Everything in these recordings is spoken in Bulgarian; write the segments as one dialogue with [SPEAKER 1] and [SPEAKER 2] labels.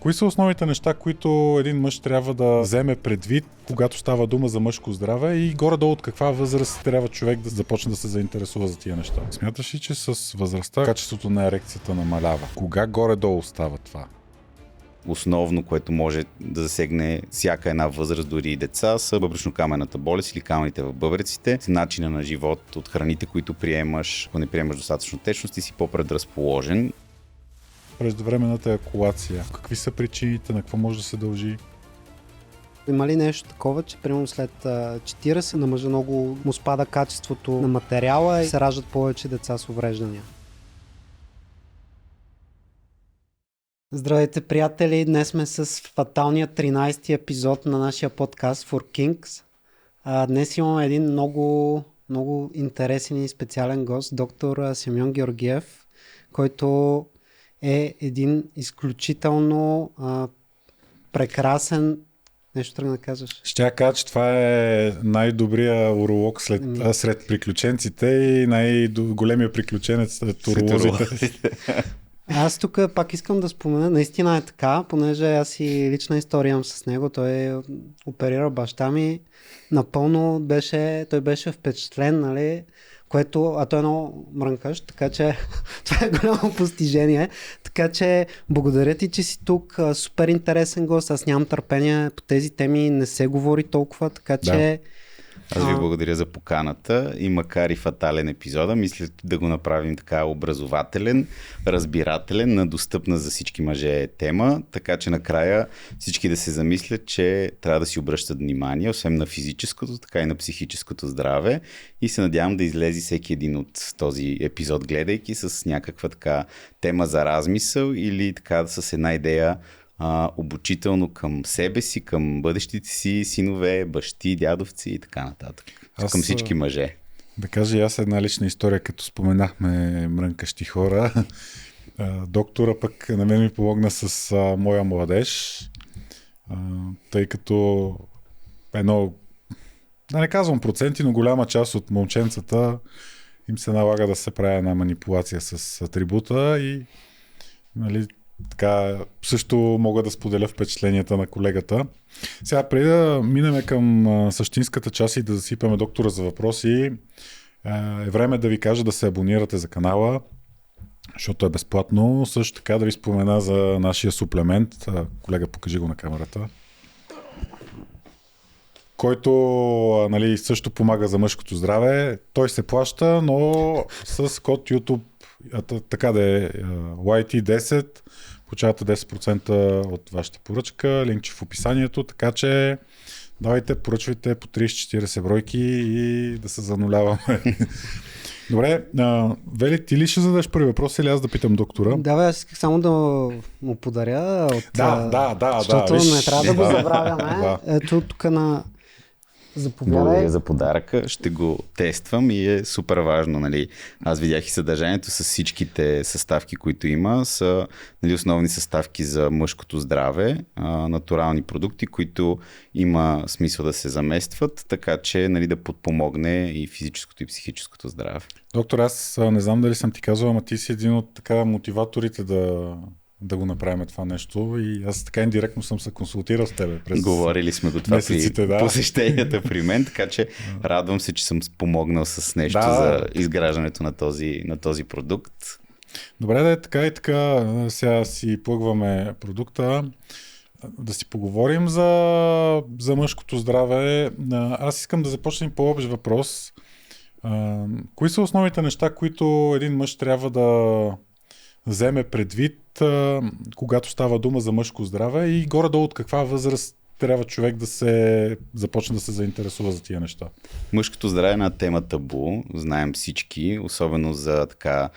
[SPEAKER 1] Кои са основните неща, които един мъж трябва да вземе предвид, когато става дума за мъжко здраве и горе-долу от каква възраст трябва човек да започне да се заинтересува за тия неща? Смяташ ли, че с възрастта качеството на ерекцията намалява? Кога горе-долу става това?
[SPEAKER 2] Основно, което може да засегне всяка една възраст, дори и деца, са бъбречно-каменната болест или камъните в бъбреците, начина на живот, от храните, които приемаш. Ако не приемаш достатъчно течност, ти си по-предразположен.
[SPEAKER 1] Преждевременната еякулация. Какви са причините, на какво може да се дължи?
[SPEAKER 3] Има ли нещо такова, че примерно след 40 на мъжа много му спада качеството на материала и се раждат повече деца с увреждания? Здравейте, приятели! Днес сме с фаталния 13-ти епизод на нашия подкаст For Kings. Днес имаме един много интересен и специален гост, доктор Симеон Георгиев, който е един изключително прекрасен... Нещо тръгна да кажеш?
[SPEAKER 1] Ще я кажа, че това е най-добрия уролог сред приключенците и най-големия приключенец сред уролозите.
[SPEAKER 3] Аз тук пак искам да спомена, наистина е така, понеже аз и лична история имам с него. Той оперира баща ми, напълно той беше впечатлен, нали? А той е много мрънкащ, така че това е голямо постижение. Така че благодаря ти, че си тук. Супер интересен гост. Аз нямам търпение по тези теми, не се говори толкова, така че...
[SPEAKER 2] Аз ви благодаря за поканата и макар и фатален епизода, мисля да го направим така образователен, разбирателен, достъпна за всички мъже тема, така че накрая всички да се замислят, че трябва да си обръщат внимание, освен на физическото, така и на психическото здраве и се надявам да излезе всеки един от този епизод, гледайки с някаква така тема за размисъл или така с една идея обучително към себе си, към бъдещите си синове, бащи, дядовци и така нататък. Към всички мъже.
[SPEAKER 1] Да кажа и аз една лична история, като споменахме мрънкащи хора. Доктора пък на мен ми помогна с моя младеж, тъй като да не казвам проценти, но голяма част от момченцата им се налага да се прави една манипулация с атрибута и нали, така също мога да споделя впечатленията на колегата. Сега, преди да минем към същинската част и да засипаме доктора за въпроси, е време да ви кажа да се абонирате за канала, защото е безплатно. Също така да ви спомена за нашия суплемент. Колега, покажи го на камерата. Който нали, също помага за мъжкото здраве. Той се плаща, но с код YouTube така да е YT10 получавате 10% от вашата поръчка, линкче в описанието, така че давайте, поръчвайте по 30-40 бройки и да се зануляваме. Добре, Вели, ти ли ще зададеш първи въпрос или аз да питам доктора?
[SPEAKER 3] Да, аз исках само да му подаря защото
[SPEAKER 1] виж,
[SPEAKER 3] не трябва да го забравяме. Ето тук на...
[SPEAKER 2] Благодаря за подаръка. Ще го тествам и е супер важно. Нали. Аз видях и съдържанието с всичките съставки, които има. Са нали, основни съставки за мъжкото здраве, натурални продукти, които има смисъл да се заместват, така че нали, да подпомогне и физическото и психическото здраве.
[SPEAKER 1] Доктор, аз не знам дали съм ти казал, ама ти си един от така мотиваторите да го направим това нещо и аз така индиректно съм се консултирал с тебе.
[SPEAKER 2] Говорили сме го това
[SPEAKER 1] месеците,
[SPEAKER 2] при посещенията при мен, така че радвам се, че съм помогнал с нещо за изграждането на този продукт.
[SPEAKER 1] Добре, да е така и така. Сега си плъгваме продукта. Да си поговорим за мъжкото здраве. Аз искам да започнем по-общ въпрос. Кои са основните неща, които един мъж трябва да вземе предвид, когато става дума за мъжко здраве и горе-долу от каква възраст трябва човек да се започне да се заинтересува за тия неща?
[SPEAKER 2] Мъжкото здраве е една тема табу, знаем всички, особено за така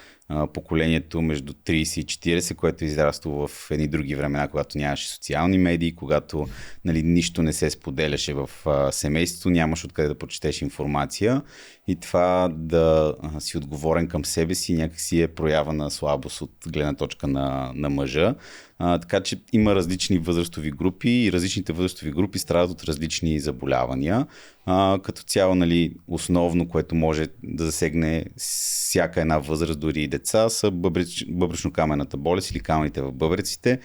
[SPEAKER 2] поколението между 30 и 40, което е израсло в едни други времена, когато нямаше социални медии, когато нали, нищо не се споделяше в семейството, нямаш откъде да прочетеш информация и това да си отговорен към себе си някакси е проява на слабост от гледна точка на мъжа. Така че има различни възрастови групи и различните възрастови групи страдат от различни заболявания. Като цяло, нали, основно, което може да засегне всяка една възраст, дори и деца, са бъбречно-каменната болест или камъните в бъбреците,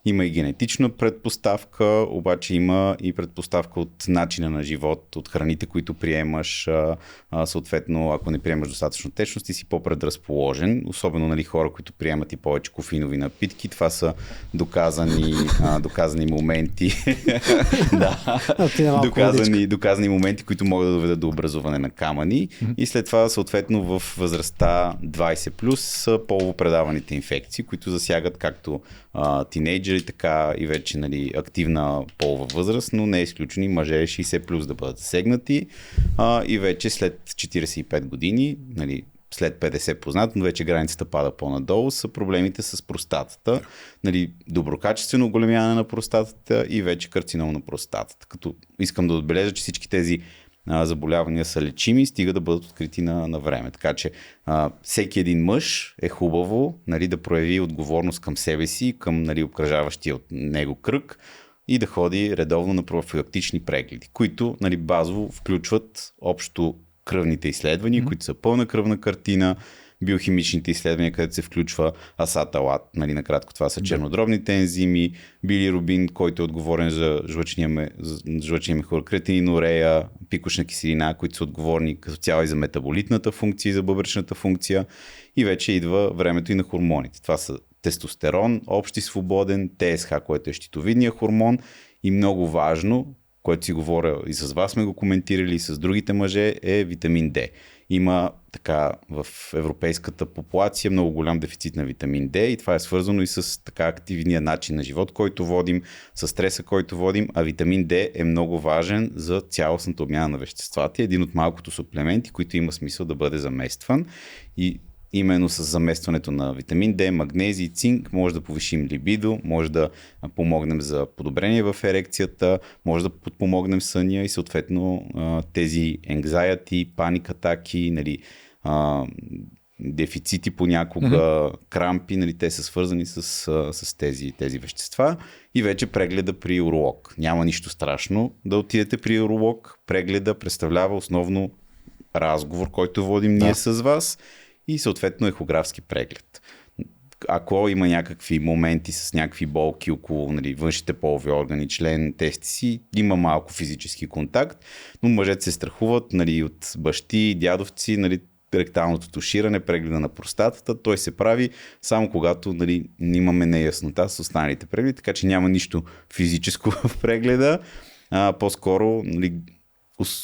[SPEAKER 2] Има и генетична предпоставка, обаче има и предпоставка от начина на живот, от храните, които приемаш. Съответно, ако не приемаш достатъчно течност, ти си по-предразположен. Особено, нали, хора, които приемат и повече кофеинови напитки. Това са доказани моменти. Да, доказани моменти, които могат да доведат до образуване на камъни. И след това, съответно, в възрастта 20+, са половопредаваните инфекции, които засягат както тинейджери, така и вече, нали, активна полова възраст, но не е изключени мъже 60+ да бъдат засегнати, и вече след 45 години, нали, след 50 познат, но вече границата пада по-надолу, са проблемите с простатата, нали, доброкачествено оголемяване на простатата и вече карцином на простатата. Като искам да отбележа, че всички тези заболявания са лечими, стига да бъдат открити на време. Така че всеки един мъж е хубаво, нали, да прояви отговорност към себе си, към, нали, обкръжаващия от него кръг и да ходи редовно на профилактични прегледи, които, нали, базово включват общо кръвните изследвания, които са пълна кръвна картина, биохимичните изследвания, където се включва асаталат, нали, накратко това са чернодробните ензими, билирубин, който е отговорен за жлъчния мехур, креатининурея, пикочна киселина, които са отговорни като цяло и за метаболитната функция, и за бъбречната функция, и вече идва времето и на хормоните. Това са тестостерон, общ и свободен, ТСХ, което е щитовидния хормон, и много важно, което си говоря и с вас сме го коментирали, и с другите мъже, е витамин D. Има така в европейската популация много голям дефицит на витамин D и това е свързано и с така активния начин на живот, който водим, с стреса, който водим, а витамин D е много важен за цялостната обмяна на веществата. Един от малкото суплементи, които има смисъл да бъде заместван, и именно с заместването на витамин D, магнезий, цинк може да повишим либидо, може да помогнем за подобрение в ерекцията, може да подпомогнем съня и съответно тези anxiety, паник атаки, нали, дефицити понякога, крампи, нали, те са свързани с тези вещества. И вече прегледа при уролог. Няма нищо страшно да отидете при уролог. Прегледа представлява основно разговор, който водим ние с вас, и съответно ехографски преглед. Ако има някакви моменти с някакви болки около, нали, външните полови органи, член, тестиси, има малко физически контакт, но мъжете се страхуват, нали, от бащи, дядовци, нали, ректалното туширане, прегледа на простатата. Той се прави само когато, нали, имаме неяснота с останалите прегледи, така че няма нищо физическо в прегледа. По-скоро, нали,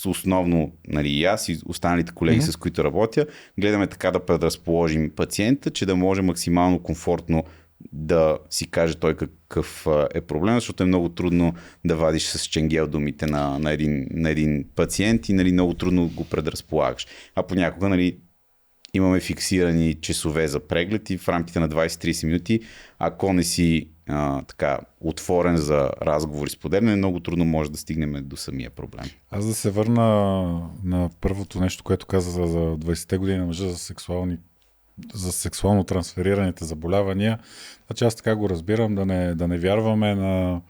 [SPEAKER 2] основно, нали, и аз и останалите колеги, с които работя, гледаме така да предразположим пациента, че да може максимално комфортно да си каже той какъв е проблем, защото е много трудно да вадиш с ченгел думите на един пациент и, нали, много трудно го предразполагаш. А понякога, нали, имаме фиксирани часове за преглед и в рамките на 20-30 минути, ако не си така отворен за разговор и споделяне, много трудно може да стигнем до самия проблем.
[SPEAKER 1] Аз да се върна на първото нещо, което каза за 20-те години на мъжа за сексуално трансферираните заболявания. Значи аз така го разбирам, да не вярваме на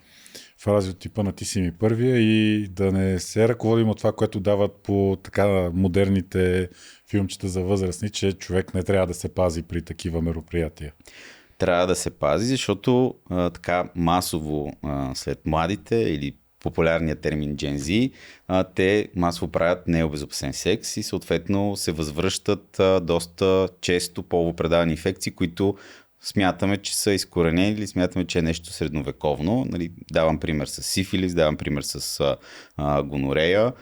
[SPEAKER 1] фрази от типа на ти си ми първия и да не се ръководим от това, което дават по така модерните филмчета за възрастни, че човек не трябва да се пази при такива мероприятия.
[SPEAKER 2] Трябва да се пази, защото така масово след младите или популярният термин Gen Z, те масово правят необезопасен секс и съответно се възвръщат доста често половопредавани инфекции, които смятаме, че са изкоренени или смятаме, че е нещо средновековно. Нали, давам пример с сифилис, давам пример с гонорея.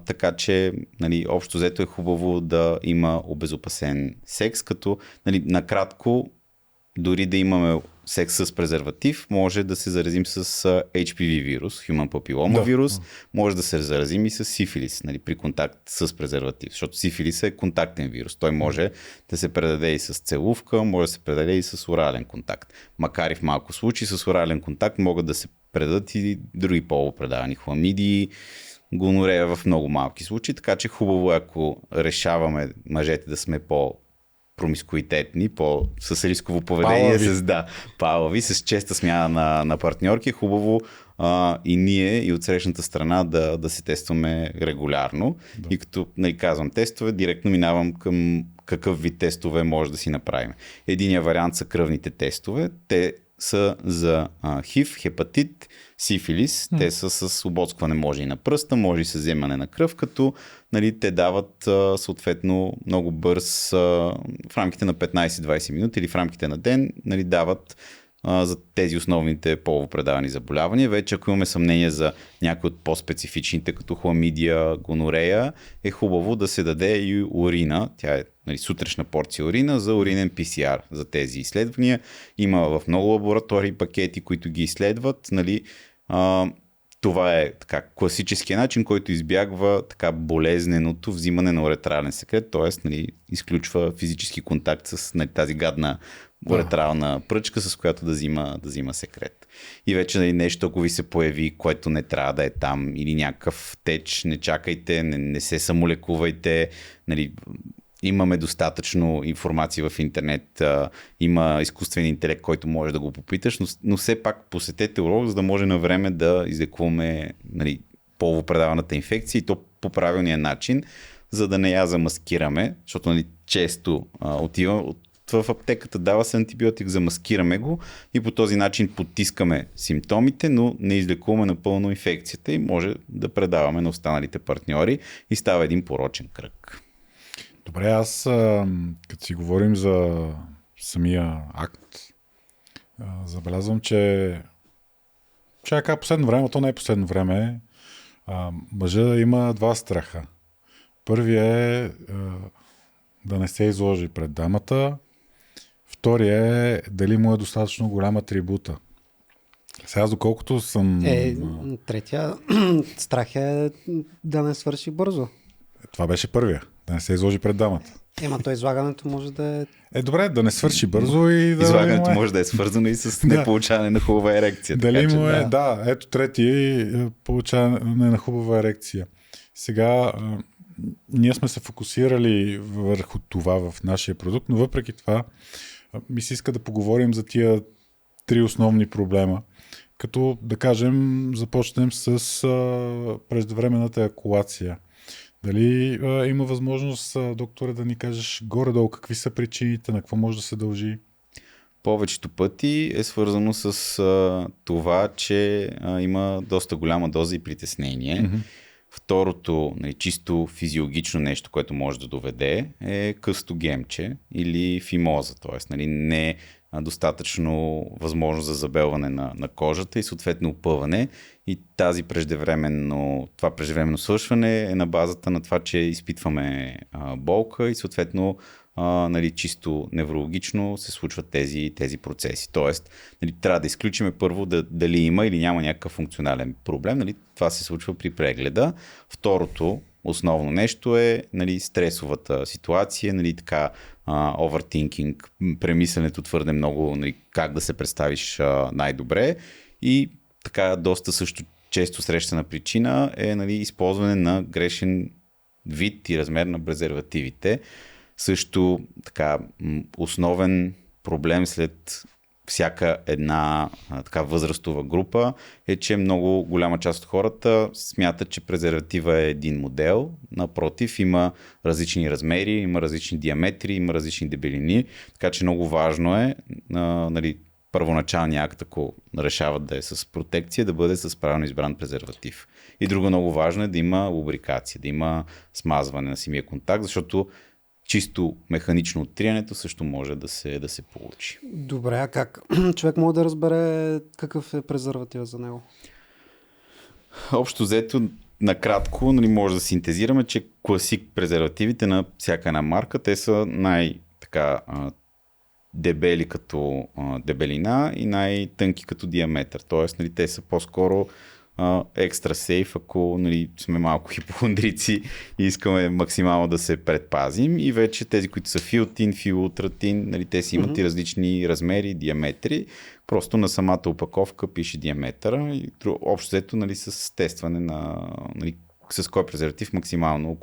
[SPEAKER 2] Така че, нали, общо взето е хубаво да има обезопасен секс, като, нали, накратко, дори да имаме секс с презерватив, може да се заразим с HPV вирус, Human Papilloma вирус, може да се заразим и с сифилис, нали, при контакт с презерватив, защото сифилис е контактен вирус. Той може да се предаде и с целувка, може да се предаде и с орален контакт. Макар и в малко случаи с орален контакт могат да се предадат и други полупредавани, хламидии, гонорея в много малки случаи, така че хубаво, ако решаваме мъжете да сме промискуитетни, с рисково поведение, палави, с честа смяна на партньорки, хубаво и ние и от срещната страна да се тестваме регулярно. И като, нали, казвам тестове, директно минавам към какъв вид тестове може да си направим. Единият вариант са кръвните тестове. Те са за ХИВ, хепатит, сифилис. Те са с обоцкване, може и на пръста, може и с вземане на кръв, като нали, те дават съответно много бърз в рамките на 15-20 минути или в рамките на ден нали, дават за тези основните половопредавани заболявания. Вече ако имаме съмнение за някои от по-специфичните, като хламидия, гонорея, е хубаво да се даде и урина. Тя е нали, сутрешна порция урина за уринен ПСР за тези изследвания. Има в много лаборатории пакети, които ги изследват. Нали, това е така класическия начин, който избягва така болезненото взимане на уретрален секрет, т.е. нали, изключва физически контакт с нали, тази гадна уретрална пръчка, с която да взима секрет. И вече нали, нещо, ако ви се появи, което не трябва да е там, или някакъв теч, не чакайте, не се самолекувайте, нали, имаме достатъчно информация в интернет, има изкуствен интелект, който може да го попиташ, но все пак посетете уролог, за да може на време да излекуваме нали, половопредаваната инфекция и то по правилния начин, за да не я замаскираме, защото нали, често отивам в аптеката, дава се антибиотик, замаскираме го и по този начин потискаме симптомите, но не излекуваме напълно инфекцията и може да предаваме на останалите партньори и става един порочен кръг.
[SPEAKER 1] Добре, аз като си говорим за самия акт, забелязвам, че последно време, то не е последно време, мъжа има два страха. Първият е да не се изложи пред дамата, втория е дали му е достатъчно голяма атрибута. Сега аз доколкото съм...
[SPEAKER 3] Третия страх е да не свърши бързо.
[SPEAKER 1] Това беше първия. Да не се изложи пред дамата.
[SPEAKER 3] То излагането може да е...
[SPEAKER 1] Добре, да не свърши бързо и да...
[SPEAKER 2] Излагането може да е свързано и с неполучаване на хубава ерекция.
[SPEAKER 1] Дали му е... Да, ето третия получаване на хубава ерекция. Сега ние сме се фокусирали върху това в нашия продукт, но въпреки това ми се иска да поговорим за тия три основни проблема. Като, да кажем, започнем с преждевременната еякулация. Дали има възможност, докторе, да ни кажеш горе-долу какви са причините, на какво може да се дължи?
[SPEAKER 2] Повечето пъти е свързано с това, че има доста голяма доза и притеснение. Mm-hmm. Второто, нали, чисто физиологично нещо, което може да доведе е къстогемче или фимоза, т.е. нали, не достатъчно възможност за забелване на кожата и съответно опъване. И това преждевременно свършване е на базата на това, че изпитваме болка и съответно нали, чисто неврологично се случват тези процеси. Тоест, нали, трябва да изключим първо дали има или няма някакъв функционален проблем. Нали, това се случва при прегледа. Второто основно нещо е нали, стресовата ситуация, нали, така overthinking, премисленето твърде много, нали, как да се представиш най-добре и така доста също често срещана причина е нали, използване на грешен вид и размер на презервативите. Също така основен проблем след всяка една така възрастова група е, че много голяма част от хората смятат, че презерватива е един модел. Напротив, има различни размери, има различни диаметри, има различни дебелини, така че много важно е нали, първоначалния акт, ако решават да е с протекция, да бъде с правилно избран презерватив. И друго много важно е да има лубрикация, да има смазване на самия контакт, защото чисто механично оттриянето също може да се получи.
[SPEAKER 3] Добре, а как човек може да разбере какъв е презерватива за него?
[SPEAKER 2] Общо взето, накратко, нали, може да синтезираме, че класик презервативите на всяка една марка, те са най-така дебели като дебелина и най-тънки като диаметър. Тоест, нали, те са по-скоро екстра сейф, ако нали, сме малко хипохондрици и искаме максимално да се предпазим. И вече тези, които са филтин, филултратин, нали, те си имат и различни размери, диаметри. Просто на самата опаковка пише диаметъра и общо взето нали, с тестване на нали, с кой презерватив максимално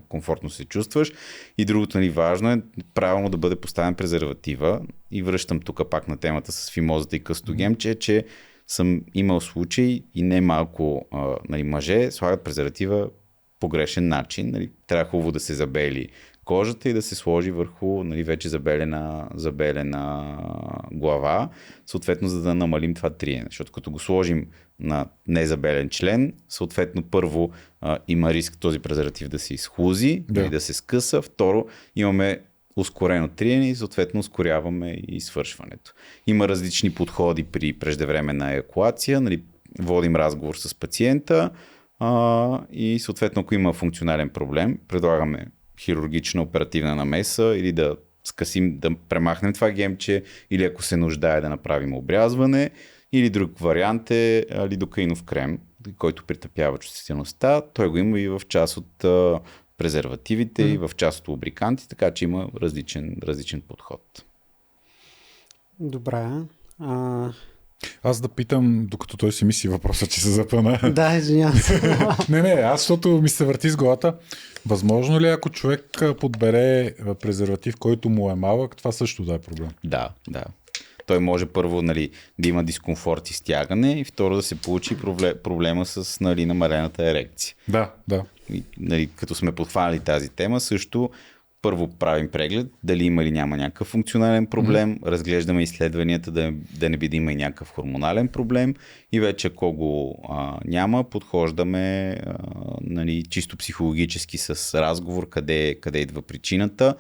[SPEAKER 2] комфортно се чувстваш. И другото нали, важно е правилно да бъде поставен презерватива. И връщам тук пак на темата с фимозата и къстогемче, че съм имал случаи и не малко нали, мъже слагат презерватива по грешен начин. Нали, трябва хубаво да се забели кожата и да се сложи върху, нали, вече забелена глава, съответно за да намалим това триене. Защото като го сложим на незабелен член, съответно първо има риск този презерватив да се изхлузи, да се скъса, второ имаме ускорено триене и съответно ускоряваме и свършването. Има различни подходи при преждевременна еякулация, нали, водим разговор с пациента и съответно ако има функционален проблем, предлагаме хирургична оперативна намеса или да скъсим, да премахнем това гемче, или ако се нуждае да направим обрязване, или друг вариант е лидокаинов крем, който притъпява чувствителността. Той го има и в част от презервативите, и в част от лубриканти, така че има различен подход.
[SPEAKER 3] Добре.
[SPEAKER 1] Аз да питам, докато той си мисли въпроса, че се запъна.
[SPEAKER 3] Да, извинявам се.
[SPEAKER 1] Не, аз защото ми се върти с главата. Възможно ли ако човек подбере презерватив, който му е малък, това също да е проблем?
[SPEAKER 2] Да. Той може първо, нали, да има дискомфорт и стягане и второ да се получи проблема с, нали, намалената ерекция.
[SPEAKER 1] Да.
[SPEAKER 2] И, нали, като сме подхванали тази тема, също първо правим преглед, дали има или няма някакъв функционален проблем, разглеждаме изследванията, да не би да има и някакъв хормонален проблем и вече ако го няма, подхождаме нали, чисто психологически с разговор, къде идва причината.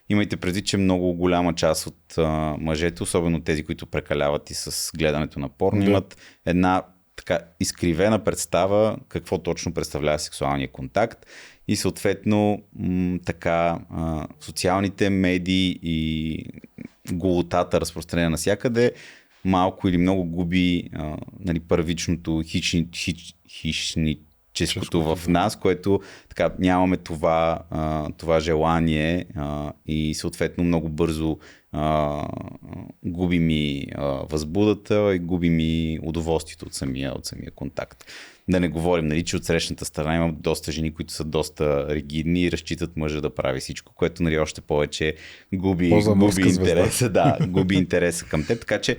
[SPEAKER 2] Имайте предвид, че много голяма част от мъжете, особено тези, които прекаляват и с гледането на порно, имат една така изкривена представа какво точно представлява сексуалния контакт и съответно социалните медии и голотата, разпространена навсякъде, малко или много губи нали, първичното хищническото в нас, което така нямаме това желание и съответно много бързо губим и възбудата и губим и удоволствието от самия контакт. Да не говорим, нали, че от срещната страна има доста жени, които са доста ригидни и разчитат мъжа да прави всичко, което, нали, още повече губи интереса, губи интереса към теб. Така че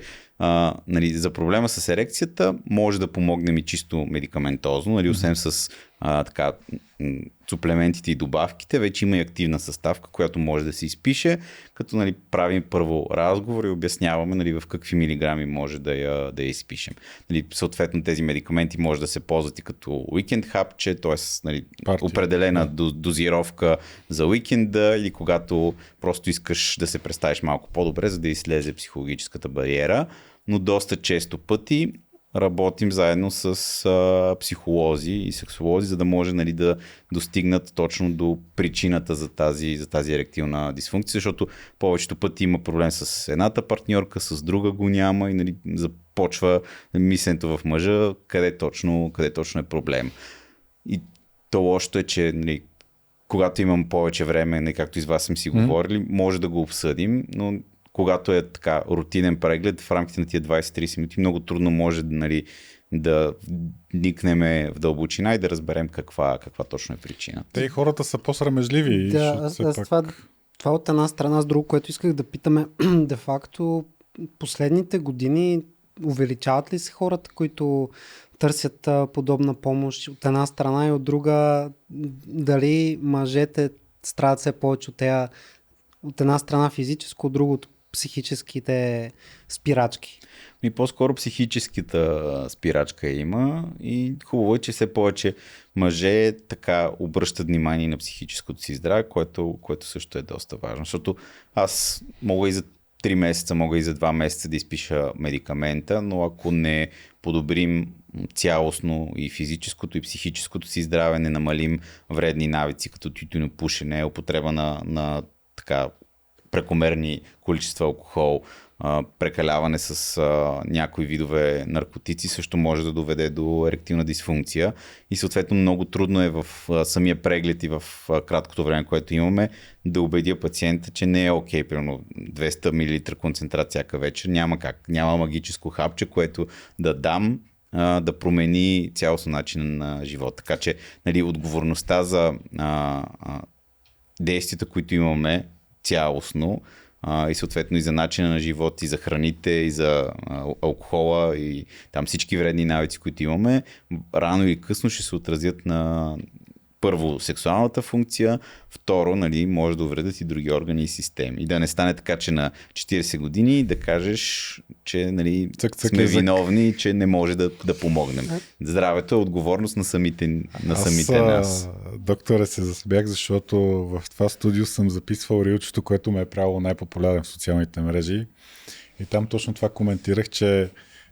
[SPEAKER 2] нали, за проблема с ерекцията може да помогнем и чисто медикаментозно, нали, освен с суплементите и добавките, вече има и активна съставка, която може да се изпише, като, нали, правим първо разговор и обясняваме, нали, в какви милиграми може да я изпишем. Нали, съответно тези медикаменти може да се ползват и като уикенд хапче, т.е. нали, определена дозировка за уикенда или когато просто искаш да се представиш малко по-добре, за да излезе психологическата бариера, но доста често пъти работим заедно с психолози и сексолози, за да може, нали, да достигнат точно до причината за тази еректилна дисфункция, защото повечето пъти има проблем с едната партньорка, с друга го няма и, нали, започва мисленето в мъжа къде точно е проблем. И то лошото е, че, нали, когато имам повече време, нали, както и с вас съм си говорили, може да го обсъдим, но когато е така рутинен преглед, в рамките на тия 20-30 минути много трудно може, нали, да вникнем в дълбочина и да разберем каква точно е причината.
[SPEAKER 1] Те и хората са по-срамежливи.
[SPEAKER 3] Това от една страна, с друго, което исках да питаме, де-факто последните години увеличават ли се хората, които търсят подобна помощ от една страна и от друга, дали мъжете страдат все повече от тея, от една страна физическо, от другото психическите спирачки?
[SPEAKER 2] И по-скоро психическата спирачка има и хубаво е, че все повече мъже така обръщат внимание на психическото си здраве, което също е доста важно, защото аз мога и за 3 месеца, мога и за 2 месеца да изпиша медикамента, но ако не подобрим цялостно и физическото и психическото си здраве, не намалим вредни навици, като тютюнопушене, употреба на така прекомерни количества алкохол, прекаляване с някои видове наркотици също може да доведе до еректилна дисфункция и съответно много трудно е в самия преглед и в краткото време, което имаме, да убедя пациента, че не е окей, примерно 200 мл концентрат всяка вечер, няма магическо хапче, което да дам да промени цялостно начин на живота. Така че, нали, отговорността за действията, които имаме цялостно и съответно и за начина на живот, и за храните, и за алкохола, и там всички вредни навици, които имаме, рано или късно ще се отразят на първо сексуалната функция, второ, нали, може да увредят и други органи и системи. И да не стане така, че на 40 години да кажеш, че нали, сме виновни, че не може да помогнем. Здравето е отговорност на самите нас.
[SPEAKER 1] Докторе, се засмях, защото в това студио съм записвал рилчето, което ме е правило най-популярен в социалните мрежи. И там точно това коментирах, че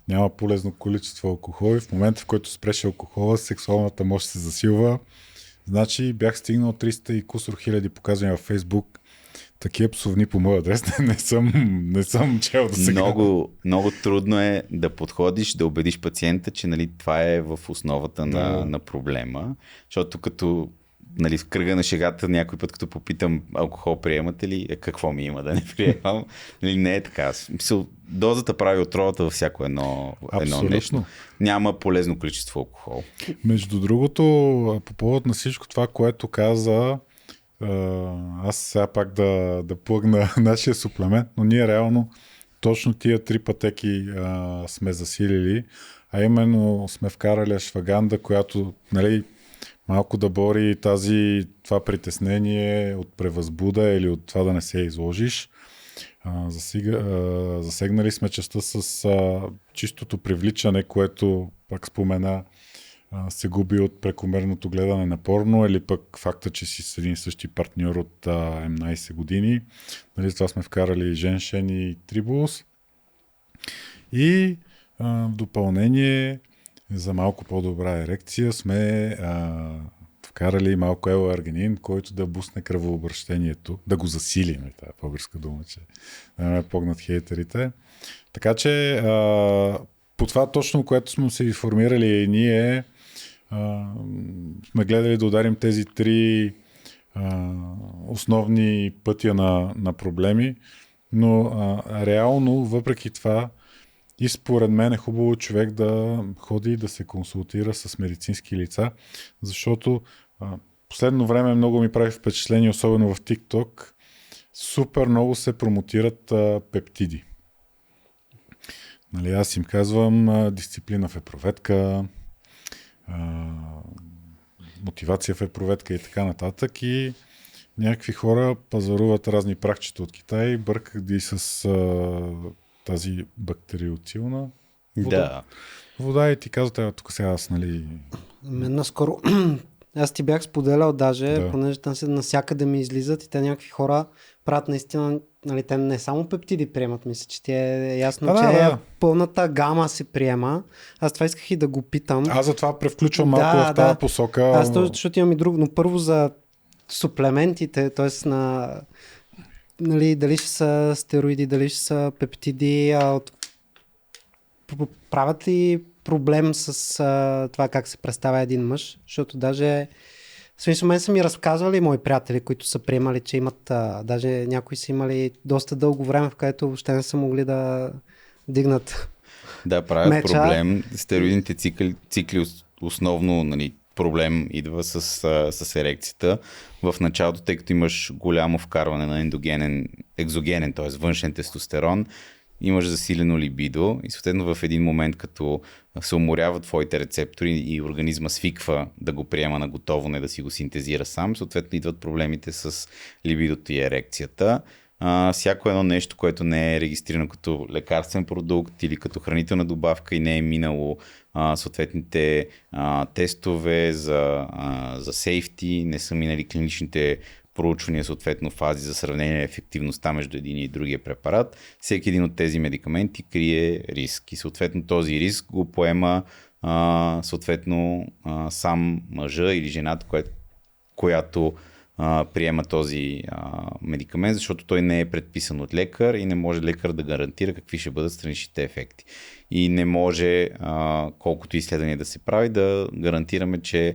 [SPEAKER 1] няма полезно количество алкохол и в момента, в който спреше алкохола, сексуалната мощ се засилва. Значи бях стигнал 300 и кусор хиляди показвания в Фейсбук. Такива псовни по моя адрес не съм чел до сега.
[SPEAKER 2] Много трудно е да подходиш, да убедиш пациента, че нали, това е в основата на проблема. Защото като нали, в кръга на шегата някой път, като попитам алкохол приемате ли, какво ми има да не приемам, нали, не е така. Дозата прави отровата във всяко едно нещо. Няма полезно количество алкохол.
[SPEAKER 1] Между другото, по повод на всичко това, което каза, аз сега пак да плъгна нашия суплемент, но ние реално точно тия 3 пътеки сме засилили, а именно сме вкарали ашваганда, която нали, малко да бори това притеснение от превъзбуда или от това да не се изложиш. Засегнали сме частта с чистото привличане, което пак спомена се губи от прекомерното гледане на порно или пък факта, че си с един същи партньор от 11 години. Нали, това сме вкарали женшен и трибулус. И в допълнение за малко по-добра ерекция сме вкарали малко елоаргинин, който да бусне кръвообращението, да го засилим, тази българска дума, че да ме погнат хейтерите. Така че по това точно, което сме се информирали и ние, сме гледали да ударим тези 3 основни пътя на проблеми, но реално, въпреки това, и според мен е хубаво човек да ходи и да се консултира с медицински лица, защото последно време много ми прави впечатление, особено в TikTok, супер много се промотират пептиди. Нали, аз им казвам дисциплина в епроветка, мотивация в епроветка и така нататък и някакви хора пазаруват разни прахчета от Китай, бъркат ги с тази бактериоцилна вода и ти казвате, тук сега аз, нали...
[SPEAKER 3] Мен наскоро, аз ти бях споделял даже, понеже там насякъде ми излизат и те някакви хора правят наистина, нали, те не само пептиди приемат, мисля, че ти е ясно, че пълната гама се приема. Аз това исках и да го питам.
[SPEAKER 1] Аз затова превключвам малко в тази посока.
[SPEAKER 3] Аз точно, защото имам и друго, но първо за суплементите, т.е. нали, дали ще са стероиди, дали ще са пептиди, правят ли проблем с това как се представя един мъж, защото даже в смисъл мен са ми разказвали мои приятели, които са приемали, че имат, даже някои са имали доста дълго време, в което въобще не са могли да дигнат
[SPEAKER 2] правят проблем. Стероидните цикли основно, нали, проблем идва с ерекцията. В началото, тъй като имаш голямо вкарване на екзогенен, т.е. външен тестостерон, имаш засилено либидо и съответно в един момент, като се уморяват твоите рецептори и организма свиква да го приема на готово, не да си го синтезира сам, съответно идват проблемите с либидото и ерекцията. Всяко едно нещо, което не е регистрирано като лекарствен продукт или като хранителна добавка и не е минало съответните тестове за сейфти, не са минали клиничните проучвания, съответно фази за сравнение на ефективността между един и другия препарат, всеки един от тези медикаменти крие риск и съответно този риск го поема съответно сам мъжа или жената, която приема този медикамент, защото той не е предписан от лекар и не може лекар да гарантира какви ще бъдат страничните ефекти. И не може, колкото изследвания да се прави, да гарантираме, че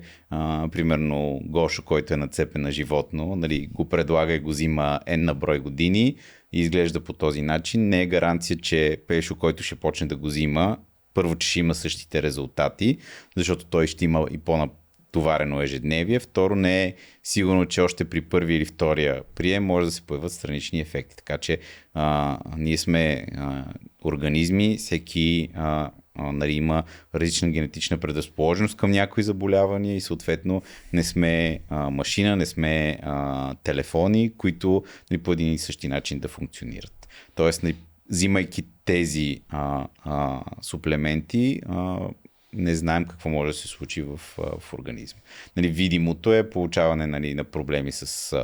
[SPEAKER 2] примерно Гошо, който е нацепен на животно, нали, го предлага и го взима на брой години и изглежда по този начин. Не е гаранция, че Пешо, който ще почне да го взима, първо, че ще има същите резултати, защото той ще има и натоварено ежедневие. Второ, не е сигурно, че още при първи или втория прием може да се появят странични ефекти. Така че ние сме организми, всеки нали, има различна генетична предразположеност към някои заболявания и съответно не сме машина, не сме телефони, които нали, по един и същи начин да функционират. Тоест, нали, взимайки тези суплементи, не знаем какво може да се случи в организма. Нали, видимото е получаване нали, на проблеми с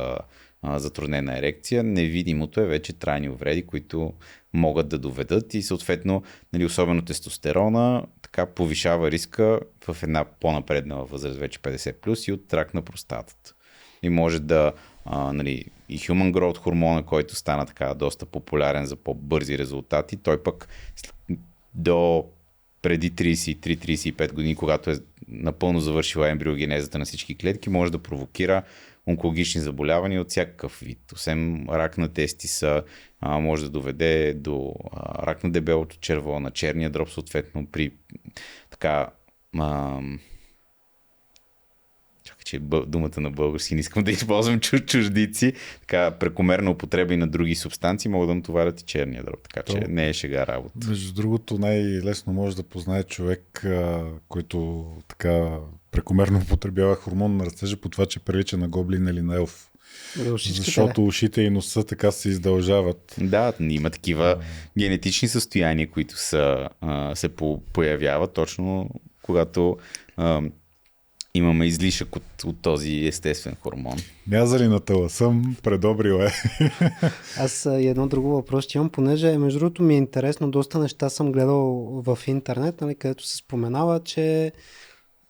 [SPEAKER 2] затруднена ерекция, невидимото е вече трайни увреди, които могат да доведат и съответно, нали, особено тестостерона, така повишава риска в една по-напреднала възраст, вече 50+, и от рак на простатата. И може да нали, и Human Growth хормона, който стана така доста популярен за по-бързи резултати, той пък до преди 33-35 години, когато е напълно завършила ембриогенезата на всички клетки, може да провокира онкологични заболявания от всякакъв вид. Освен рак на тестиса, може да доведе до рак на дебелото черво, на черния дроб, съответно при така чакай, че думата на български не искам да използвам чуждици, така прекомерна употреба и на други субстанции могат да натоварят и черния дроб, така че не е шега работа.
[SPEAKER 1] Между другото, най-лесно може да познае човек, който така прекомерно употребява хормон на растежа по това, че прилича на гоблин или на елф. Защото ушите и носа така се издължават.
[SPEAKER 2] Да, има такива генетични състояния, които се появяват точно когато имаме излишък от този естествен хормон.
[SPEAKER 1] Мязали на тъла съм, предобрил е.
[SPEAKER 3] Аз едно друго въпрос имам, понеже между другото ми е интересно, доста неща съм гледал в интернет, нали, където се споменава, че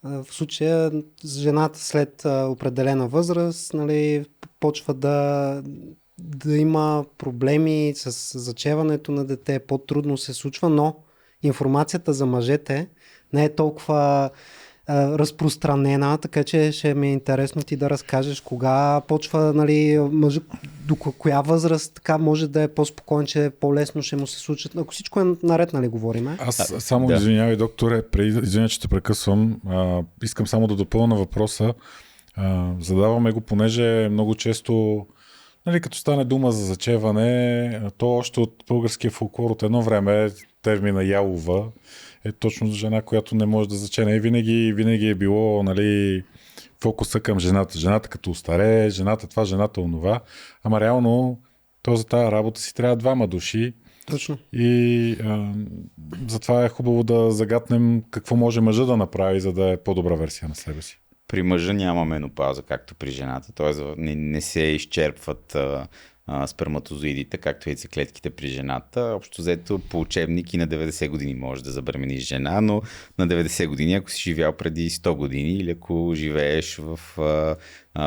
[SPEAKER 3] в случая жената след определена възраст нали, почва да има проблеми с зачеването на дете, по-трудно се случва, но информацията за мъжете не е толкова разпространена, така че ще ми е интересно ти да разкажеш кога почва, нали, мъжът, до коя възраст така може да е по-спокоен, че по-лесно ще му се случат. Ако всичко е наред, нали, говориме?
[SPEAKER 1] Аз само извинявай, докторе, извиня, че те прекъсвам. Искам само да допълня въпроса. Задаваме го, понеже много често, нали, като стане дума за зачеване, то още от българския фолклор от едно време термина ялова е точно за жена, която не може да зачене. И винаги е било, нали, фокуса към жената. Жената като остарее, жената това, жената онова. Ама реално, то за тази работа си трябва двама души.
[SPEAKER 3] Точно.
[SPEAKER 1] И затова е хубаво да загатнем какво може мъжа да направи, за да е по-добра версия на себе си.
[SPEAKER 2] При мъжа няма менопауза, както при жената. Т.е. не се изчерпват сперматозоидите, както и яйцеклетките при жената. Общо взето по учебник и на 90 години можеш да забремениш жена, но на 90 години, ако си живял преди 100 години или ако живееш в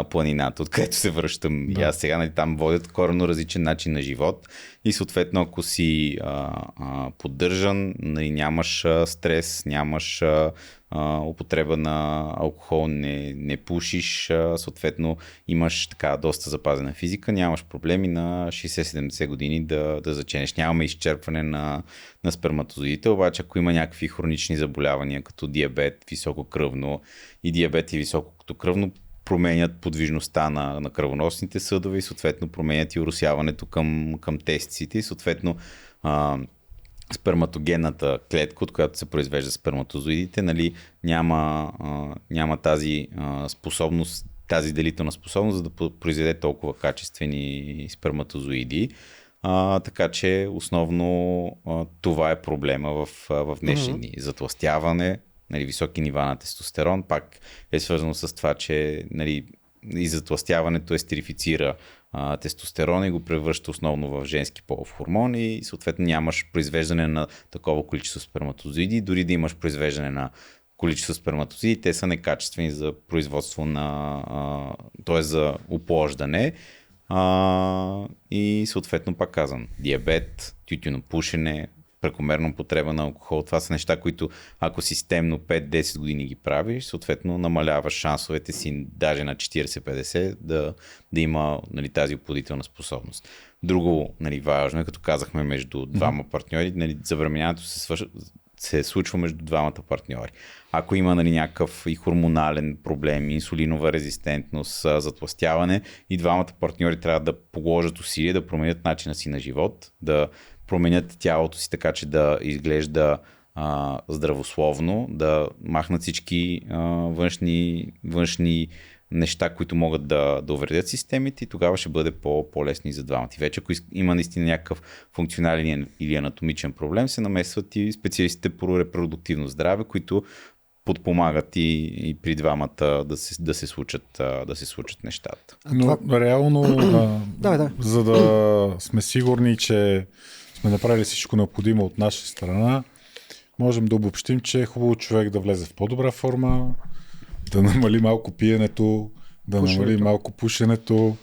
[SPEAKER 2] планината, откъдето се връщам и аз сега, нали, там водят коренно различен начин на живот и съответно ако си поддържан, нали, нямаш стрес, нямаш употреба на алкохол, не пушиш, съответно имаш така доста запазена физика, нямаш проблеми на 60-70 години да заченеш. Нямаме изчерпване на сперматозоидите, обаче ако има някакви хронични заболявания, като диабет, висококръвно и диабет и висококръвно, променят подвижността на кръвоносните съдове и съответно променят и уросяването към тестиците и съответно сперматогенната клетка, от която се произвежда сперматозоидите, нали, няма тази способност, тази делителна способност, за да произведе толкова качествени сперматозоиди. Така че основно това е проблема в днешни дни. Затлъстяване, нали, високи нива на тестостерон, пак е свързано с това, че нали, и затлъстяването естерифицира тестостерон и го превръща основно в женски полов хормон и съответно нямаш произвеждане на такова количество сперматозоиди. Дори да имаш произвеждане на количество сперматозоиди, те са некачествени за производство т.е. за оплождане. И съответно, пак казвам, диабет, тютюнопушене, прекомерна употреба на алкохол. Това са неща, които ако системно 5-10 години ги правиш, съответно намаляваш шансовете си даже на 40-50 да има, нали, тази оплодителна способност. Друго, нали, важно е, като казахме между двама партньори, нали, забременяването се се случва между двамата партньори. Ако има нали, някакъв и хормонален проблем, инсулинова резистентност, затлъстяване, и двамата партньори трябва да положат усилия да променят начина си на живот, да променят тялото си така, че да изглежда здравословно, да махнат всички външни неща, които могат да увредят системите, и тогава ще бъде по-лесно и за двамата. И вече, ако има наистина някакъв функционален или анатомичен проблем, се намесват и специалистите по репродуктивно здраве, които подпомагат и при двамата да се случат нещата.
[SPEAKER 1] Но реално, за да сме сигурни, че сме направили всичко необходимо от наша страна, можем да обобщим, че е хубаво човек да влезе в по-добра форма, да намали малко пиенето, да намали малко пушенето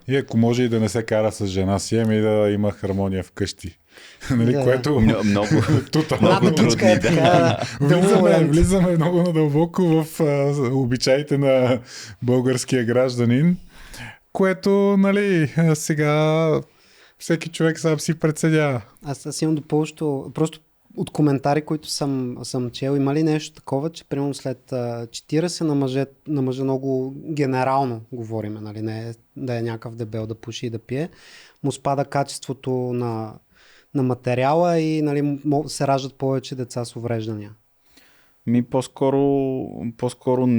[SPEAKER 1] и ако може и да не се кара с жена си, ами да има хармония вкъщи. Нали, което
[SPEAKER 2] много
[SPEAKER 3] трудни.
[SPEAKER 1] Влизаме много надълбоко в обичаите на българския гражданин, което, нали, сега всеки човек сам си преценява.
[SPEAKER 3] Аз имам допълващо, просто от коментари, които съм чел, има ли нещо такова, че примерно след 40 на мъжа много генерално говориме, нали, не да е някакъв дебел да пуши и да пие, му спада качеството на материала и нали, се раждат повече деца с увреждания?
[SPEAKER 2] По-скоро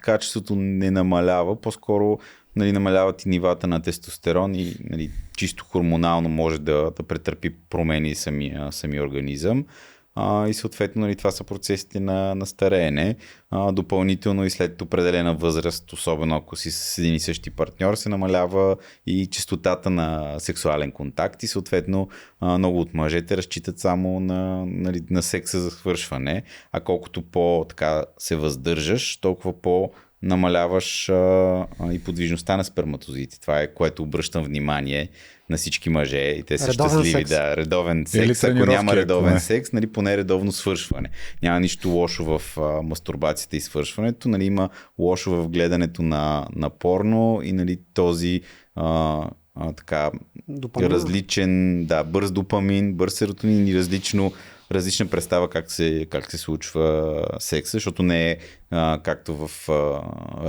[SPEAKER 2] качеството не намалява, по-скоро нали, намаляват и нивата на тестостерон и нали, чисто хормонално може да претърпи промени самия организъм. И съответно нали, това са процесите на стареене. Допълнително и след определена възраст, особено ако си с един и същи партньор, се намалява и честотата на сексуален контакт и съответно много от мъжете разчитат само на секса за свършване, а колкото по-така се въздържаш, толкова намаляваш и подвижността на сперматозоидите. Това е, което обръщам внимание на всички мъже и те са щастливи.
[SPEAKER 3] Секс.
[SPEAKER 2] Да, редовен секс. Ако няма редовен секс, нали, поне редовно свършване. Няма нищо лошо в мастурбацията и свършването. Нали, има лошо в гледането на порно и нали, този така различен, бърз допамин, бърз серотонин и различна представа как се случва секса, защото не е както в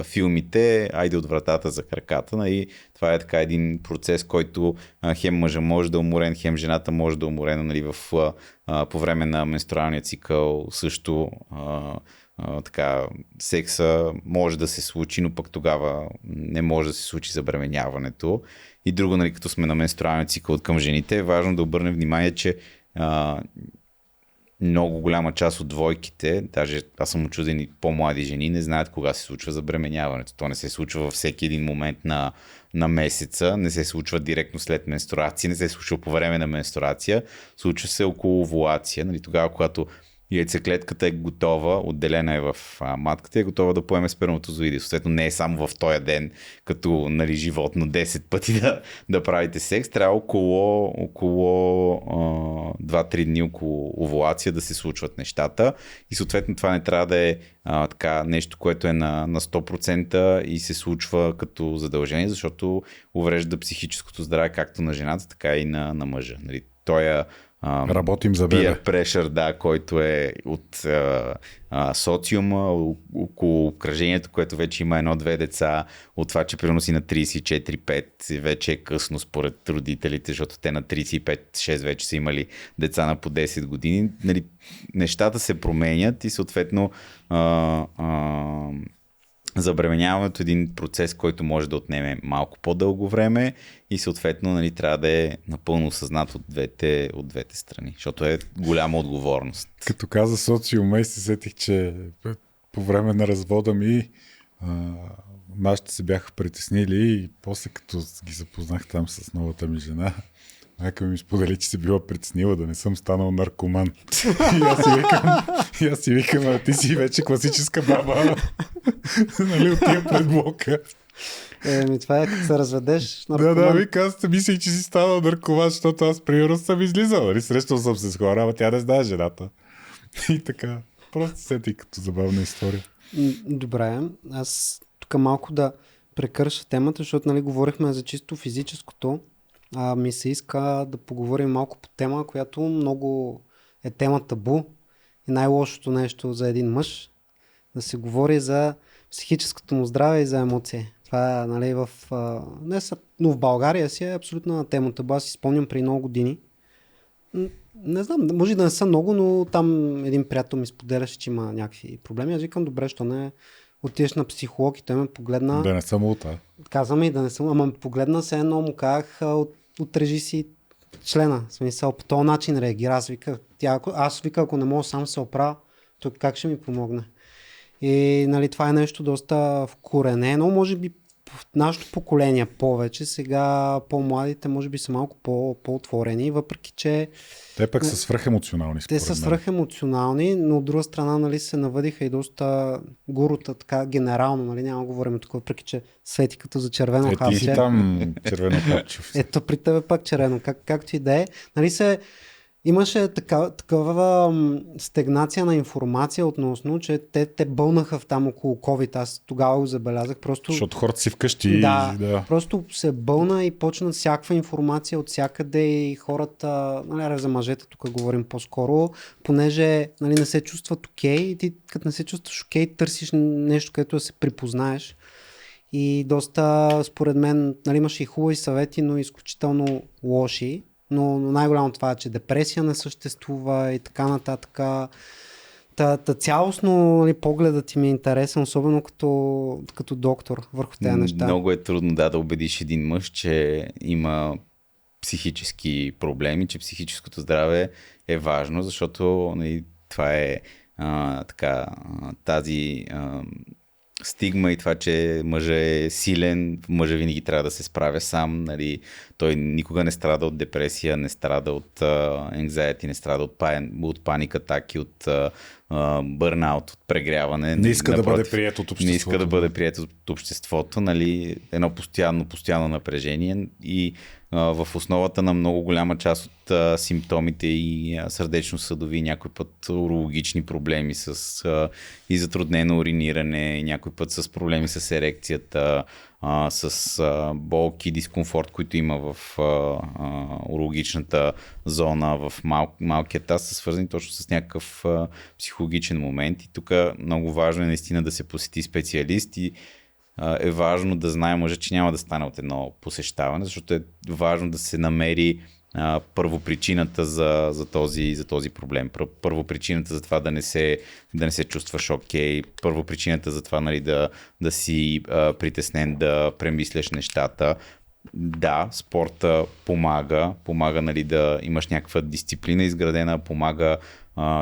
[SPEAKER 2] филмите, айде от вратата за краката. И това е така един процес, който хем мъжа може да е уморен, хем жената може да е уморена нали, по време на менструалния цикъл също. Така, секса може да се случи, но пък тогава не може да се случи забременяването. И друго, нали, като сме на менструалния цикъл към жените, е важно да обърнем внимание, че много голяма част от двойките, даже аз съм учуден и по-млади жени, не знаят кога се случва забременяването. То не се случва във всеки един момент на месеца, не се случва директно след менструация, не се случва по време на менструация, случва се около овулация. Нали, тогава, когато яйцеклетката е готова, отделена е в матката, е готова да поеме сперматозоиди. Съответно не е само в този ден, като нали, животно 10 пъти да правите секс. Трябва около 2-3 дни около овулация да се случват нещата. И съответно това не трябва да е така, нещо, което е на 100% и се случва като задължение, защото уврежда психическото здраве както на жената, така и на мъжа. Нали, той
[SPEAKER 1] работим за бебе.
[SPEAKER 2] Peer pressure, който е от социума, около обкръжението, което вече има 1-2 деца, от това, че приноси на 34-5, вече е късно според родителите, защото те на 35-6 вече са имали деца на по 10 години. Нали, нещата се променят и съответно забременяването е един процес, който може да отнеме малко по-дълго време и съответно нали, трябва да е напълно осъзнат от двете страни, защото е голяма отговорност.
[SPEAKER 1] Като каза социума и се сетих, че по време на развода ми нашите се бяха притеснили и после като ги запознах там с новата ми жена, майка ми сподели, че се била притеснила да не съм станал наркоман. И аз си викам, ти си вече класическа баба. Нали, отивам пред блока.
[SPEAKER 3] Това е като се разведеш наркоман.
[SPEAKER 1] Да, вика, аз мислех, че си станал наркоман, защото аз примерно съм излизал. Нали? Срещал съм се с хора, ама тя не знае жената. И така, просто сети като забавна история.
[SPEAKER 3] Добре, аз тук малко да прекърша темата, защото нали, говорихме за чисто физическото. Ми се иска да поговорим малко по тема, която много е тема табу И най-лошото нещо за един мъж да се говори за психическото му здраве и за емоции. Това е, нали, но в България си е абсолютно на темата. Аз си спомням при много години. Не знам, може да не са много, но там един приятел ми споделяше, че има някакви проблеми. Аз викам, добре, що не отидеш на психолог и той ме погледна.
[SPEAKER 1] Да не съм лута.
[SPEAKER 3] Казвам и да не съм, ама ме погледна се едно, му казах, отрежи си члена. В смисъл, по този начин реагира. Аз викам, ако не мога сам се оправя, то как ще ми помогне? И нали, това е нещо доста вкоренено, може би в нашето поколение повече, сега по-младите може би са малко по-отворени, въпреки че...
[SPEAKER 1] Те пък са свръхемоционални.
[SPEAKER 3] Те са свръхемоционални, но от друга страна нали, се навъдиха и доста гурута, така генерално, нали, няма да говорим тук, въпреки че свети като за червено хапче.
[SPEAKER 1] Ти си там червено хапче.
[SPEAKER 3] Ето при тебе пак червено, както и да е. Нали имаше такава стегнация на информация относно, че те бълнаха в там около COVID. Аз тогава го забелязах.
[SPEAKER 1] Защото хората си вкъщи.
[SPEAKER 3] Да, просто се бълна и почна всякаква информация от всякъде и хората, нали, за мъжете тук говорим по-скоро, понеже нали, не се чувстват окей и ти като не се чувстваш окей, търсиш нещо, където да се припознаеш. И доста, според мен, нали, имаше и хубави съвети, но изключително лоши. Но най-голямо това е, че депресия не съществува и така нататък. Цялостно нали, погледът ти ми е интересен, особено като доктор върху тези неща.
[SPEAKER 2] Много е трудно да убедиш един мъж, че има психически проблеми, че психическото здраве е важно, защото нали, това е тази стигма и това, че мъжът е силен, мъжът винаги трябва да се справя сам, нали, той никога не страда от депресия, не страда от anxiety, не страда от паник атаки, от бърнаут, от прегряване.
[SPEAKER 1] Не иска да бъде приет от обществото.
[SPEAKER 2] Не иска да бъде приет от обществото, нали, едно постоянно напрежение и в основата на много голяма част от симптомите и сърдечно-съдови, някой път урологични проблеми и затруднено уриниране, някой път с проблеми с ерекцията, с болки, дискомфорт, които има в урологичната зона, в малкия таз, са свързани точно с някакъв психологичен момент. И тук много важно е наистина да се посети специалист и е важно да знае мъжа, че няма да стане от едно посещаване, защото е важно да се намери първопричината за този проблем. Първопричината за това да не се чувстваш окей, първопричината за това нали, да си притеснен, да премисляш нещата. Да, спорта помага нали, да имаш някаква дисциплина изградена, помага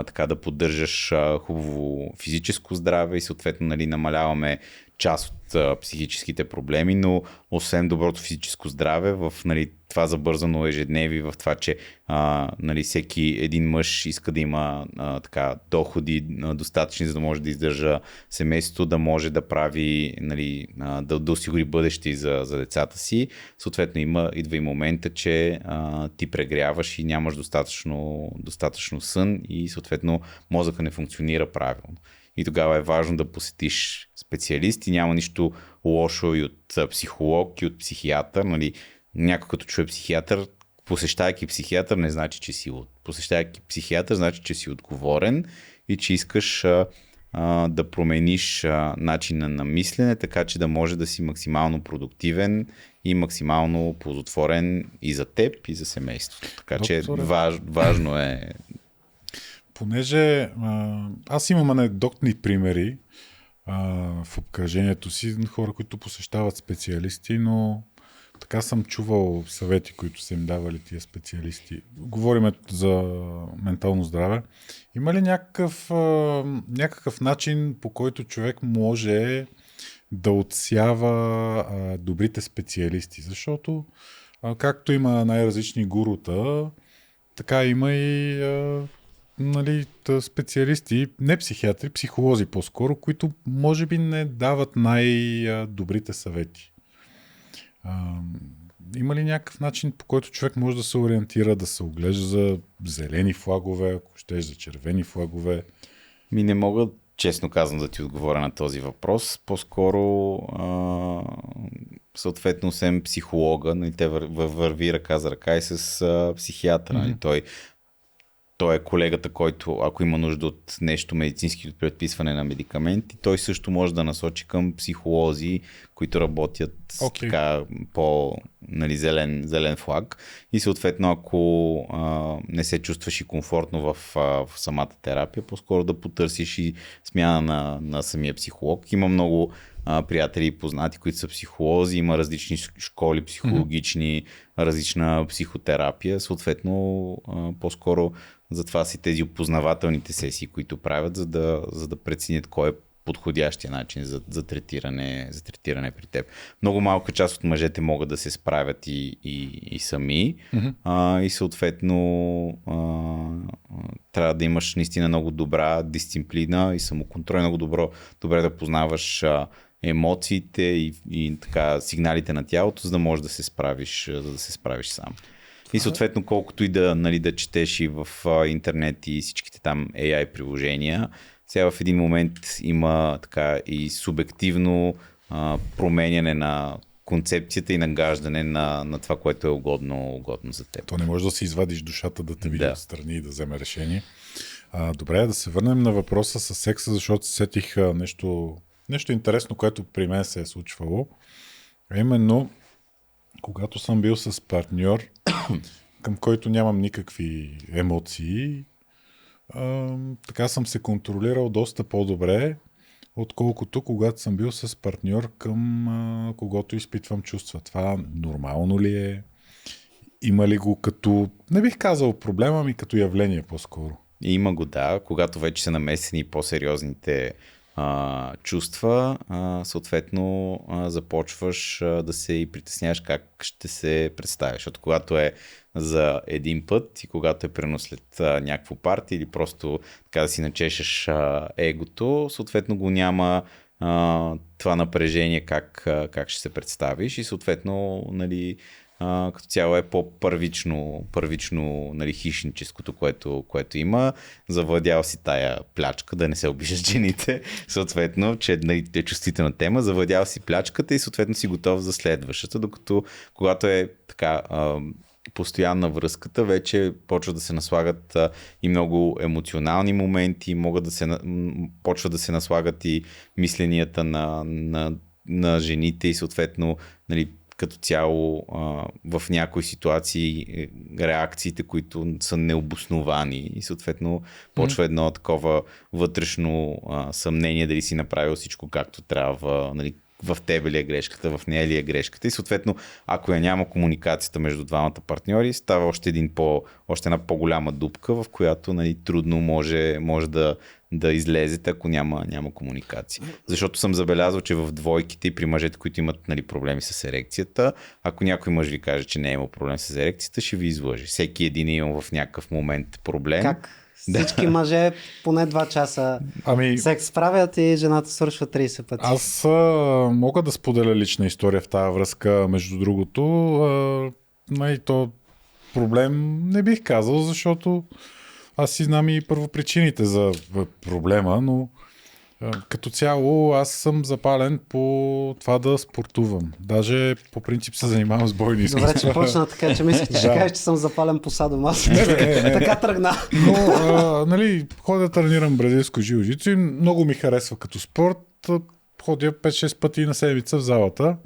[SPEAKER 2] така да поддържаш хубаво физическо здраве и съответно нали, намаляваме част от психическите проблеми, но освен доброто физическо здраве, в нали, това забързано ежедневие, в това, че нали, всеки един мъж иска да има доходи достатъчни, за да може да издържа семейството, да може да прави, нали, да осигури бъдеще за децата си. Съответно идва и момента, че ти прегряваш и нямаш достатъчно сън и съответно мозъка не функционира правилно. И тогава е важно да посетиш специалист и няма нищо лошо и от психолог, и от психиатър. Нали, някой като чуе психиатър, посещайки психиатър не значи, че си луд. Посещайки психиатър значи, че си отговорен и че искаш да промениш начина на мислене, така че да може да си максимално продуктивен и максимално ползотворен и за теб, и за семейството. Така че важно е.
[SPEAKER 1] Понеже аз имам анекдотни примери в обкръжението си на хора, които посещават специалисти, но така съм чувал съвети, които са им давали тия специалисти. Говорим за ментално здраве. Има ли някакъв начин, по който човек може да отсява добрите специалисти? Защото както има най-различни гурута, така има и нали, специалисти, не психиатри, психолози по-скоро, които може би не дават най-добрите съвети. Има ли някакъв начин, по който човек може да се ориентира, да се оглежда за зелени флагове, ако щеш за червени флагове?
[SPEAKER 2] Не мога, честно казвам, да ти отговоря на този въпрос. По-скоро съответно освен психолога, нали, те върви ръка за ръка и с психиатъра. Нали, той той е колегата, който ако има нужда от нещо медицински, от предписване на медикаменти, той също може да насочи към психолози, които работят така по нали, зелен флаг. И съответно, ако не се чувстваш и комфортно в самата терапия, по-скоро да потърсиш и смяна на самия психолог. Има много приятели и познати, които са психолози, има различни школи психологични, различна психотерапия. Съответно, по-скоро затова си тези опознавателните сесии, които правят, за да преценят кой е подходящия начин за третиране при теб. Много малка част от мъжете могат да се справят и сами. И съответно трябва да имаш наистина много добра дисциплина и самоконтрол, много добре да познаваш емоциите и така сигналите на тялото, за да можеш да се справиш сам. И съответно, колкото и да четеш и в интернет и всичките там AI приложения, сега в един момент има така и субективно променяне на концепцията и нагаждане на това, което е угодно за теб.
[SPEAKER 1] То не може да си извадиш душата да те види отстрани и да вземе решение. Добре, да се върнем на въпроса с секса, защото сетих нещо интересно, което при мен се е случвало. Именно, когато съм бил с партньор, към който нямам никакви емоции, така съм се контролирал доста по-добре, отколкото когато съм бил с партньор, към когото изпитвам чувства. Това нормално ли е? Има ли го като, не бих казал проблема, ми като явление по-скоро?
[SPEAKER 2] Има го, да. Когато вече са намесени по-сериозните чувства, съответно започваш да се и притесняваш как ще се представиш. Защото когато е за един път и когато е прено след някакво парти или просто така да си начешеш егото, съответно го няма това напрежение как ще се представиш и съответно нали, като цяло е по-първично нали, хищническото, което има. Завладял си тая плячка, да не се обижат жените, съответно, че е чувствителна тема, завладял си плячката и съответно си готов за следващата, докато когато е така постоянна връзката, вече почва да се наслагат и много емоционални моменти, почва да се наслагат и мисленията на жените и съответно нали, като цяло в някои ситуации реакциите, които са необосновани и съответно почва едно такова вътрешно съмнение дали си направил всичко както трябва, нали, в тебе ли е грешката, в нея ли е грешката и съответно ако я няма комуникацията между двамата партньори, става още една по-голяма дупка, в която нали, трудно може да излезете, ако няма комуникация. Защото съм забелязал, че в двойките и при мъжете, които имат нали, проблеми с ерекцията, ако някой мъж ви каже, че не е имал проблем с ерекцията, ще ви излъже. Всеки един е имал в някакъв момент проблем.
[SPEAKER 3] Как? Всички мъже поне 2 часа секс правят и жената свършва 30 пъти.
[SPEAKER 1] Аз мога да споделя лична история в тази връзка, между другото. То проблем не бих казал, защото аз си знам и първопричините за проблема, но като цяло аз съм запален по това да спортувам. Даже по принцип се занимавам с бойни изкуства.
[SPEAKER 3] Добре, че почна така, че мислих, че ще кажеш, че съм запален по садомас.
[SPEAKER 1] Не.
[SPEAKER 3] Така тръгна.
[SPEAKER 1] Но, ходя да тренирам бразилско жилжицу и много ми харесва като спорт. Ходя 5-6 пъти на седмица в залата.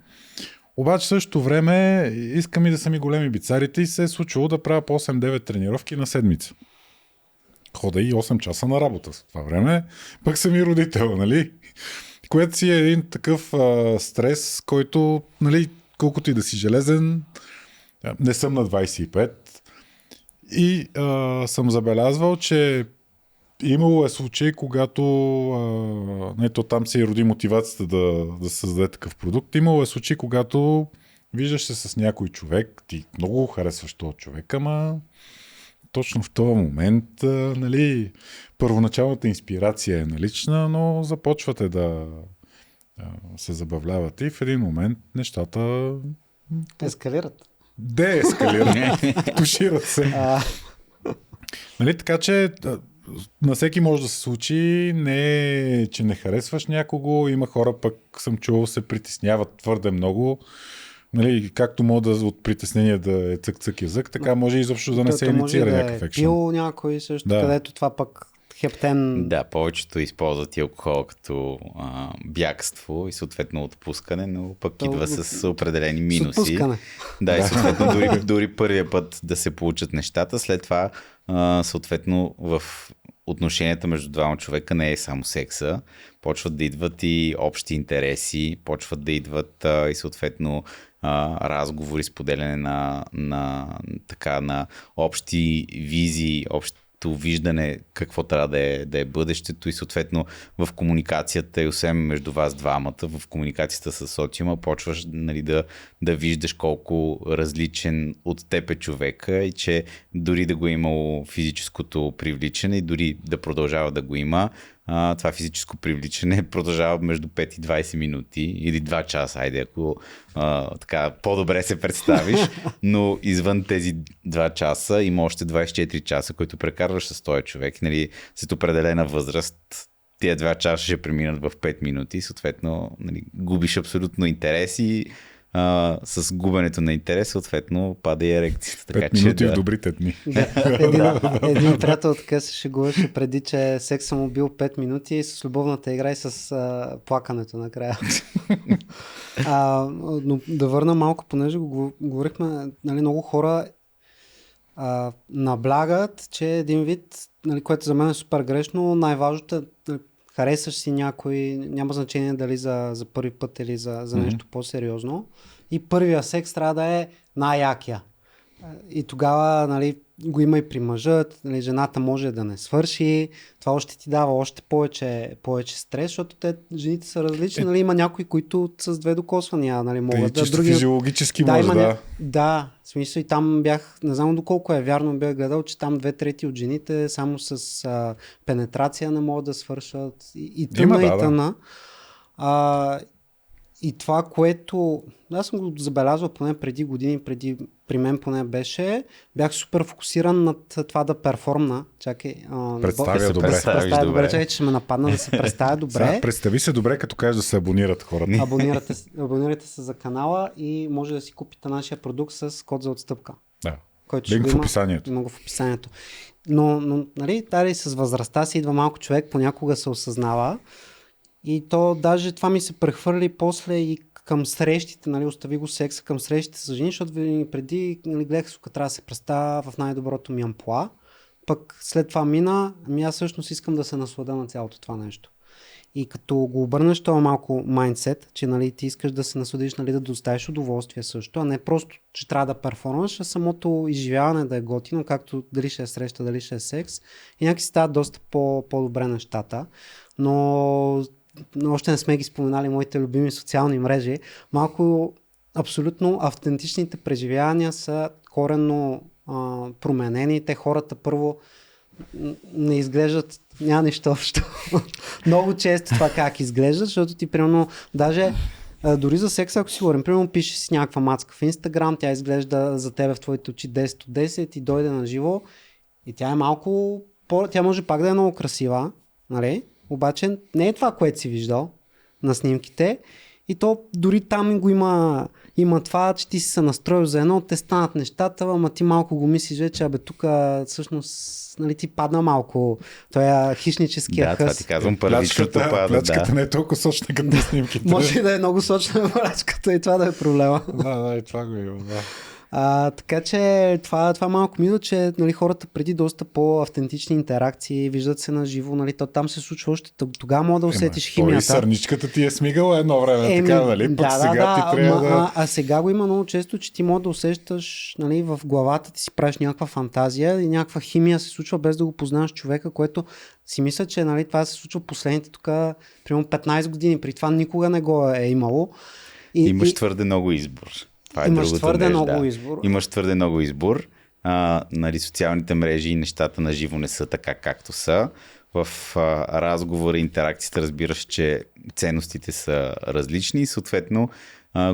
[SPEAKER 1] Обаче в същото време искам и да са ми големи бицарите и се е случило да правя по 8-9 тренировки на седмица. Хода и 8 часа на работа в това време, пък съм и родител, нали? Което си е един такъв стрес, който, нали, колкото и да си железен, не съм на 25 и съм забелязвал, че имало е случай, когато там се и роди мотивацията да създаде такъв продукт. Имало е случай, когато виждаш се с някой човек, ти много харесваш този човек, ама точно в този момент, нали, първоначалната инспирация е налична, но започвате да се забавлявате и в един момент нещата
[SPEAKER 3] ескалират.
[SPEAKER 1] Деескалират. Тушират се. Нали, така че на всеки може да се случи, не че не харесваш някого, има хора пък съм чувал се притесняват твърде много Нали, както мога да от притеснение да е цък-цък язък, така може изобщо да не се инициира някакъв екшен.
[SPEAKER 3] Пил някой също, където това пък хептен...
[SPEAKER 2] Да, повечето използват и алкохол като бягство и съответно отпускане, но пък идва с определени минуси. Да, и съответно дори първия път да се получат нещата, след това съответно в отношенията между двама човека не е само секса, почват да идват и общи интереси, почват да идват и съответно разговори, споделяне на общи визии, виждане какво трябва да е бъдещето и съответно в комуникацията и освен между вас двамата, в комуникацията с социума почваш нали, да виждаш колко различен от теб е човека и че дори да го е имало физическото привличане и дори да продължава да го има, това физическо привличане продължава между 5 и 20 минути или 2 часа, айде ако така по-добре се представиш, но извън тези 2 часа има още 24 часа, които прекарваш с този човек. Нали, след определена възраст тия 2 часа ще преминат в 5 минути и съответно нали, губиш абсолютно интерес и с губенето на интерес, съответно пада и ерекцията.
[SPEAKER 1] 5 минути в добрите дни.
[SPEAKER 3] Един приятел така се шегуваше преди, че секса му бил 5 минути и с любовната игра и с плакането накрая. Но да върна малко, понеже го говорихме, нали, много хора наблягат, че един вид, нали, което за мен е супер грешно, най-важното е харесаш си някой, няма значение дали за първи път или за нещо по-сериозно. И първия секс трябва да е най-якия. И тогава нали, го има и при мъжът, нали, жената може да не свърши, това още ти дава още повече стрес, защото жените са различни, нали, има някои, които с 2 докосвания нали, могат
[SPEAKER 1] да... Други... физиологически може, да.
[SPEAKER 3] Да, в смисъл и там бях, не знам доколко е вярно, бях гледал, че там 2/3 от жените само с пенетрация не могат да свършат и тъна. И това, което аз съм го забелязал поне преди години, при мен поне бях супер фокусиран над това да перформна. Чакай.
[SPEAKER 1] Представя добре.
[SPEAKER 3] Чакай, че ще ме нападна да се представя добре.
[SPEAKER 1] Сега, представи се добре, като кажеш да се абонират хората.
[SPEAKER 3] Абонирайте се за канала и може да си купите нашия продукт с код за отстъпка.
[SPEAKER 1] Да.
[SPEAKER 3] Който
[SPEAKER 1] линк в описанието.
[SPEAKER 3] Много в описанието. Но нали, тази с възрастта си идва малко човек, понякога се осъзнава. И то даже това ми се прехвърли после и към срещите, нали, остави го секса към срещите с жени, защото преди нали, гледах, сука, трябва да се представя в най-доброто ми амплоа. Пък след това мина, аз всъщност искам да се насладя на цялото това нещо. И като го обърнеш това малко майндсет, че нали, ти искаш да се насладиш, нали, да доставиш удоволствие също, а не просто, че трябва да перформаш, а самото изживяване да е готино, както дали ще е среща, дали ще е секс. И някакси стават доста по-добре нещата. Но още не сме ги споменали моите любими социални мрежи. Малко абсолютно автентичните преживявания са коренно променени. Те хората първо не изглеждат, няма нищо общо. Много често това как изглеждат, защото ти примерно даже дори за секса, ако си говорим, примерно пишеш си някаква мацка в Инстаграм, тя изглежда за тебе в твоите очи 10 от 10 и дойде на живо и тя е малко, тя може пак да е много красива, нали? Обаче не е това, което си виждал на снимките и то дори там го има това, че ти си се настроил за едно, те станат нещата, ама ти малко го мислиш, че тук всъщност нали, ти падна малко той хищническия хъс.
[SPEAKER 2] Да, това ти казвам, първичното пада.
[SPEAKER 1] Плячката не е толкова сочна като на снимките.
[SPEAKER 3] Може и да е много сочна плячката и това да е проблема.
[SPEAKER 1] Да, и това го има, да.
[SPEAKER 3] Така че това малко мисля, че нали, хората преди доста по-автентични интеракции, виждат се на живо, нали, там се случва още, тогава мога да усетиш химията.
[SPEAKER 1] И сърничката ти е смигала едно време, така, нали? Пък сега ти трябва да...
[SPEAKER 3] А сега го има много често, че ти може да усещаш, нали, в главата ти си правиш някаква фантазия и някаква химия се случва без да го познаваш човека, което си мисля, че нали, това се случва последните тук, примерно 15 години, при това никога не го е имало.
[SPEAKER 2] Имаш твърде много избор.
[SPEAKER 3] Имаш твърде много избор.
[SPEAKER 2] Имаш твърде много избор. Нали, социалните мрежи и нещата на живо не са така както са. В разговора и интеракцията разбираш, че ценностите са различни и съответно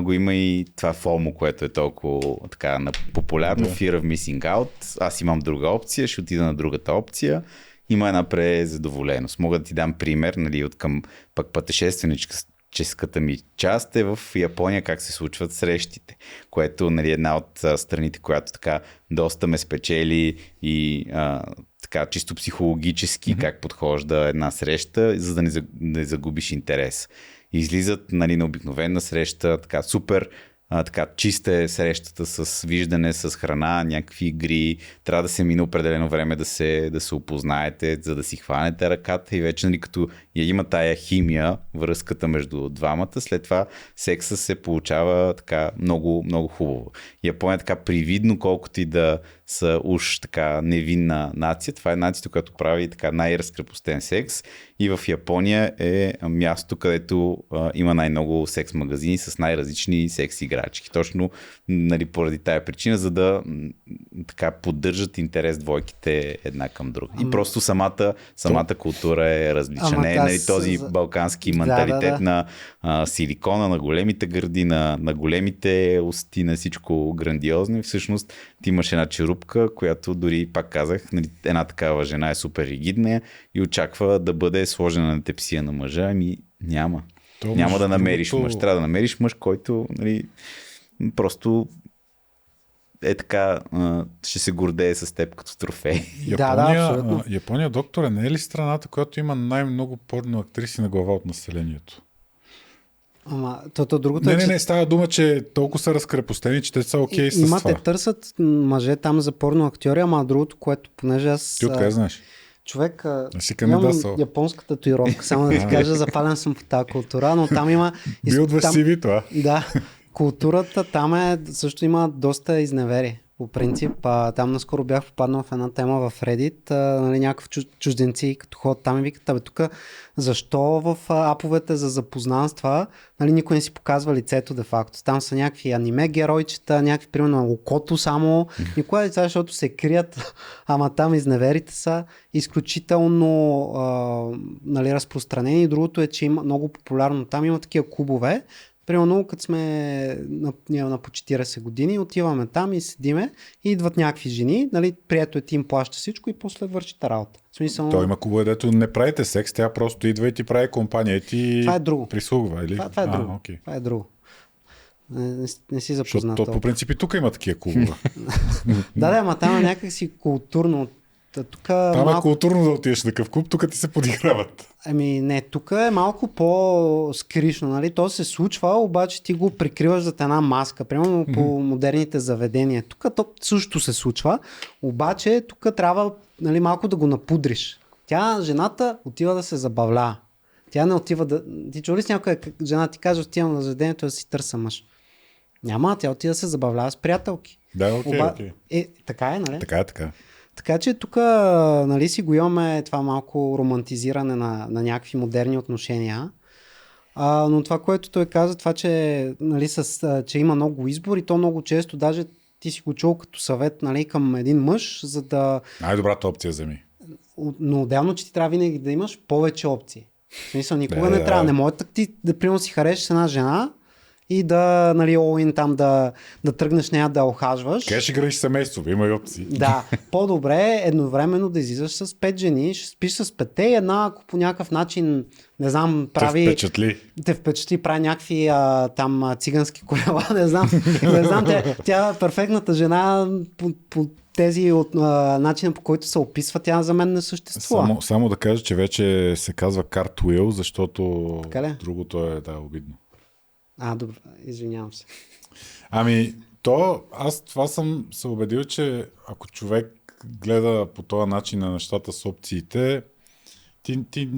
[SPEAKER 2] го има и това FOMO, което е толкова така популярно. Fear of missing out. Аз имам друга опция, ще отида на другата опция. Има една презадоволеност. Мога да ти дам пример, нали, от към пък пътешественическата романтическата ми част е в Япония как се случват срещите, което нали, една от страните, която така доста ме спечели и така чисто психологически как подхожда една среща, за да не загубиш интерес. Излизат нали, на обикновена среща, така супер така чиста е срещата с виждане, с храна, някакви игри. Трябва да се мине определено време да се опознаете, за да си хванете ръката и вече нали, като я има тая химия, връзката между двамата, след това секса се получава така много, много хубаво. Япония така привидно, колкото и да са уж така невинна нация. Това е нацията, която прави така най-разкрепостен секс и в Япония е място, където има най-много секс магазини с най-различни секс играчки. Точно нали, поради тая причина, за да така поддържат интерес двойките една към друга. И просто самата култура е различна. Не е нали, този балкански менталитет на силикона, на големите гърди, на големите усти, на всичко грандиозно. И всъщност ти имаш една черупка, която дори, пак казах, нали, една такава жена е супер ригидна и очаква да бъде сложена на тепсия на мъжа. Ами няма. Няма да намериш мъж. Трябва да намериш мъж, който нали, просто е така, ще се гордее с теб като трофей.
[SPEAKER 1] Япония, докторе, не е ли страната, която има най-много порно актриси на глава от населението?
[SPEAKER 3] Ама, другото
[SPEAKER 1] не, става дума, че толкова са разкрепостени, че те са окей с това.
[SPEAKER 3] Те търсят мъже там за порно актьори, ама другото, което, понеже аз...
[SPEAKER 1] Ти откъде знаеш?
[SPEAKER 3] Човек, имам японска татуировка, само да ти кажа, запален съм по тази култура, но там има...
[SPEAKER 1] Бил да си това.
[SPEAKER 3] Да, културата там също има доста изневери. По принцип, там наскоро бях попаднал в една тема в Reddit, нали, някакви чужденци като ходят там и викат, тук защо в аповете за запознанства нали, никой не си показва лицето де-факто. Там са някакви аниме геройчета, някакви примерно окото само, никога лица, защото се крият, ама там изневерите са изключително нали, разпространени. И другото е, че има много популярно, там има такива клубове. Примерно, като сме на по 40 години, отиваме там и седиме и идват някакви жени, нали, прието ти им плаща всичко и после вършите работа. Смисъл...
[SPEAKER 1] Той има клубове, дето не правите секс, тя просто идва и ти прави компания и ти
[SPEAKER 3] това е друго.
[SPEAKER 1] Прислугва, или?
[SPEAKER 3] Това е друго.
[SPEAKER 1] Okay.
[SPEAKER 3] Това е друго. Не си запознат.
[SPEAKER 1] Защото по принцип и тук има такива клубове.
[SPEAKER 3] Да, ама там е някак си културно.
[SPEAKER 1] Там е културно да отидеш на такъв клуб, тук ти се подиграват.
[SPEAKER 3] Ами не, тук е малко по-скришно, нали? То се случва, обаче ти го прикриваш зад една маска, примерно по модерните заведения. Тук то също се случва, обаче тук трябва нали, малко да го напудриш. Жената отива да се забавлява. Тя не отива да... Ти чули с някоя жена ти каже, отивам на заведението да си търся мъж. Няма, тя отива да се забавлява с приятелки.
[SPEAKER 1] Да, окей.
[SPEAKER 3] Така е, нали?
[SPEAKER 1] Така.
[SPEAKER 3] Така че тук нали, си го имаме това малко романтизиране на някакви модерни отношения. Но това, което той каза, това, че, нали, че има много избор и то много често, даже ти си го чул като съвет нали, към един мъж, за да...
[SPEAKER 1] Най-добрата опция вземи.
[SPEAKER 3] Но отделно, че ти трябва винаги да имаш повече опции. В смисъл, никога не трябва. Не може ти да примерно си харесаш с една жена и да, нали, all-in там да тръгнеш нея да охажваш.
[SPEAKER 1] Къде ще градиш семейство? Има и опции.
[SPEAKER 3] Да, по-добре е едновременно да излизаш с 5 жени, ще спиш с 5 и една, ако по някакъв начин, не знам, прави... Те впечатли, прави някакви там цигански колела, не знам, тя перфектната жена по тези от начина, по който се описва, тя за мен не съществува.
[SPEAKER 1] Само да кажа, че вече се казва cartwheel, защото другото е обидно.
[SPEAKER 3] Добре, извинявам се.
[SPEAKER 1] Ами, аз това съм се убедил, че ако човек гледа по този начин на нещата с опциите, ти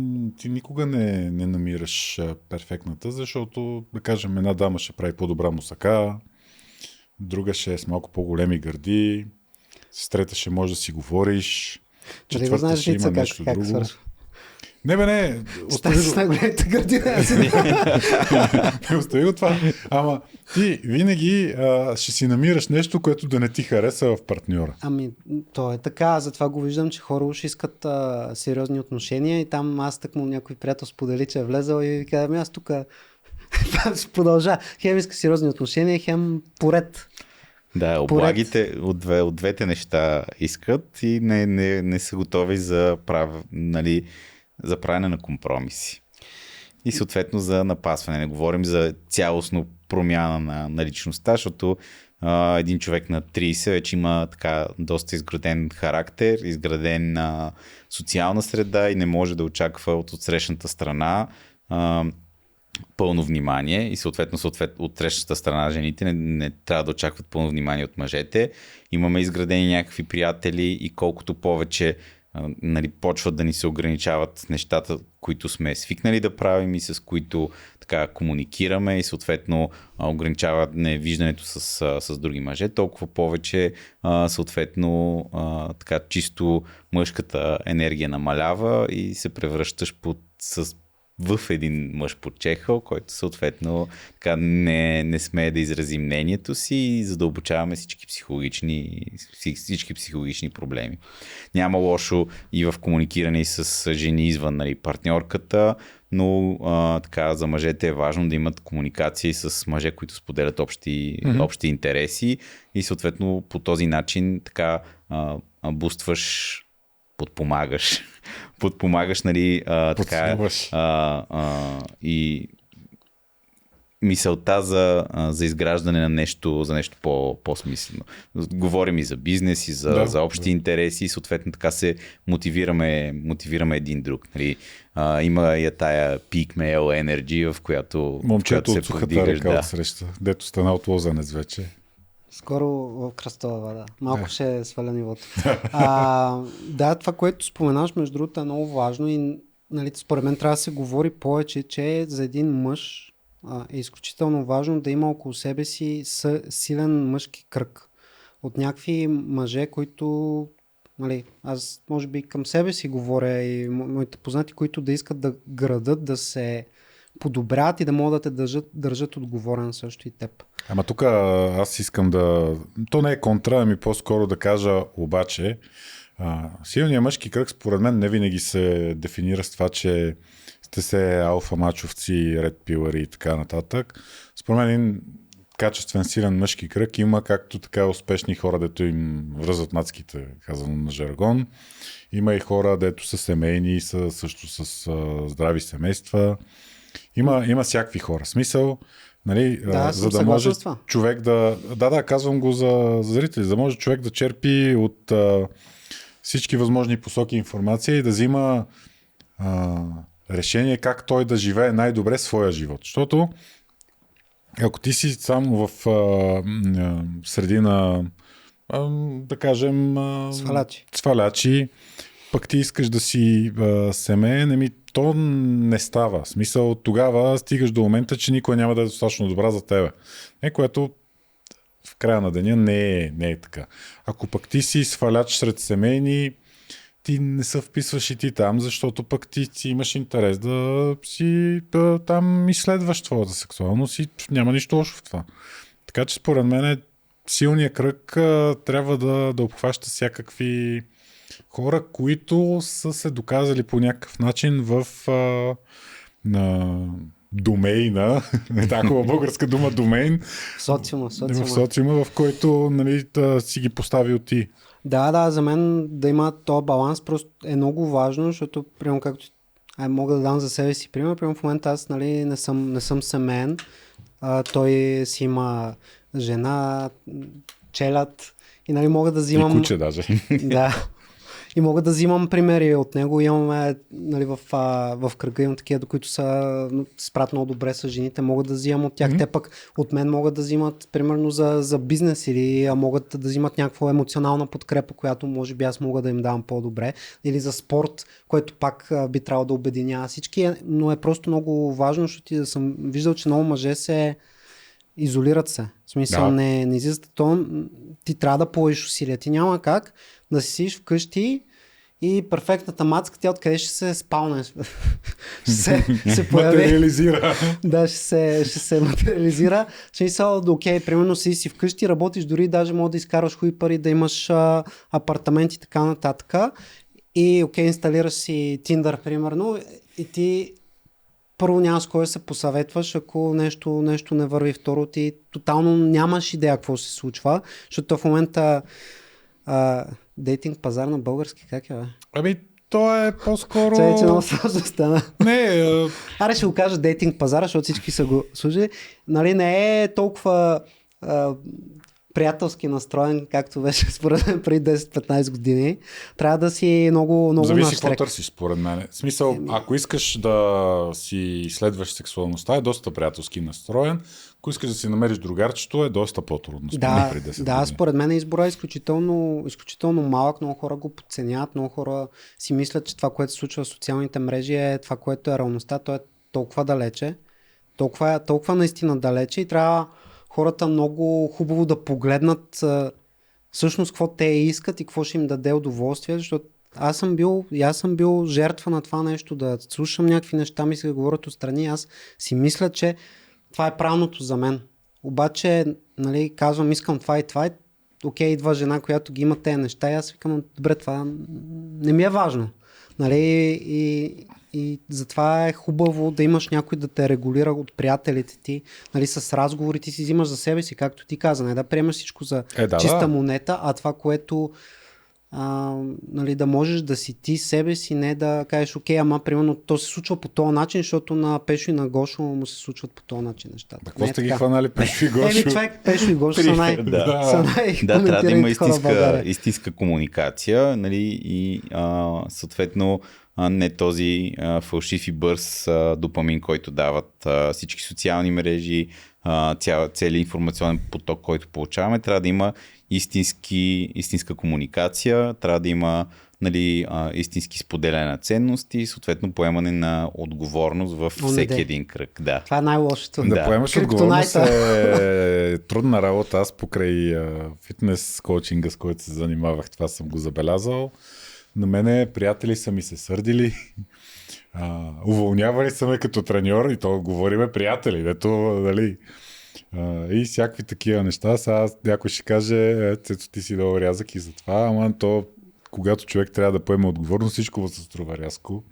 [SPEAKER 1] никога не намираш перфектната, защото, да кажем, една дама ще прави по-добра мусака, друга ще е с малко по-големи гърди, с трета ще може да си говориш, четвърта ще има нещо друго. Не.
[SPEAKER 3] Остави с най-големите гърди.
[SPEAKER 1] Не остави го това. Ама ти винаги ще си намираш нещо, което да не ти хареса в партньора.
[SPEAKER 3] Ами, то е така. Затова го виждам, че хора уж искат сериозни отношения и там аз тъкмо някой приятел сподели, че е влезъл и казвам, аз тук продължа. Хем иска сериозни отношения, хем поред.
[SPEAKER 2] Да, облагите от двете неща искат и не са готови за правене на компромиси. и съответно за напасване. Не говорим за цялостно промяна на личността, защото един човек на 30 вече има така доста изграден характер, изграден социална среда и не може да очаква от отсрещната страна пълно внимание и съответно от срещната страна жените не трябва да очакват пълно внимание от мъжете. Имаме изградени някакви приятели и колкото повече почват да ни се ограничават нещата, които сме свикнали да правим и с които така комуникираме и съответно ограничават виждането с други мъже, толкова повече съответно така чисто мъжката енергия намалява и се превръщаш в един мъж под чехъл, който съответно така не смее да изрази мнението си и задълбочаваме всички психологични проблеми. Няма лошо и в комуникиране с жени извън партньорката, но така за мъжете е важно да имат комуникации с мъже, които споделят общи интереси и съответно по този начин така бустваш, подпомагаш, нали, така, и мисълта за изграждане на нещо, за нещо по-смислено. Говорим и за бизнес, и за общи интереси, и съответно така се мотивираме един друг. Нали. Има и тая peak male energy, в която
[SPEAKER 1] момчето
[SPEAKER 2] се
[SPEAKER 1] от сухата
[SPEAKER 2] повдигаш.
[SPEAKER 1] река от среща, дето стана от Лозенец вече.
[SPEAKER 3] Скоро в Кръстова вода. Малко ще сваля нивото. Да, това, което споменаш, между другото, е много важно и нали, според мен трябва да се говори повече, че за един мъж е изключително важно да има около себе си силен мъжки кръг. От някакви мъже, които нали, аз може би към себе си говоря и моите познати, които да искат да градат, да се подобрят и да могат да те държат отговорен също и теб.
[SPEAKER 1] Ама тук аз искам да... То не е контра, ами по-скоро да кажа обаче, силният мъжки кръг според мен не винаги се дефинира с това, че сте се алфа-мачовци, ред пилъри и така нататък. Според мен един качествен силен мъжки кръг има както така успешни хора, дето им връзват мацките, казано на жаргон. Има и хора, дето са семейни и са също с здрави семейства. Има всякакви хора. Смисъл, нали, за да може човек да... Да, казвам го за зрители, за да може човек да черпи от всички възможни посоки информация и да взима решение как той да живее най-добре своя живот. Защото ако ти си само в среди на да кажем свалячи, пък ти искаш да си семейен, то не става. В смисъл, тогава стигаш до момента, че никой няма да е достатъчно добра за тебе. Което в края на деня не е така. Ако пък ти си сваляч сред семейни, ти не се вписваш и ти там, защото пък ти имаш интерес да си там изследваш твоята сексуалност и няма нищо лошо в това. Така че според мен силният кръг трябва да обхваща всякакви хора, които са се доказали по някакъв начин в домейна, не такова българска дума домейн, в социума, в който нали, си ги поставил ти.
[SPEAKER 3] Да, за мен да има този баланс просто е много важно, защото примерно както мога да дам за себе си пример, примерно в момента аз нали, не съм семейен, той си има жена, челят и нали мога да взимам...
[SPEAKER 1] И куче даже.
[SPEAKER 3] Да. И мога да взимам примери от него. Имаме нали, в кръга имам такива, до които са спрат много добре с жените. Мога да взимам от тях. Те пък от мен могат да взимат примерно за бизнес или могат да взимат някаква емоционална подкрепа, която може би аз мога да им давам по-добре. Или за спорт, което пак би трябвало да обединява всички. Но е просто много важно, защото съм виждал, че много мъже се изолират се. В смисъл не излизат. Ти трябва да положиш усилия. Ти няма как да си сидиш вкъщи и перфектната мацка, тя откъде ще се спалне. ще се появи.
[SPEAKER 1] Материализира.
[SPEAKER 3] Да, ще се материализира. Ще мисля, окей, примерно си вкъщи, работиш, дори даже може да изкарваш хуй пари, да имаш апартамент и така нататък. И окей, инсталираш си Tinder, примерно, и ти първо нямаш кой да се посъветваш, ако нещо не върви. Второ, ти тотално нямаш идея какво се случва, защото в момента дейтинг пазар на български, как е, бе?
[SPEAKER 1] то е по-скоро...
[SPEAKER 3] Чай, че много сложно стана.
[SPEAKER 1] Не,
[SPEAKER 3] Аре ще го кажа дейтинг пазара, защото всички са го служили. Нали, не е толкова приятелски настроен, както беше според мен преди 10-15 години. Трябва да си много
[SPEAKER 1] зависи какво
[SPEAKER 3] наштрек.
[SPEAKER 1] търсиш, според мен. В смисъл, ако искаш да си изследваш сексуалността, е доста приятелски настроен. Ако искаш да си намериш другарчето, е доста по-трудно.
[SPEAKER 3] Да,
[SPEAKER 1] преди 10
[SPEAKER 3] да,
[SPEAKER 1] години.
[SPEAKER 3] според мен избора е изключително малък. Много хора го подценяват, много хора си мислят, че това, което се случва в социалните мрежи е това, което е реалността. То е толкова далече, толкова наистина далече и трябва хората много хубаво да погледнат всъщност какво те искат и какво ще им даде удоволствие, защото аз съм бил жертва на това нещо, да слушам някакви неща, ми се говорят отстрани, аз си мисля, че това е правилното за мен. Обаче, нали, казвам, искам това и това и окей, идва жена, която ги има тези неща и аз викам, добре, това не ми е важно. Нали, и затова е хубаво да имаш някой да те регулира от приятелите ти, нали, с разговори ти си взимаш за себе си, както ти каза, не да приемаш всичко за чиста монета, а това, което нали, да можеш да си ти себе си, не да кажеш, окей, ама примерно то се случва по този начин, защото на Пешо и на Гошо му се случват по този начин нещата.
[SPEAKER 1] Какво сте ги хванали Пешо и Гошо?
[SPEAKER 3] Човек, Пешо и Гошо са
[SPEAKER 2] да, трябва да има истинска комуникация, нали, и съответно не този фалшив и бърз допамин, който дават всички социални мрежи, целият информационен поток, който получаваме. Трябва да има истинска комуникация, трябва да има, нали, истински споделяне на ценности, съответно поемане на отговорност във всеки един кръг. Да.
[SPEAKER 3] Това е най-лошото.
[SPEAKER 1] Да поемаш отговорност е трудна работа. Аз покрай фитнес коучинга, с който се занимавах, това съм го забелязал. На мене приятели са ми се сърдили, уволнявали са ме като треньор и то говориме приятели, дето, нали, и всякакви такива неща. Сега някой ще каже, цето ти си дал рязък и затова, ама то, когато човек трябва да поеме отговорност, всичко се струва рязко.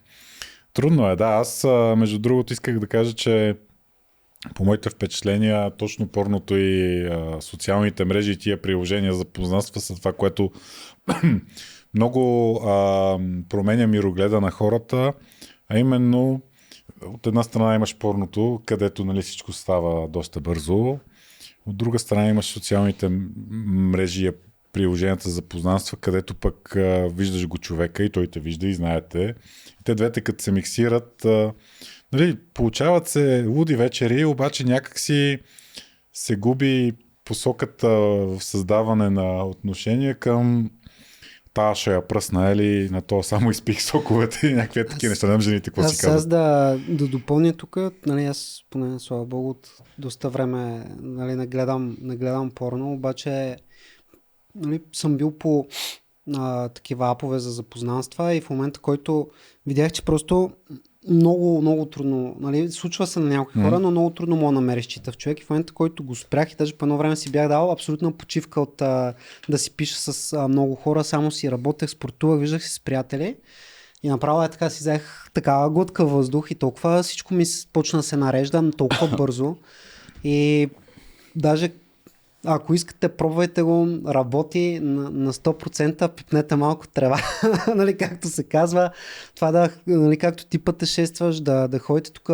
[SPEAKER 1] Трудно е, да. Аз, между другото, исках да кажа, че по моите впечатления, точно порното и социалните мрежи и тия приложения за познанства са това, което много променя мирогледа на хората, а именно от една страна имаш порното, където, нали, всичко става доста бързо, от друга страна имаш социалните мрежи, приложенията за познанства, където пък виждаш го човека и той те вижда и знаете. И те двете като се миксират, нали, получават се луди вечери, обаче някак си се губи посоката в създаване на отношения към ще я пръсна или на то само изпих соковете и някакви такива неща. Не жените, какво си казват.
[SPEAKER 3] Аз да допълня тук, нали, аз поне, слава богу, от доста време, нали, не гледам порно, обаче, нали, съм бил по такива апове за запознанства и в момента, който видях, че просто много трудно, нали, случва се на някои хора, но много трудно мога да намериш читав човек и в момента, който го спрях и даже по едно време си бях дал абсолютна почивка от да си пиша с много хора, само си работех, спортувах, виждах си с приятели и направо така си взех такава глътка въздух и толкова всичко ми почна да се нарежда толкова бързо и даже ако искате, пробвайте го, работи на 100%, пипнете малко трева, нали, както се казва. Това да, нали, както ти пътешестваш, да ходите тук.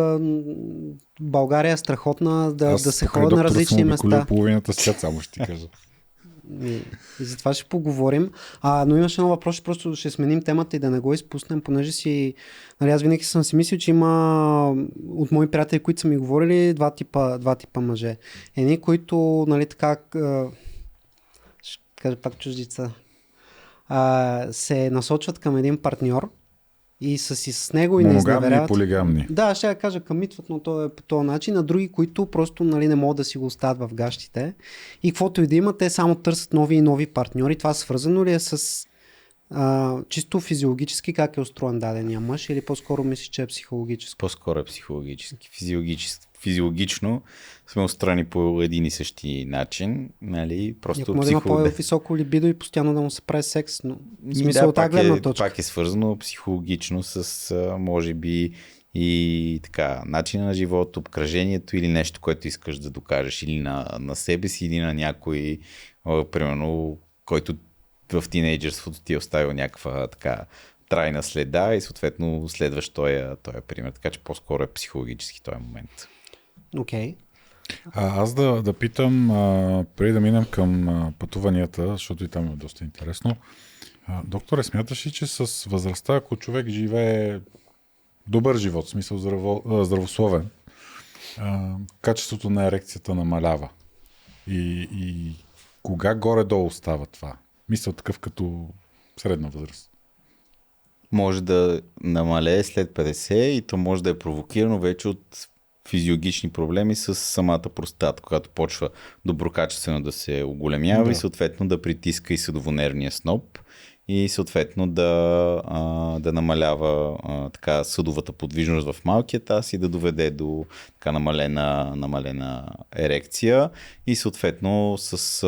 [SPEAKER 3] България е страхотна, да се ходи на различни места.
[SPEAKER 1] Половината свят, само ще ти кажа.
[SPEAKER 3] И за това ще поговорим. Но имаше един въпрос, просто ще сменим темата и да не го изпуснем, понеже си, нали, аз винаги съм си мислил, че има от мои приятели, които са ми говорили, два типа мъже. Едни, които, нали, така, ще кажа пак чуждица, се насочват към един партньор и са си с него и не изневеряват.
[SPEAKER 1] Моногамни и полигамни.
[SPEAKER 3] Да, ще я кажа къмитват, но то е по този начин. А други, които просто, нали, не могат да си го оставят в гащите. И каквото и да има, те само търсят нови и нови партньори. Това свързано ли е с чисто физиологически как е устроен дадения мъж или по-скоро мислиш, че е психологически?
[SPEAKER 2] По-скоро е психологически. Физиологично сме устроени по един и същи начин. Нали? Просто
[SPEAKER 3] може да има по-високо либидо и постоянно да му се прави секс, но в смисъл от гледна точка.
[SPEAKER 2] Пак е свързано психологично с може би и така, начина на живота, обкръжението или нещо, което искаш да докажеш или на себе си, или на някой, примерно, който в тинейджърството ти е оставил някаква така трайна следа и съответно следваш този пример. Така че по-скоро е психологически този момент.
[SPEAKER 3] Окей.
[SPEAKER 1] Аз да питам, преди да минем към пътуванията, защото и там е доста интересно. Докторе, смяташ ли, че с възрастта, ако човек живее добър живот, в смисъл здравословен, качеството на ерекцията намалява? И кога горе-долу става това? Мисля такъв като средна възраст.
[SPEAKER 2] Може да намалее след 50 и то може да е провокирано вече от физиологични проблеми с самата простата, когато почва доброкачествено да се оголемява и съответно да притиска и съдовонервния сноп и съответно да намалява така съдовата подвижност в малкия таз и да доведе до така намалена ерекция и съответно с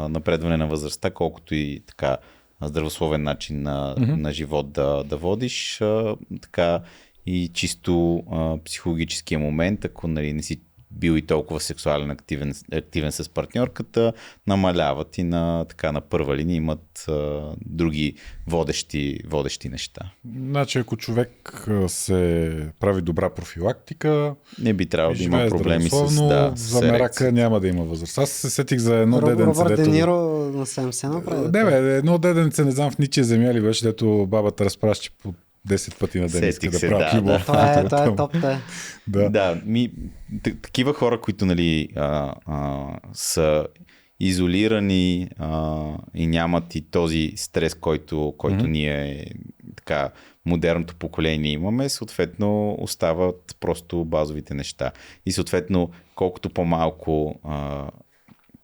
[SPEAKER 2] напредване на възрастта, колкото и така здравословен начин на живот да водиш, така и чисто психологическия момент, ако нали, не си бил и толкова сексуален активен с партньорката, намаляват и на първа линия имат други водещи неща.
[SPEAKER 1] Значи ако човек се прави добра профилактика,
[SPEAKER 2] не би трябвало да има проблеми
[SPEAKER 1] за мерака няма да има възраст. Аз се сетих за едно деденце.
[SPEAKER 3] Робърт Де Ниро на 70 направи.
[SPEAKER 1] Едно деденце, не знам в ничия земя ли беше, дето бабата разпраща по 10 пъти на ден иска да прави любов.
[SPEAKER 3] Това е топта.
[SPEAKER 2] Такива хора, които нали, са изолирани и нямат и този стрес, който ние така модерното поколение имаме, съответно остават просто базовите неща. И съответно, колкото по-малко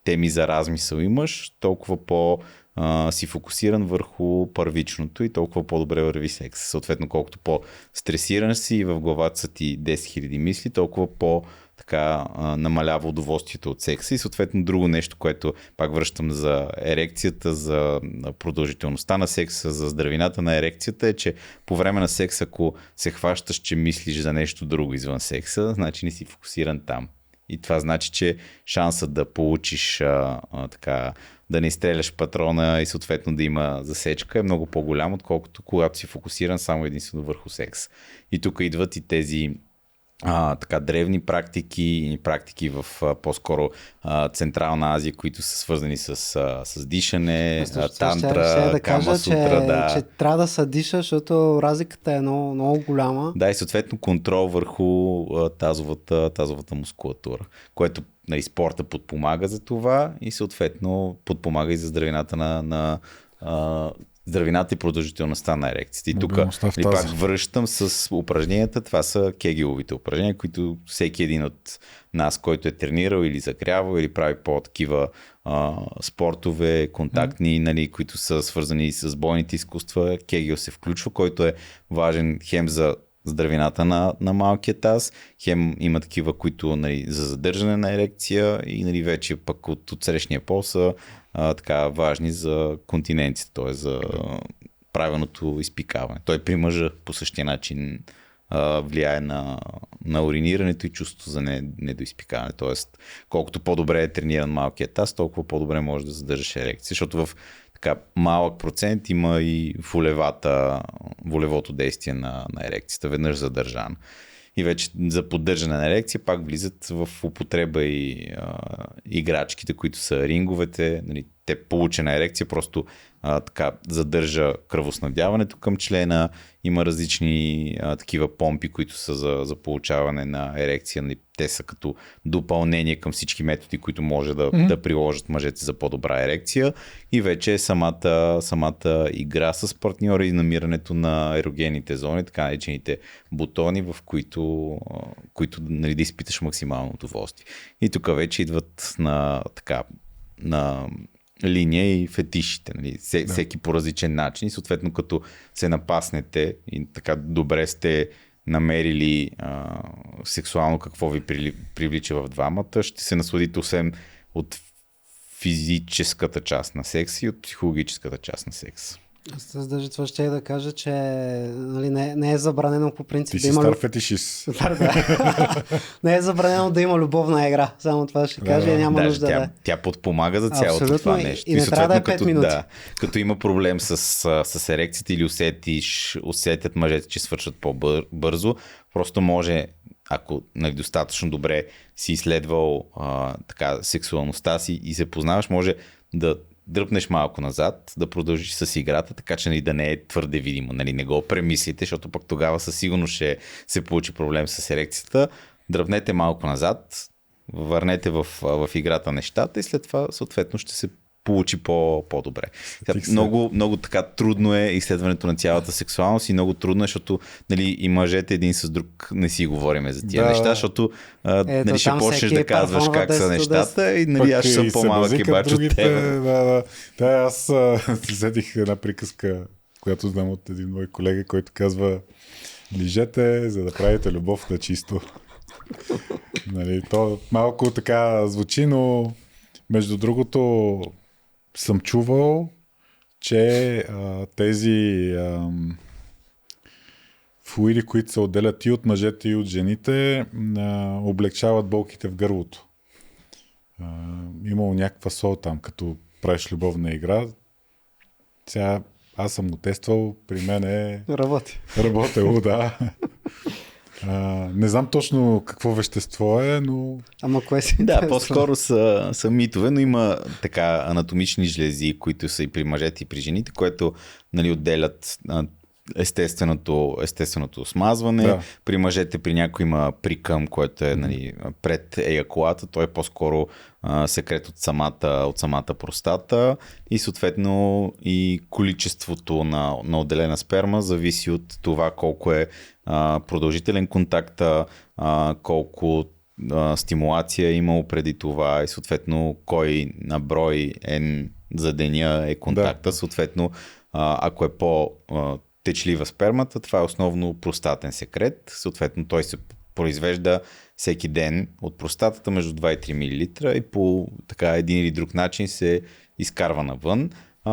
[SPEAKER 2] теми за размисъл имаш, толкова си фокусиран върху първичното и толкова по-добре върви секс. Съответно, колкото по-стресиран си и в главата са ти 10 000 мисли, толкова така намалява удоволствието от секса и съответно друго нещо, което пак връщам за ерекцията, за продължителността на секса, за здравината на ерекцията е, че по време на секса, ако се хващаш, че мислиш за нещо друго извън секса, значи не си фокусиран там. И това значи, че шансът да получиш така, да не изстреляш патрона и съответно да има засечка е много по-голям, отколкото когато си фокусиран само единствено върху секс. И тук идват и тези така древни практики и практики в по-скоро Централна Азия, които са свързани с дишане, тантра, кама сутра.
[SPEAKER 3] Че трябва да се диша, защото разликата е много голяма.
[SPEAKER 2] Да, и съответно контрол върху тазовата мускулатура, което нали, спорта подпомага за това и съответно подпомага и за здравината на здравината и продължителността на ерекцията. И тук пак връщам с упражненията. Това са кегеловите упражнения, които всеки един от нас, който е тренирал или загрявал, или прави по-такива спортове, контактни, нали, които са свързани с бойните изкуства. Кегел се включва, който е важен хем за здравината на малкия таз, хем има такива, които нали, за задържане на ерекция и нали, вече пък от срещния пол са така важни за континенцията, т.е. за правилното изпикаване. Той при мъжа по същия начин влияе на уринирането и чувството за недоизпикаване. Т.е. колкото по-добре е трениран малкият таз, толкова по-добре може да задържаш ерекция, защото в така малък процент има и волевото действие на ерекцията, веднъж задържан. И вече за поддържане на ерекция пак влизат в употреба и играчките, които са ринговете. Нали, те получена ерекция просто така задържа кръвоснабдяването към члена. Има различни такива помпи, които са за получаване на ерекция. Нали, те са като допълнение към всички методи, които може да приложат мъжете за по-добра ерекция. И вече самата игра с партньора и намирането на ерогенните зони, така наречените бутони, в които нали, да изпиташ максимално удоволствие. И тук вече идват на линия и фетишите. Нали? Всеки по различен начин. И съответно като се напаснете и така добре сте намерили сексуално какво ви привлича в двамата, ще се насладите освен от физическата част на секс и от психологическата част на секс.
[SPEAKER 3] Аз даже това ще да кажа, че нали, не е забранено по принцип
[SPEAKER 1] Ти
[SPEAKER 3] да
[SPEAKER 1] си
[SPEAKER 3] има...
[SPEAKER 1] стар фетишист.
[SPEAKER 3] Не е забранено да има любовна игра. Само това ще кажа и няма
[SPEAKER 2] Даже
[SPEAKER 3] нужда
[SPEAKER 2] тя подпомага за цялото
[SPEAKER 3] абсолютно,
[SPEAKER 2] това нещо.
[SPEAKER 3] и не трябва да е 5
[SPEAKER 2] като,
[SPEAKER 3] минути.
[SPEAKER 2] Като има проблем с ерекцията или усетят мъжете, че свършат по-бързо, просто може, ако нали, достатъчно добре си изследвал така, сексуалността си и се познаваш, може да дръпнеш малко назад, да продължиш с играта, така че нали, да не е твърде видимо. Нали, не го премислите, защото пък тогава със сигурност ще се получи проблем с ерекцията. Дръпнете малко назад, върнете в играта нещата и след това съответно ще се получи по-добре. Много така трудно е изследването на цялата сексуалност и много трудно е, защото нали, и мъжете един с друг не си говориме за тия неща, защото нали, ще почнеш да казваш как са нещата и нали, аз съм по-малък ебач от теб.
[SPEAKER 1] Аз се сетих една приказка, която знам от един мой колега, който казва: лижете, за да правите любов на чисто. Нали, то малко така звучи, но между другото съм чувал, че тези флуиди, които се отделят и от мъжете, и от жените, облегчават болките в гърлото. Имало някаква сол там, като правиш любовна игра. Сега аз съм го тествал, при мен е работело, да. Не знам точно какво вещество е, но...
[SPEAKER 3] Ама кое си?
[SPEAKER 2] Да, по-скоро са митове, но има така анатомични жлези, които са и при мъжете, и при жените, което нали, отделят естественото смазване. Да. При мъжете при някой има прикъм, който е нали, пред еякулата. Той е по-скоро секрет от самата простата и съответно и количеството на отделена сперма зависи от това колко е продължителен контакт, колко стимулация е имало преди това и съответно кой на брой за деня е контакта. Да. Съответно, ако е по-течлива спермата, това е основно простатен секрет. Съответно, той се произвежда всеки ден от простатата между 2 и 3 мл и по така един или друг начин се изкарва навън.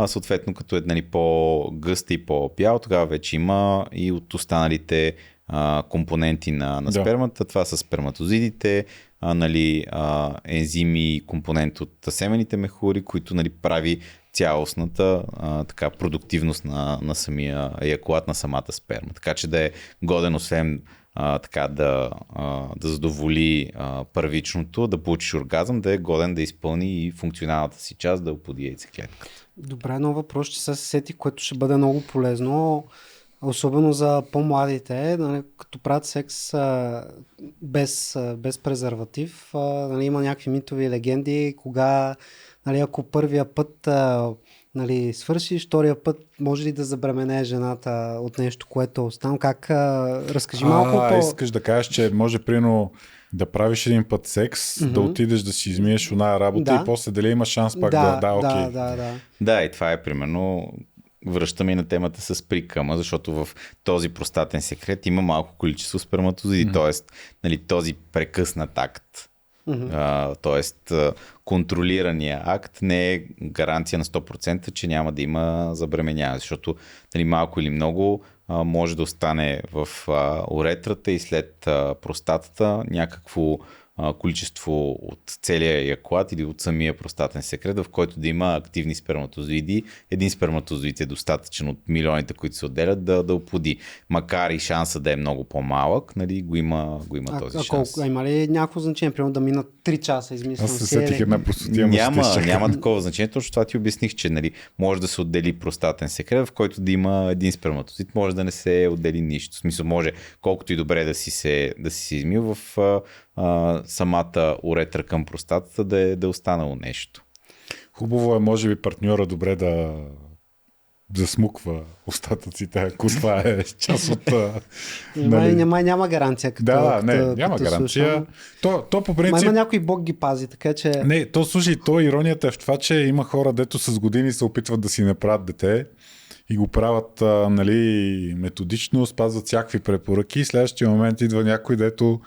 [SPEAKER 2] Съответно, като е нали, по-гъста и по-бял, тогава вече има и от останалите компоненти на спермата. Това са сперматозидите, нали, ензими и компонент от семените мехури, които нали, прави цялостната така, продуктивност на самия еякулат, на самата сперма. Така че да е годен освен така да задоволи първичното, да получиш оргазъм, да е годен да изпълни и функционалната си част, да оплоди яйцеклетката.
[SPEAKER 3] Добре, нов въпрос ще се сети, което ще бъде много полезно, особено за по-младите, нали, като правят секс без презерватив. Нали, има някакви митови легенди, кога нали, ако първия път нали, свършиш, втория път може ли да забремене жената от нещо, което остана? Как? Разкажи малко по...
[SPEAKER 1] Искаш да кажеш, че може примерно да правиш един път секс, да отидеш да си измиеш оная работа и после дали има шанс пак окей.
[SPEAKER 2] Да, и това е примерно връщаме и на темата с прикъма, защото в този простатен секрет има малко количество сперматозиди, т.е. нали, този прекъснат акт, т.е. контролирания акт не е гаранция на 100%, че няма да има забременяване, защото нали, малко или много може да остане в уретрата и след простатата някакво количество от целия еякулат или от самия простатен секрет, в който да има активни сперматозоиди. Един сперматозоид е достатъчен от милионите, които се отделят да оплоди. Макар и шанса да е много по-малък, нали, го има този шанс.
[SPEAKER 3] Има ли някакво значение? Примерно да минат 3 часа, измислям.
[SPEAKER 1] Аз се сетих една простотия.
[SPEAKER 2] Няма такова значение, точно това ти обясних, че нали, може да се отдели простатен секрет, в който да има един сперматозид, може да не се отдели нищо. В смисъл, може колкото и добре да си се измил в самата уретра към простатата да е останало нещо.
[SPEAKER 1] Хубаво е, може би, партньора добре да засмуква остатъците, ако това е част от...
[SPEAKER 3] Няма гаранция.
[SPEAKER 1] Няма гаранция. То по принцип...
[SPEAKER 3] Има някой бог ги пази, така че...
[SPEAKER 1] Не, слушай, иронията е в това, че има хора, дето с години се опитват да си направят дете и го правят нали, методично, спазват всякакви препоръки и следващия момент идва някой, дето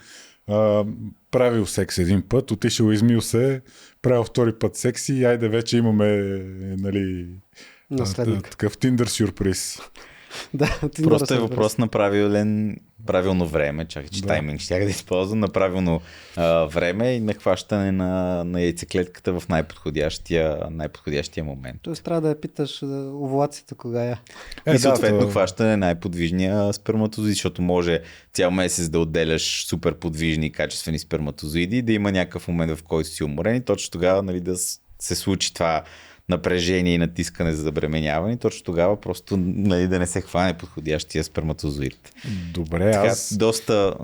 [SPEAKER 1] правил секс един път, отишъл, измил се, правил втори път секс и айде вече имаме нали,
[SPEAKER 3] наследник.
[SPEAKER 1] Такъв Tinder сюрприз.
[SPEAKER 3] Да,
[SPEAKER 2] Просто е въпрос на правилно време. Чакай, че
[SPEAKER 1] Да.
[SPEAKER 2] тайминг ще да използвам на правилно време и на хващане на яйцеклетката в най-подходящия момент.
[SPEAKER 3] Тоест трябва да я питаш овулацията кога е.
[SPEAKER 2] И съответно хващане най-подвижния сперматозоид, защото може цял месец да отделяш супер подвижни качествени сперматозоиди и да има някакъв момент, в който си уморен и точно тогава да се случи това напрежение и натискане за забременяване, точно тогава просто да не се хване подходящия сперматозоид.
[SPEAKER 1] Добре,
[SPEAKER 2] така,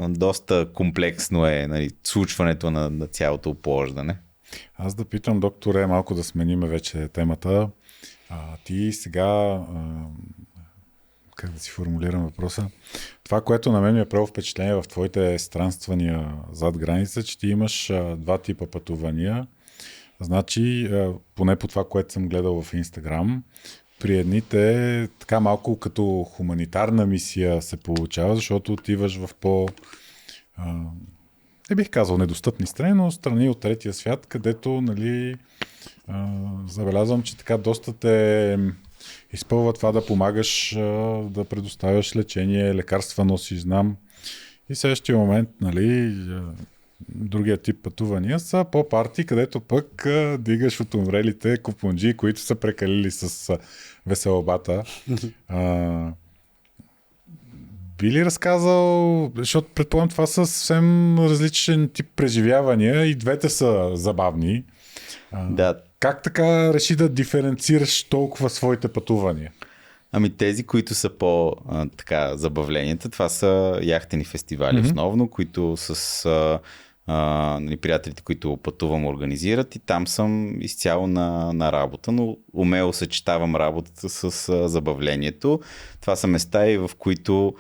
[SPEAKER 2] доста комплексно е случването на цялото оплождане.
[SPEAKER 1] Аз да питам, докторе, малко да смениме вече темата. Ти сега, как да си формулирам въпроса, това, което на мен ми е право впечатление в твоите странствания зад граница, че ти имаш два типа пътувания. Значи, поне по това, което съм гледал в Инстаграм, при едните така малко като хуманитарна мисия се получава, защото отиваш в не бих казал недостъпни страни, но страни от третия свят, където забелязвам, че така доста те изпълва това да помагаш, да предоставяш лечение, лекарства носиш, знам. И следващия момент, другия тип пътувания са по-парти, където пък дигаш от умрелите купунджи, които са прекалили с веселбата. Би ли разказал, защото предполагам това са съвсем различен тип преживявания и двете са забавни.
[SPEAKER 2] Да.
[SPEAKER 1] Как така реши да диференцираш толкова своите пътувания?
[SPEAKER 2] Ами тези, които са забавленията, това са яхтени фестивали основно, които с приятелите, които пътувам, организират и там съм изцяло на работа, но умело съчетавам работата с забавлението. Това са места, в които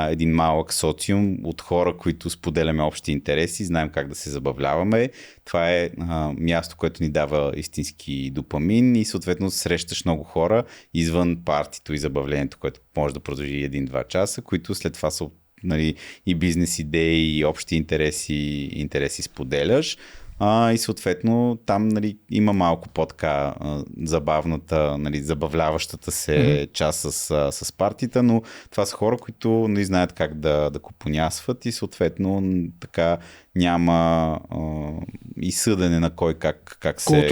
[SPEAKER 2] един малък социум от хора, които споделяме общи интереси, знаем как да се забавляваме. Това е място, което ни дава истински допамин и съответно срещаш много хора извън партито и забавлението, което може да продължи 1-2 часа, които след това са и бизнес идеи, и общи интереси споделяш. И съответно там има малко по-така забавляващата се част с партията, но това са хора, които знаят как да купонясват и съответно така няма и съдене на кой как се...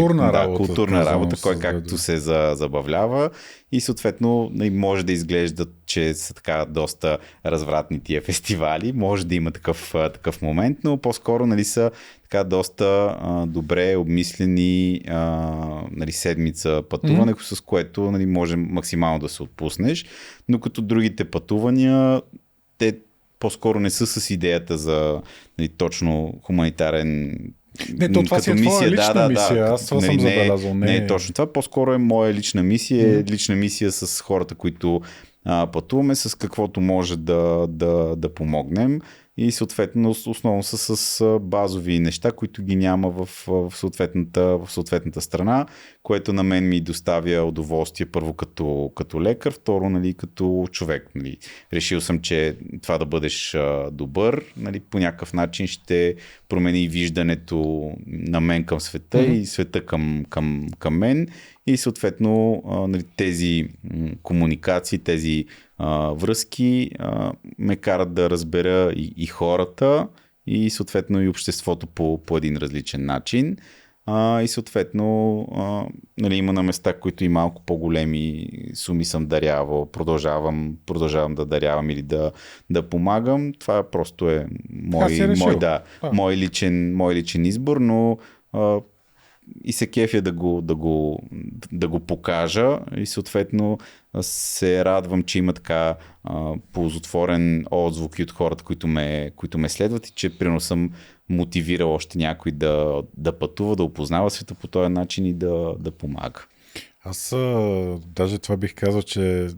[SPEAKER 2] Културна работа, кой както се забавлява и съответно може да изглеждат, че са така доста развратни тия фестивали, може да има такъв момент, но по-скоро са така доста добре обмислени седмица пътуване, с което може максимално да се отпуснеш, но като другите пътувания, те по-скоро не са с идеята за точно хуманитарен.
[SPEAKER 1] Не, това си е твоя лична мисия, аз това съм забелязал.
[SPEAKER 2] Не е точно това, по-скоро е моя лична мисия, лична мисия с хората, които пътуваме, с каквото може да помогнем. И съответно основно са с базови неща, които ги няма в съответната страна, което на мен ми доставя удоволствие първо като лекар, второ като човек. Решил съм, че това да бъдеш добър, по някакъв начин ще промени виждането на мен към света и света към мен. И съответно тези комуникации, тези връзки ме карат да разбера и хората и съответно и обществото по един различен начин. И съответно има на места, които и малко по-големи суми съм дарявал, продължавам да дарявам или да помагам. Това просто е мой личен избор, но и се кефя да го покажа и съответно се радвам, че има така ползотворен отзвук и от хората, които ме следват и че примерно съм мотивирал още някой да пътува, да опознава света по този начин и да помага.
[SPEAKER 1] Аз даже това бих казал, че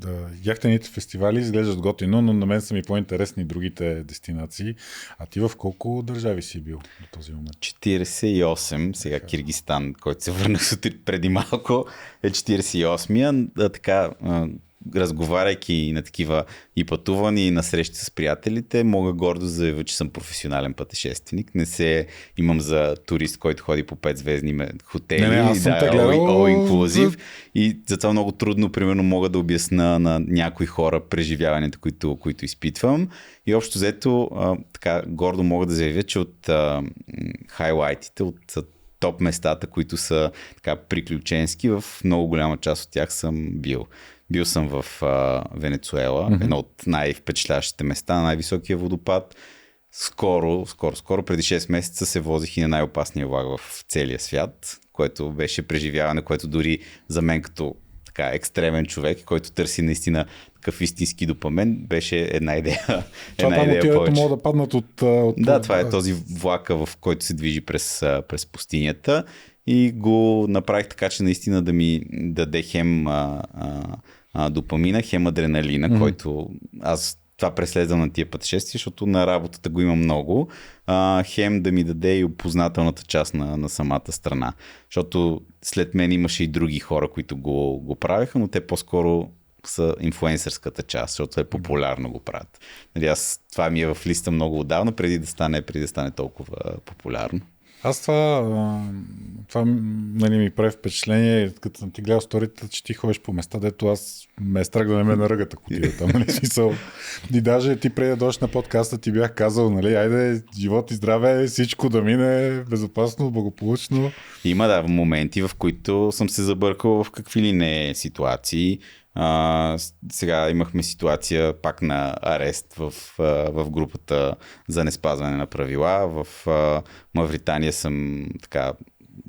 [SPEAKER 1] яхтените фестивали изглеждат готино, но на мен са ми по-интересни другите дестинации. А ти в колко държави си бил до този момент?
[SPEAKER 2] 48, сега Киргизстан, който се върнах преди малко, е 48-я. Така, разговаряйки на такива и пътувания, и на срещи с приятелите, мога гордо да заявя, че съм професионален пътешественик. Не се имам за турист, който ходи по 5-звездни хотели.
[SPEAKER 1] Аз съм те гледал.
[SPEAKER 2] All inclusive. И затова много трудно, примерно, мога да обясна на някои хора преживяването, които изпитвам. И общо взето, така гордо мога да заявя, че от хайлайтите, от топ местата, които са така приключенски, в много голяма част от тях съм бил. Бил съм в Венецуела, едно от най-впечатлящите места, най-високия водопад. Скоро, преди 6 месеца се возих и на най-опасния влак в целия свят, което беше преживяване, което дори за мен като така екстремен човек, който търси наистина такъв истински допамен, беше една идея.
[SPEAKER 1] Това там отиването могат да паднат от...
[SPEAKER 2] Да, това е този влака, в който се движи през пустинята и го направих така, че наистина да ми даде хем допамина, хем адреналина, който аз това преследвам на тия пътешествия, защото на работата го има много. Хем да ми даде и опознателната част на самата страна. Защото след мен имаше и други хора, които го правеха, но те по-скоро са инфлуенсърската част, защото е популярно го правят. Нали, това ми е в листа много отдавна, преди да стане толкова популярно.
[SPEAKER 1] Аз това нали, ми прави впечатление, като съм ти гледал сторите, че ти ходиш по места, дето аз ме е страх да не ме наръгат, ако ти там, нали, смисъл. И даже ти преди да дойдеш на подкаста ти бях казал, нали, айде, живот и здраве, всичко да мине безопасно, благополучно.
[SPEAKER 2] Има, моменти, в които съм се забъркал в какви ли не ситуации. Сега имахме ситуация пак на арест в групата за неспазване на правила. В Мавритания съм така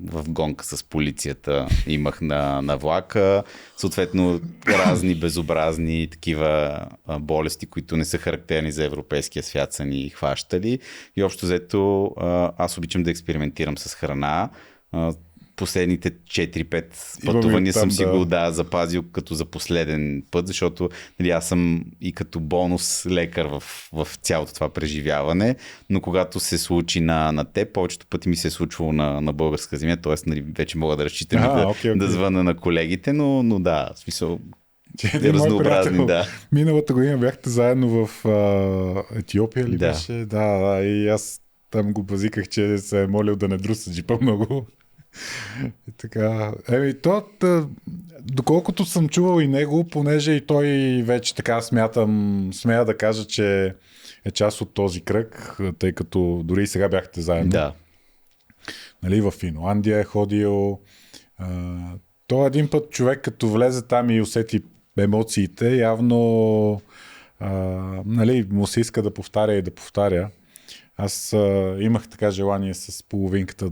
[SPEAKER 2] в гонка с полицията имах на влака. Съответно разни безобразни такива болести, които не са характерни за европейския свят, са ни хващали. И общо взето аз обичам да експериментирам с храна. Последните 4-5 пътувания съм си го запазил като за последен път, защото нали, аз съм и като бонус лекар в цялото това преживяване, но когато се случи на теб, повечето пъти ми се е случвало на българска земя, т.е. нали, вече мога да разчитам да звъна на колегите, но да, в смисъл разнообразни, да.
[SPEAKER 1] Миналата година бяхте заедно в Етиопия ли беше? Да, и аз там го базиках, че се е молил да не друса джипа много. И така. Доколкото съм чувал и него, понеже и той вече така смея да кажа, че е част от този кръг, тъй като дори и сега бяхте заедно.
[SPEAKER 2] Да.
[SPEAKER 1] Нали, в Финландия е ходил. Той един път човек като влезе там и усети емоциите, явно нали, му се иска да повтаря и да повтаря. Аз имах така желание с половинката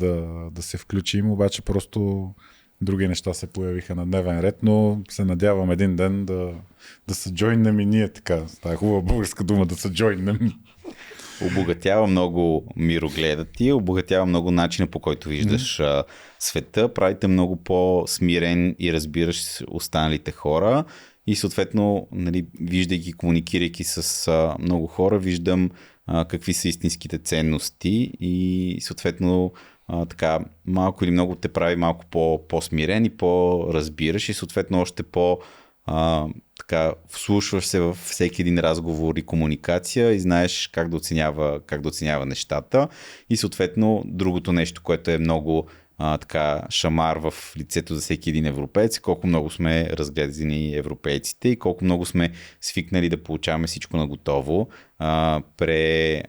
[SPEAKER 1] да се включим, обаче просто други неща се появиха на дневен ред, но се надявам един ден да се джойнем и ние така. Това е хубава българска дума, да се джойнем.
[SPEAKER 2] Обогатява много мирогледът ти, обогатява много начина, по който виждаш света, правите много по-смирен и разбираш останалите хора и съответно, нали, виждайки, комуникирайки с много хора, виждам какви са истинските ценности и съответно така малко или много те прави малко по-смирен и по-разбираш и съответно още така вслушваш се във всеки един разговор и комуникация и знаеш как да оценява нещата и съответно другото нещо, което е много така шамар в лицето за всеки един европеец, колко много сме разгледани европейците и колко много сме свикнали да получаваме всичко на готово.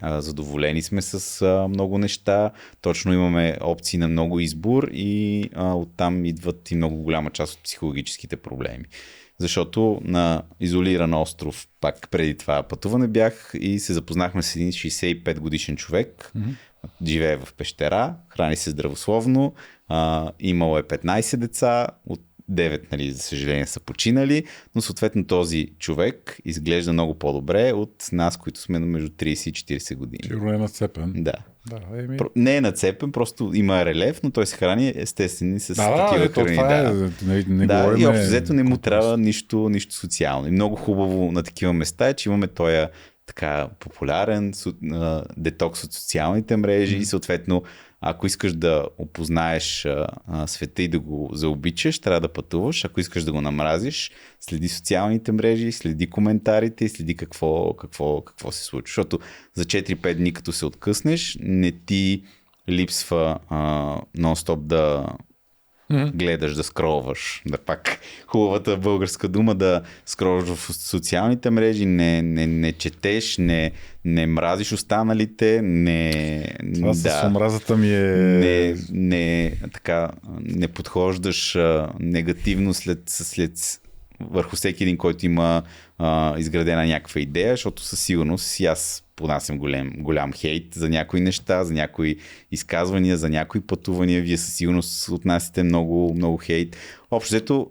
[SPEAKER 2] Задоволени сме с много неща, точно имаме опции на много избор и оттам идват и много голяма част от психологическите проблеми. Защото на изолиран остров, пак преди това пътуване бях и се запознахме с един 65 годишен човек, живее в пещера, храни се здравословно, имало е 15 деца, от 9, нали, за съжаление са починали, но съответно този човек изглежда много по-добре от нас, които сме между 30 и 40 години.
[SPEAKER 1] Сигурно е нацепен.
[SPEAKER 2] Да. Не е нацепен, просто има релеф, но той се храни естествени с такива храни. И общо взето не му трябва нищо социално. И много хубаво на такива места е, че имаме този така популярен, детокс от социалните мрежи и съответно ако искаш да опознаеш света и да го заобичаш, трябва да пътуваш. Ако искаш да го намразиш, следи социалните мрежи, следи коментарите и следи какво се случва. Защото за 4-5 дни като се откъснеш, не ти липсва нон-стоп да гледаш, да скролваш. Да пак хубавата българска дума да скролваш в социалните мрежи, не четеш, не мразиш останалите,
[SPEAKER 1] Това с омразата ми е...
[SPEAKER 2] не подхождаш негативно след върху всеки един, който има изградена някаква идея, защото със сигурност и аз понасям голям хейт за някои неща, за някои изказвания, за някои пътувания. Вие със сигурност отнасяте много, много хейт. Общо взето,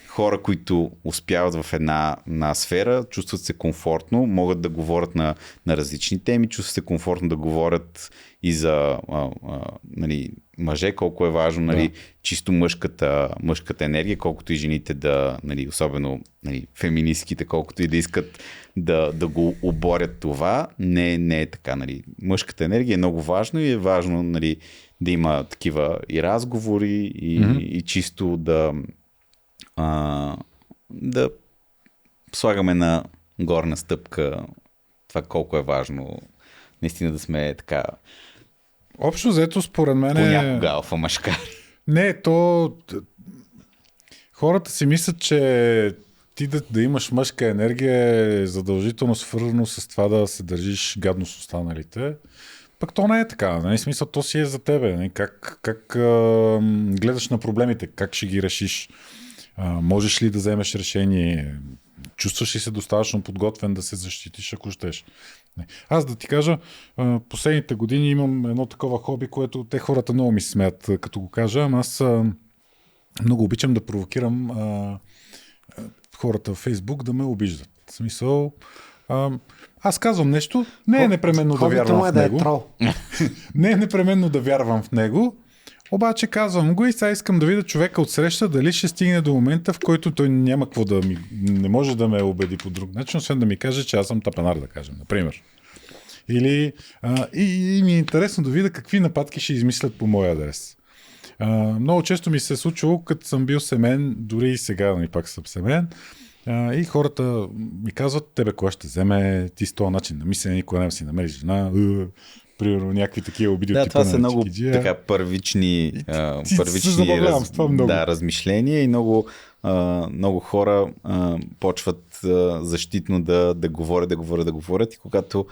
[SPEAKER 2] хора, които успяват в една сфера, чувстват се комфортно, могат да говорят на различни теми, чувстват се комфортно да говорят и за нали, мъже, колко е важно нали, чисто мъжката енергия, колкото и жените да, нали, особено нали, феминистките, колкото и да искат да го оборят това, не е така. Нали. Мъжката енергия е много важно и е важно нали, да има такива и разговори и чисто да слагаме на горна стъпка това колко е важно наистина да сме така
[SPEAKER 1] общо взето според мен
[SPEAKER 2] понякога алфа мъжкари.
[SPEAKER 1] Не, хората си мислят, че ти да имаш мъжка енергия е задължително свързано с това да се държиш гадно с останалите. Пък то не е така. Нали? Смисъл, то си е за тебе. Нали? Как гледаш на проблемите, как ще ги решиш. Можеш ли да вземеш решение? Чувстваш ли се достатъчно подготвен да се защитиш, ако щеш? Аз да ти кажа, последните години имам едно такова хоби, което те хората много ми се смеят, като го кажа, ама аз много обичам да провокирам хората в Фейсбук да ме обиждат. В смисъл, аз казвам нещо, не е непременно да вярвам в него. Не е непременно да вярвам в него, обаче казвам го и сега искам да видя човека отсреща дали ще стигне до момента, в който той няма какво не може да ме убеди по друг начин, освен да ми каже, че аз съм тапанар, да кажем, например. Или и ми е интересно да видя какви нападки ще измислят по моя адрес. Много често ми се е случвало, като съм бил семен, дори и сега ми пак съм семен, и хората ми казват, тебе кога ще вземе, ти с този начин на мислене, никога не си намериш жена, примерно някакви такива обиди от типа на
[SPEAKER 2] това са много така първични размишления и много хора почват защитно да говорят и когато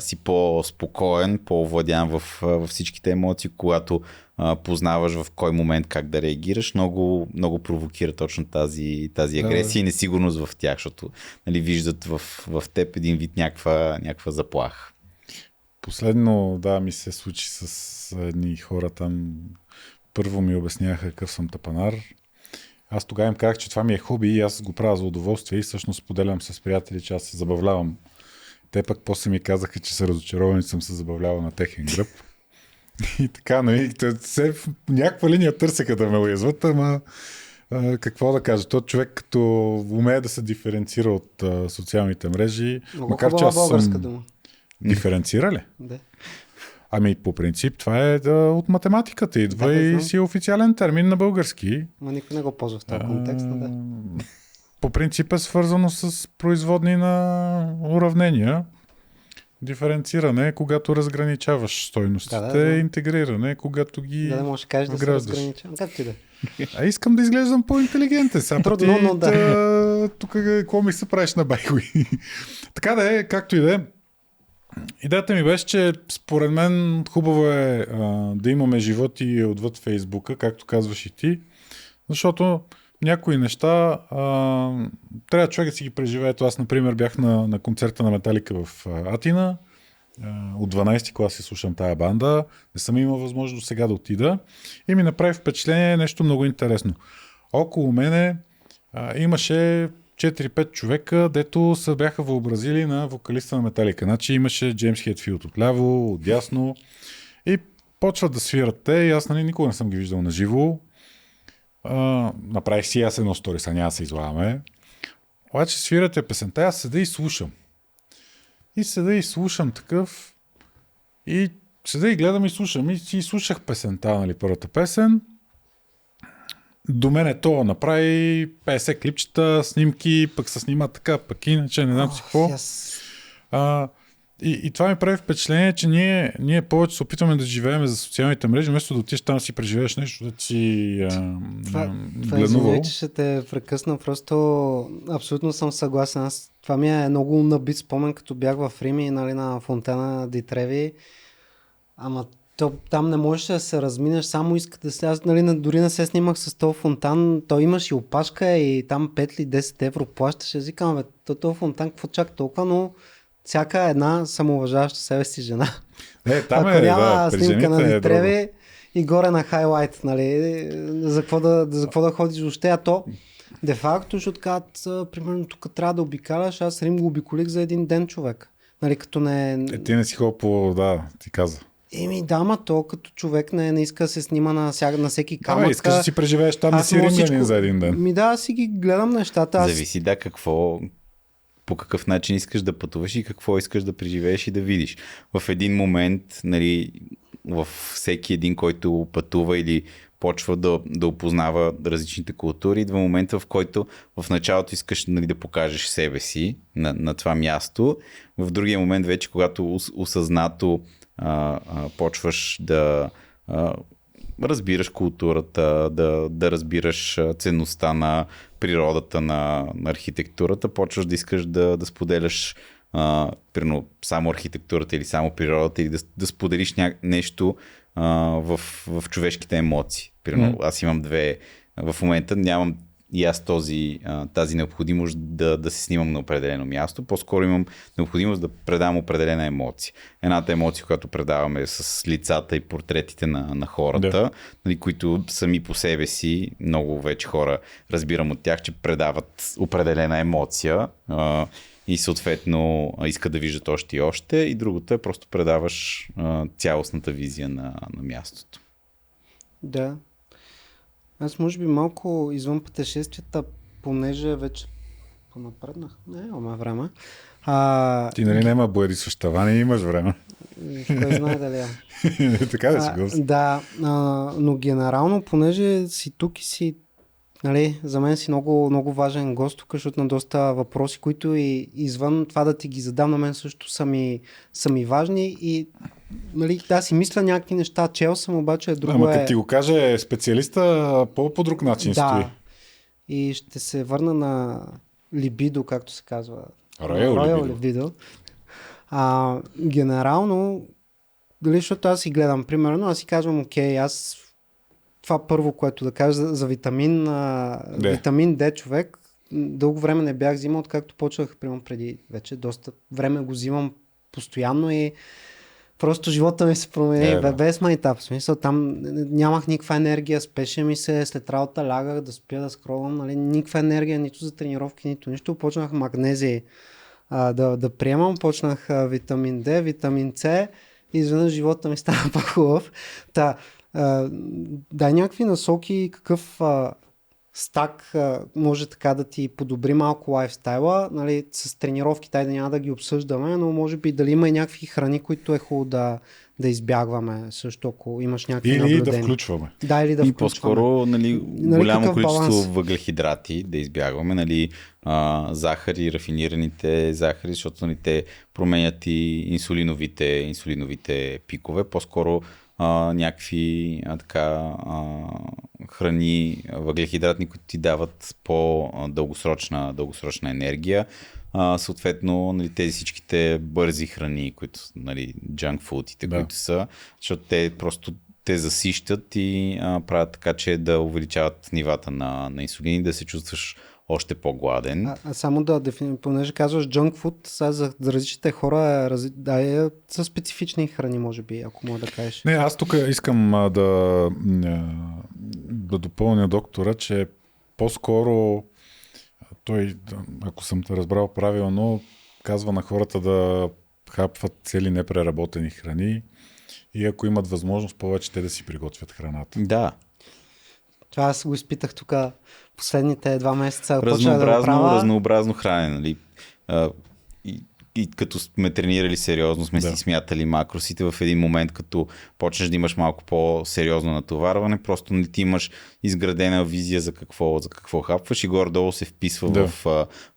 [SPEAKER 2] си по-спокоен, по-овладян във всичките емоции, когато познаваш в кой момент как да реагираш, много, много провокира точно тази агресия и несигурност в тях, защото нали, виждат в теб един вид някаква заплаха.
[SPEAKER 1] Последно, ми се случи с едни хора там. Първо ми обясняха какъв съм тапанар. Аз тогава им казах, че това ми е хоби и аз го правя за удоволствие и всъщност споделям с приятели, че аз се забавлявам. Те пък после ми казаха, че са разочаровани, че съм се забавлявал на техен гръб. И така, нали, все в някаква линия търсеха да ме уязват, ама какво да кажа, този човек като умее да се диференцира от социалните мрежи,
[SPEAKER 3] много
[SPEAKER 1] макар че аз съм...
[SPEAKER 3] дума.
[SPEAKER 1] Диференцира ли?
[SPEAKER 3] Да.
[SPEAKER 1] Ами по принцип това е от математиката идва и си е официален термин на български.
[SPEAKER 3] Ма никой не го ползва в този контекст, да.
[SPEAKER 1] По принцип е свързано с производни на уравнения. Диференциране, когато разграничаваш стойностите, интегриране, когато ги
[SPEAKER 3] можеш да кажеш да се разграничавам. Както и да.
[SPEAKER 1] Искам да изглеждам по-интелигентен.
[SPEAKER 3] Трудно, но да.
[SPEAKER 1] Тук какво ми се правиш на байхуи? Така да е, както и да е. Идеята ми беше, че според мен хубаво е да имаме живот и отвъд Фейсбука, както казваш и ти, защото някои неща трябва човек да си ги преживее. Аз, например, бях на концерта на Металика в Атина. От 12-ти клас си слушам тая банда. Не съм имал възможност сега да отида. И ми направи впечатление нещо много интересно. Около мене имаше 4-5 човека, дето се бяха въобразили на вокалиста на Металика. Значи имаше Джеймс Хетфилд отляво, отдясно и почват да свират те и аз никога не съм ги виждал на живо. Направих си аз едно стори, сега няма да се излагаме. Обаче свирате песента, аз седа и слушам. И седа и слушам такъв. И седа и гледам и слушам. И си слушах песента, нали, първата песен. До мене то направи 50 клипчета, снимки, пък се снима така, пък иначе, не знам си какво. И това ми прави впечатление, че ние повече се опитваме да живеем за социалните мрежи, вместо да отидеш там да си преживееш нещо, да си
[SPEAKER 3] гледнувал. Това че ще те прекъсна, просто абсолютно съм съгласен. Това ми е много набит спомен, като бях в Рим и нали, на Фонтана ди Треви. Ама там не можеш да се разминеш, само иска да се... Аз нали, дори не се снимах с този фонтан, той имаш и опашка и там 5 или 10 евро плащаш. Аз викам, този фонтан, какво чака толкова, но всяка една самоуважаваща себе си жена.
[SPEAKER 1] Там
[SPEAKER 3] ако няма снимка на Дитреви и горе на хайлайт, нали, за какво да ходиш въобще, а то де-факто, защото казват, примерно тук трябва да обикаляш, аз Рим го обиколих за един ден, човек. Нали, като не...
[SPEAKER 1] ти не си ходил по... Да, ти каза.
[SPEAKER 3] Да, ма то като човек не иска да се снима на всеки камък.
[SPEAKER 1] Искаш да си преживееш там, да си римлянин за един ден.
[SPEAKER 3] Да, си ги гледам нещата.
[SPEAKER 2] Зависи по какъв начин искаш да пътуваш и какво искаш да преживееш и да видиш. В един момент, нали, в всеки един, който пътува или почва да опознава различните култури, идва момента, в който в началото искаш, нали, да покажеш себе си на това място. В другия момент вече, когато осъзнато почваш да разбираш културата, да разбираш ценността на природата, на архитектурата, почваш да искаш да споделяш примерно само архитектурата или само природата или да споделиш нещо в човешките емоции. Примерно, аз имам в момента нямам и аз тази необходимост да се снимам на определено място. По-скоро имам необходимост да предавам определена емоция. Едната емоция, която предаваме е с лицата и портретите на хората, нали, които сами по себе си, много вече хора разбирам от тях, че предават определена емоция и съответно искат да виждат още и още. И другото е просто предаваш цялостната визия на мястото.
[SPEAKER 3] Да. Аз може би малко извън пътешествията, понеже вече понапреднах. Не, имаме време.
[SPEAKER 1] Ти нали няма боядисващаване и имаш време.
[SPEAKER 3] Кой знае дали е.
[SPEAKER 1] Така да си го.
[SPEAKER 3] Да, но генерално, понеже си тук и си, нали, за мен си много, много важен гост тук, защото на доста въпроси, които и извън това да ти ги задам, на мен също са ми важни и нали, да си мисля някакви неща, чел съм, обаче друго
[SPEAKER 1] Ама като ти го каже специалиста, по друг начин стои.
[SPEAKER 3] И ще се върна на либидо, както се казва.
[SPEAKER 1] Royal
[SPEAKER 3] либидо. Генерално, дали, защото аз си гледам, примерно, аз си казвам, окей, аз това първо, което да кажа за витамин D, човек, дълго време не бях взимал, откакто почнах, примерно преди вече доста време го взимам постоянно и просто живота ми се промени без майтап. В смисъл, там нямах никаква енергия, спеше ми се, след работа лягах да спя, да скролвам, нали, никаква енергия, нито за тренировки, нито нищо. Почнах магнезий да приемам, почнах витамин D, витамин С и изведнъж живота ми стана по-хубав. Дай някакви насоки, какъв стак може така да ти подобри малко лайфстайла, нали, с тренировки да няма да ги обсъждаме, но може би дали има и някакви храни, които е хубаво да избягваме също, ако имаш някакви наблюдения.
[SPEAKER 1] Или да включваме.
[SPEAKER 3] Да, или да включваме.
[SPEAKER 2] И по-скоро, нали, голямо количество въглехидрати да избягваме, нали, захари, рафинираните захари, защото нали, те променят и инсулиновите пикове. По-скоро някакви храни, въглехидратни, които ти дават по-дългосрочна енергия. Съответно, нали, тези всичките бързи храни, които, нали, junk foodите, които са, защото те просто те засищат и правят така, че да увеличават нивата на инсулин и да се чувстваш още по-гладен.
[SPEAKER 3] Само да дефинирам, понеже казваш junk food, сега за различните хора са специфични храни, може би, ако мога да кажеш.
[SPEAKER 1] Не, аз тук искам да допълня доктора, че по-скоро той, ако съм те разбрал правилно, казва на хората да хапват цели непреработени храни и ако имат възможност повече те да си приготвят храната.
[SPEAKER 2] Да.
[SPEAKER 3] Това аз го изпитах тук последните 2 месеца.
[SPEAKER 2] Разнообразно хранене. Нали? И и като сме тренирали сериозно, сме си смятали макросите, в един момент, като почнеш да имаш малко по-сериозно натоварване, просто не ти имаш изградена визия за какво хапваш и горе-долу се вписва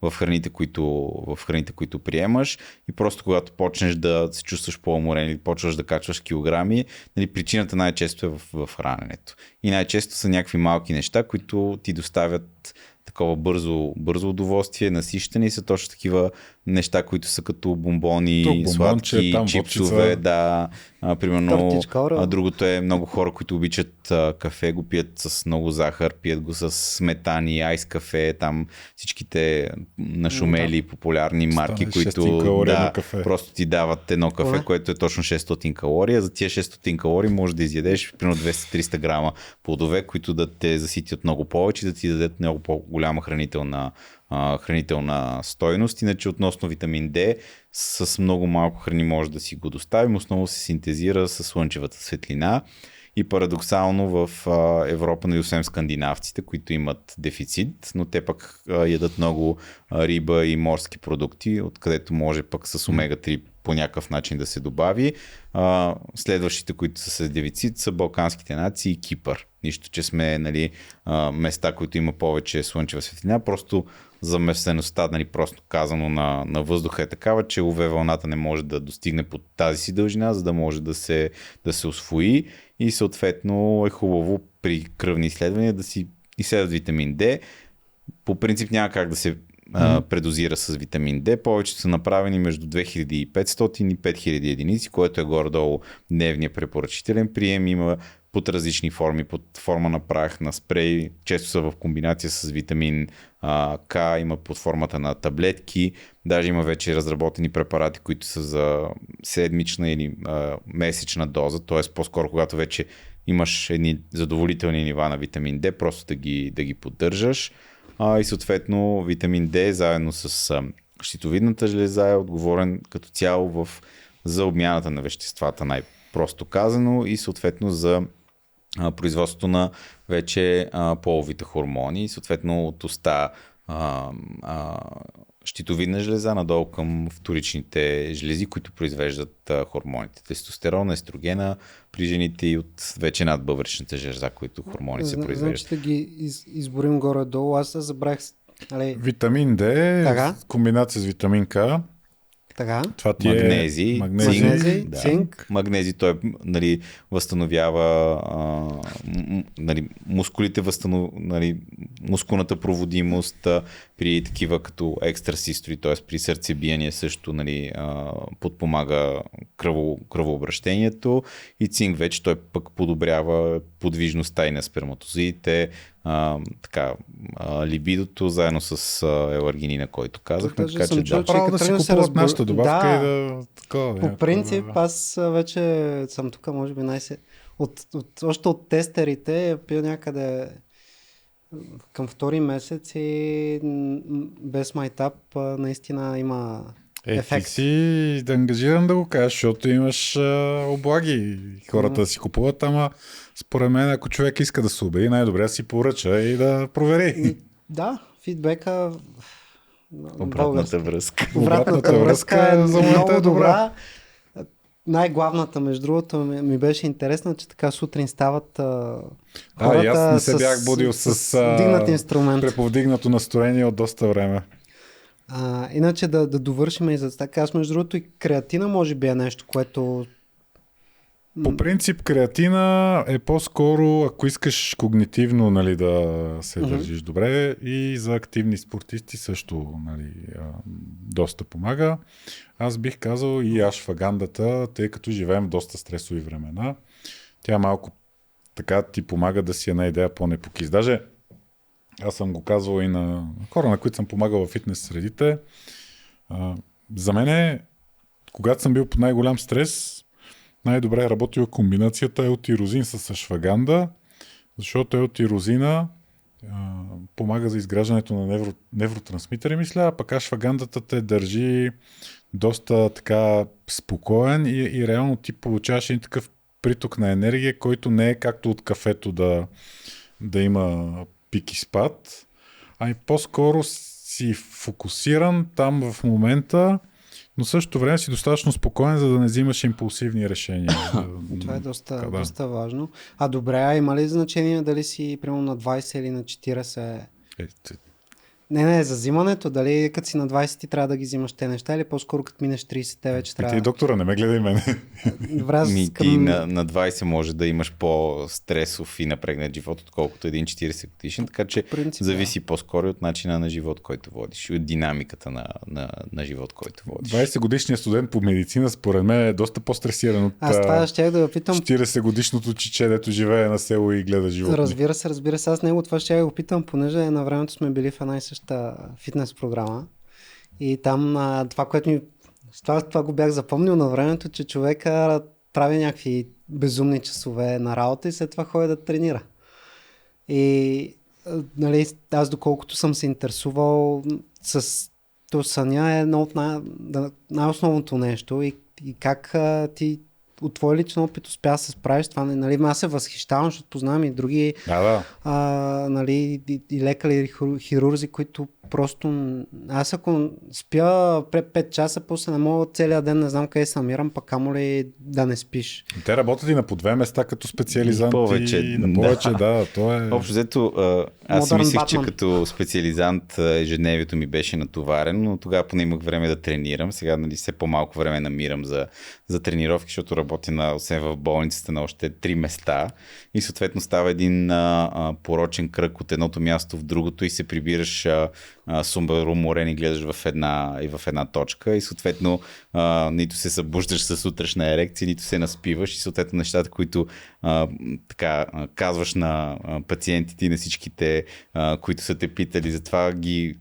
[SPEAKER 2] в храните, които приемаш и просто когато почнеш да се чувстваш по-уморен или почваш да качваш килограми, нали, причината най-често е в храненето. И най-често са някакви малки неща, които ти доставят такова бързо удоволствие, насищане и са точно такива неща, които са като бомбони, сладки, чипсове, примерно. Другото е много хора, които обичат кафе, го пият с много захар, пият го с сметани, айс кафе, там всичките нашумели популярни марки, които просто ти дават едно кафе, което е точно 600 калории, а за тия 600 калории можеш да изядеш примерно 200-300 грама плодове, които да те заситят много повече, да ти дадат много по-голяма хранителна стойност. Иначе относно витамин D, с много малко храни може да си го доставим. Основно се синтезира с слънчевата светлина и парадоксално в Европа, нали, освен скандинавците, които имат дефицит, но те пък ядат много риба и морски продукти, откъдето може пък с омега-3 по някакъв начин да се добави. Следващите, които са с дефицит, са балканските нации и Кипър. Нищо, че сме, нали, места, които има повече слънчева светлина, просто заместеността, нали, просто казано на въздуха е такава, че UV вълната не може да достигне под тази си дължина, за да може да се усвои и съответно е хубаво при кръвни изследвания да си изследват витамин D. По принцип няма как да се предозира с витамин D. Повечето са направени между 2500 и 5000 единици, което е горе-долу дневния препоръчителен прием. Има под различни форми, под форма на прах, на спрей, често са в комбинация с витамин К, има под формата на таблетки, даже има вече разработени препарати, които са за седмична или месечна доза, т.е. по-скоро когато вече имаш едни задоволителни нива на витамин D, просто да ги поддържаш. И съответно витамин D заедно с щитовидната жлеза е отговорен като цяло за обмяната на веществата, най-просто казано, и съответно за производството на вече половите хормони, и съответно от уста щитовидна жлеза надолу към вторичните жлези, които произвеждат хормоните. Тестостерон, естрогена при жените и от вече над бъбречната жлеза, които хормони се произвеждат.
[SPEAKER 3] Значи да ги изборим горе-долу. Аз забравих.
[SPEAKER 1] Витамин D, комбинация с витамин К.
[SPEAKER 3] Така.
[SPEAKER 1] Това ти
[SPEAKER 2] магнези,
[SPEAKER 3] цинк.
[SPEAKER 2] Магнези, той, нали, възстановява нали, мускулите, нали, мускулната проводимост при такива като екстрасистори, т.е. при сърцебиение също, нали, подпомага кръвообращението, и цинк вече той пък подобрява подвижността и на сперматозоидите, либидото, заедно с еларгинина, който казахме.
[SPEAKER 3] Така че
[SPEAKER 1] право да си купуват нашата добавка и да...
[SPEAKER 3] По принцип, аз вече съм тук, може би още от тестерите пил някъде към втори месец и без майтап наистина има ефект.
[SPEAKER 1] Ти си ангажиран да го кажеш, защото имаш облаги. Хората си купуват, ама според мен, ако човек иска да се убеди, най-добре да си поръча и да провери.
[SPEAKER 3] Да, фидбека...
[SPEAKER 2] Обратната връзка.
[SPEAKER 3] Обратната връзка е много добра. Най-главната, между другото, ми беше интересна, че така сутрин стават хората
[SPEAKER 1] и аз не се бях будил с
[SPEAKER 3] дигнат инструмент.
[SPEAKER 1] преповдигнато настроение от доста време.
[SPEAKER 3] Иначе да довършим и за така. Аз между другото и креатина може би е нещо, което...
[SPEAKER 1] По принцип креатина е по-скоро, ако искаш когнитивно, нали, да се държиш добре, и за активни спортисти също, нали, доста помага. Аз бих казал и ашвагандата, тъй като живеем в доста стресови времена. Тя малко така ти помага да си една идея по-непокис. Даже аз съм го казвал и на хора, на които съм помагал в фитнес средите. За мен, когато съм бил под най-голям стрес, най-добре е работила комбинацията елтирозин с ашваганда, защото елтирозина помага за изграждането на невротрансмитери, мисля, а пък ашвагандата те държи доста така спокоен и реално ти получаваш един такъв приток на енергия, който не е както от кафето да има пик и спад, а и по-скоро си фокусиран там в момента, но в същото време си достатъчно спокоен, за да не взимаш импулсивни решения.
[SPEAKER 3] Това е доста важно. А добре, а има ли значение дали си примерно на 20 или на 40? Не, за взимането, дали като си на 20 ти трябва да ги взимаш те неща или по-скоро като минеш 30 те вече трябва...
[SPEAKER 1] Ти, доктора, не ме гледай мене.
[SPEAKER 2] Ти на 20 може да имаш по-стресов и напрегнат живот, отколкото един 40 годишен, така че принцип, зависи по-скоро от начина на живот, който водиш и от динамиката на живот, който водиш.
[SPEAKER 1] 20 годишният студент по медицина според мен е доста по-стресиран от
[SPEAKER 3] аз това щях да питам...
[SPEAKER 1] 40 годишното чиче, дето живее на село и гледа животни.
[SPEAKER 3] Разбира се, аз него това ще я го питам, понеже на времето сме били в една и съща фитнес програма и там това, което ми... Това го бях запомнил на времето, че човека прави някакви безумни часове на работа и след това ходи да тренира. И нали, аз доколкото съм се интересувал с съня е едно от най-основното нещо и как ти от твой личен опит успя да се справиш това. Нали, аз се възхищавам, защото познавам и други нали, и лекари, и хирурзи, които просто... Аз ако спя 5 часа, после не мога целият ден, не знам къде се намирам, пък камо ли да не спиш.
[SPEAKER 1] Те работят и на по 2 места като специализант.
[SPEAKER 2] Повече,
[SPEAKER 1] да, то е...
[SPEAKER 2] Общо взето, аз мислех, че като специализант ежедневието ми беше натоварено, но тогава поне имах време да тренирам. Сега нали, все по-малко време намирам за тренировки, защото работя освен в болницата на още 3 места и съответно става един порочен кръг от едното място в другото и се прибираш сумбър уморен и гледаш в една точка и съответно нито се събуждаш с утрешна ерекция, нито се наспиваш и съответно нещата, които казваш на пациентите и на всичките, които са те питали, затова ги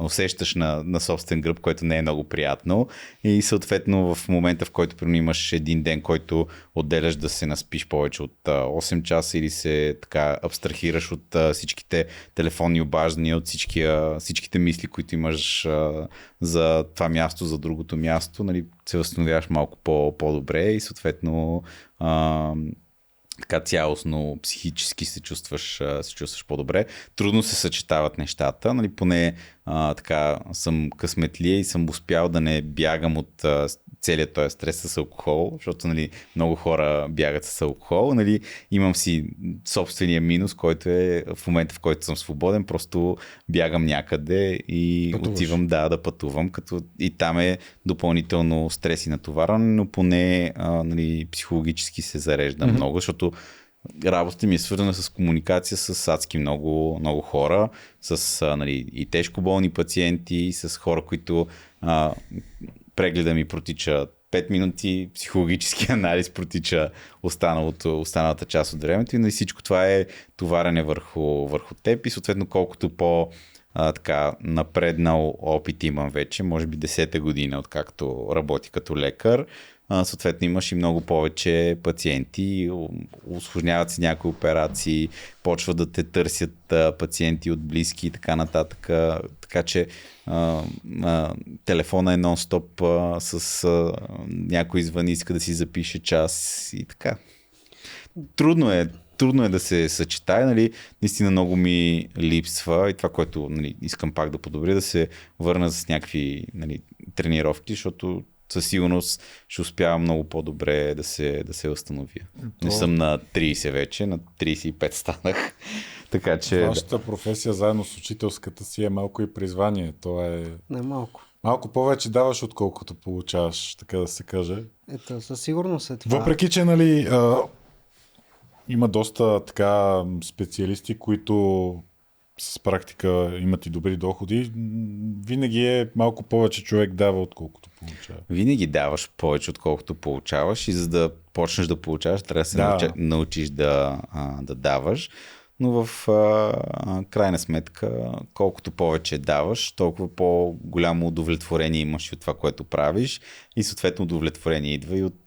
[SPEAKER 2] усещаш на собствен гръб, което не е много приятно и съответно в момента, в който имаш един ден, който отделяш да се наспиш повече от 8 часа или се абстрахираш от всичките телефонни обаждания, от всичките мисли, които имаш за това място, за другото място, нали, се възстановяваш малко по-добре и съответно така цялостно психически се чувстваш по-добре. Трудно се съчетават нещата, нали, поне така съм късметлия и съм успял да не бягам от целият този стрес с алкохол, защото нали, много хора бягат с алкохол. Нали, имам си собствения минус, който е в момента, в който съм свободен, просто бягам някъде и отивам да пътувам, като и там е допълнително стрес и натоварване, но поне нали, психологически се зарежда много, защото работата ми е свързана с комуникация с адски много хора, с нали, и тежко болни пациенти, с хора, които прегледа ми протича 5 минути, психологически анализ протича останалата част от времето и нали, всичко това е товарене върху теб и съответно колкото напреднал опит имам вече, може би 10-та година, откакто работи като лекар, съответно имаш и много повече пациенти, усложняват се някои операции, почват да те търсят пациенти от близки и така нататък, така че телефона е нон-стоп с някой звъни, иска да си запише час и така. Трудно е да се съчетае, нали, наистина много ми липсва и това, което нали, искам пак да подобря, да се върна с някакви нали, тренировки, защото със сигурност ще успявам много по-добре да се възстановя. Не съм на 30 вече, на 35 станах. Така че...
[SPEAKER 1] Вашата професия заедно с учителската си е малко и призвание. То е...
[SPEAKER 3] Не малко.
[SPEAKER 1] Малко повече даваш, отколкото получаваш, така да се каже.
[SPEAKER 3] Ето, със сигурност е това.
[SPEAKER 1] Въпреки, че нали, има доста така специалисти, които с практика имат и добри доходи, винаги е малко повече човек дава, отколкото получава.
[SPEAKER 2] Винаги даваш повече, отколкото получаваш и за да почнеш да получаваш, трябва да се научиш да даваш. Но в крайна сметка, колкото повече даваш, толкова по-голямо удовлетворение имаш и от това, което правиш и съответно удовлетворение идва и от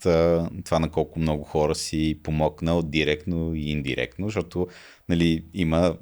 [SPEAKER 2] това на колко много хора си помогнал директно и индиректно, защото нали, има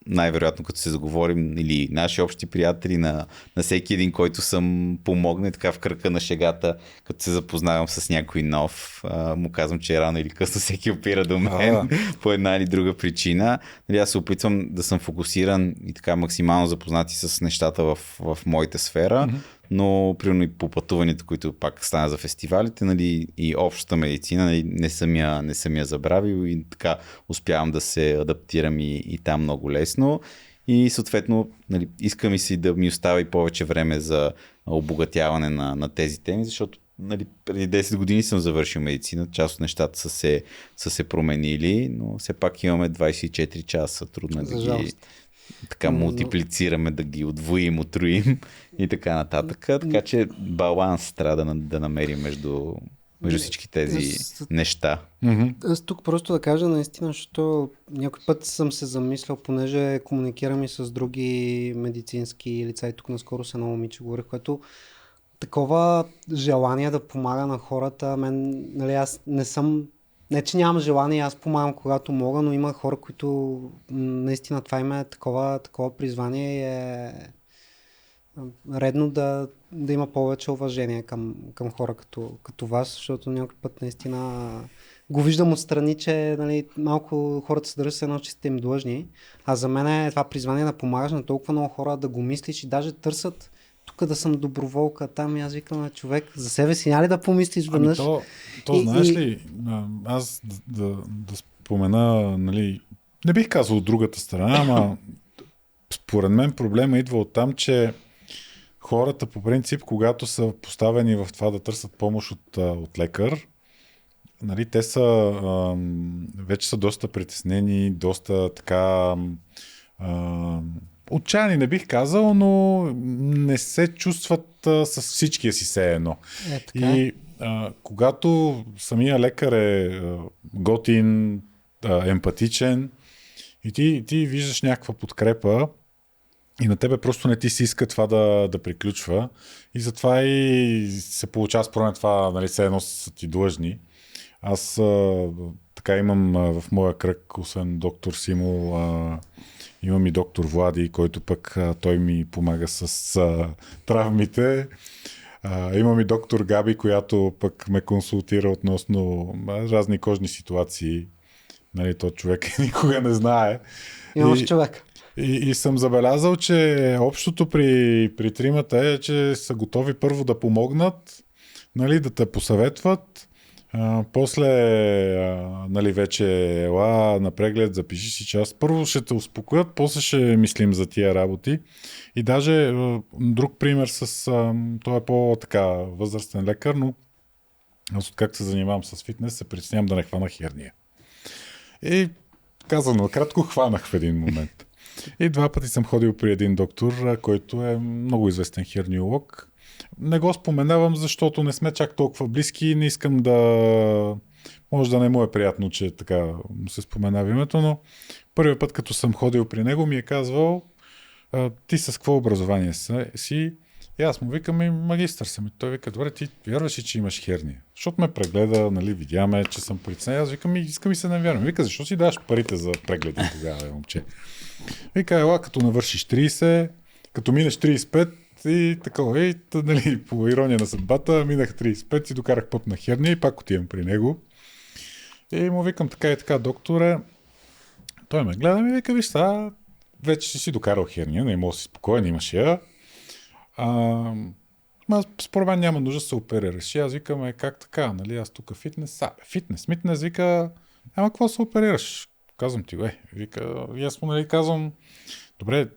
[SPEAKER 2] най-вероятно като се заговорим или наши общи приятели на всеки един, който съм помогнал така в кръка на шегата, като се запознавам с някой нов, му казвам, че рано или късно всеки опира до мен по една или друга причина. Нали, аз се опитвам да съм фокусиран и така максимално запознати с нещата в моята сфера, но примерно и по пътуването, които пак стана за фестивалите, нали, и общата медицина, нали, не съм я забравил и така успявам да се адаптирам и там много лесно. И съответно, нали, искам и си да ми остава и повече време за обогатяване на тези теми, защото нали, преди 10 години съм завършил медицина, част от нещата са се променили, но все пак имаме 24 часа, трудно е да ги така мултиплицираме, да ги удвоим, утроим и така нататък. Така че баланс трябва да намерим между всички тези неща.
[SPEAKER 3] Аз тук просто да кажа наистина, защото някой път съм се замислял, понеже комуникирам и с други медицински лица и тук наскоро с едно момиче говорих, което такова желание да помага на хората, нали, аз не съм, не че нямам желание, аз помагам когато мога, но има хора, които наистина това има такова призвание и е редно да има повече уважение към хора като вас, защото някой път наистина го виждам отстрани, че нали, малко хората се държат едно, че сте им длъжни, а за мен е това призвание да помагаш на толкова много хора, да го мислиш и даже търсят тук да съм доброволка, там и аз викам на човек, за себе си няма ли да помислиш веднъж?
[SPEAKER 1] Знаеш ли, аз да спомена, нали, не бих казал от другата страна, ама според мен проблема идва от там, че хората по принцип, когато са поставени в това да търсят помощ от лекар, нали, те са вече са доста притеснени, доста така отчаяни не бих казал, но не се чувстват с всичкия си все едно. И когато самия лекар е готин, емпатичен и ти виждаш някаква подкрепа и на тебе просто не ти си иска това да приключва и затова и се получава според това, нали, все едно са ти длъжни. Аз така имам в моя кръг, освен доктор Симо, имам и доктор Влади, който пък той ми помага с травмите. Имам и доктор Габи, която пък ме консултира относно разни кожни ситуации. Нали, то човек никога не знае.
[SPEAKER 3] Имаш човек.
[SPEAKER 1] И съм забелязал, че общото при тримата е, че са готови първо да помогнат, нали, да те посъветват. После нали, вече ела на преглед, запиши си час. Първо ще те успокоят, после ще мислим за тия работи. И даже друг пример той е по-така възрастен лекар, но аз откакто се занимавам с фитнес, се притеснявам да не хвана херния. И казано, кратко хванах в един момент. И 2 пъти съм ходил при един доктор, който е много известен херниолог. Не го споменавам, защото не сме чак толкова близки и не искам да... Може да не му е приятно, че така му се споменава името, но първият път, като съм ходил при него, ми е казвал: ти с какво образование си? И аз му викам: и магистър съм. И той вика: добре, ти вярваш ли, че имаш херния? Защото ме прегледа, нали, видяме, че съм притеснен. Аз викам: искам и се не вярвам. Вика: защо си даваш парите за прегледи тогава, момче? Вика: ела, като навършиш 30, като минеш 35, и такова, и нали, по ирония на съдбата, минах 35 и докарах пъпна херния и пак отивам при него. И му викам: така и така, докторе. Той ме гледа и ми вика: виж сега, вече си докарал херния, не мога да си спокоен, имаш я. Според мен няма нужда да се оперираш. И аз викам: как така, нали, аз тук фитнес, митнес, вика: ама какво се оперираш? Казвам ти: вика, и аз му, нали, казвам: добре,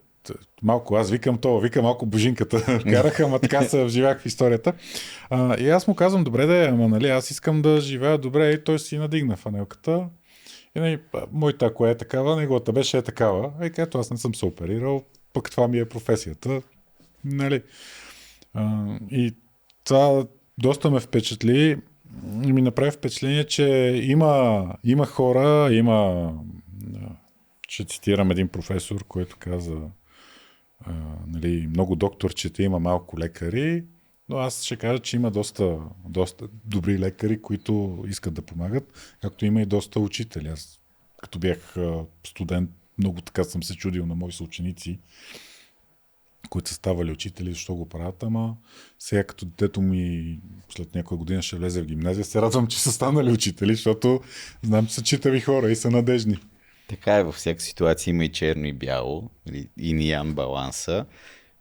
[SPEAKER 1] малко, аз викам малко божинката караха, ама така се вживях в историята. И аз му казвам: добре, ама нали, аз искам да живея добре, и той си надигна фанелката. И нали, моята, ако е такава, неговата беше е такава. И ето, аз не съм се оперирал, пък това ми е професията. Нали. И това доста ме впечатли и ми направи впечатление, че има хора, ще цитирам един професор, който каза: нали, много докторчета, има малко лекари, но аз ще кажа, че има доста добри лекари, които искат да помагат, както има и доста учители. Аз като бях студент, много така съм се чудил на мои съученици, които са ставали учители, защо го правят, ама сега като детето ми след някоя година ще влезе в гимназия, се радвам, че са станали учители, защото знам, че са читави хора и са надежни.
[SPEAKER 2] Така е, във всяка ситуация има и черно и бяло, и ин и ян баланса.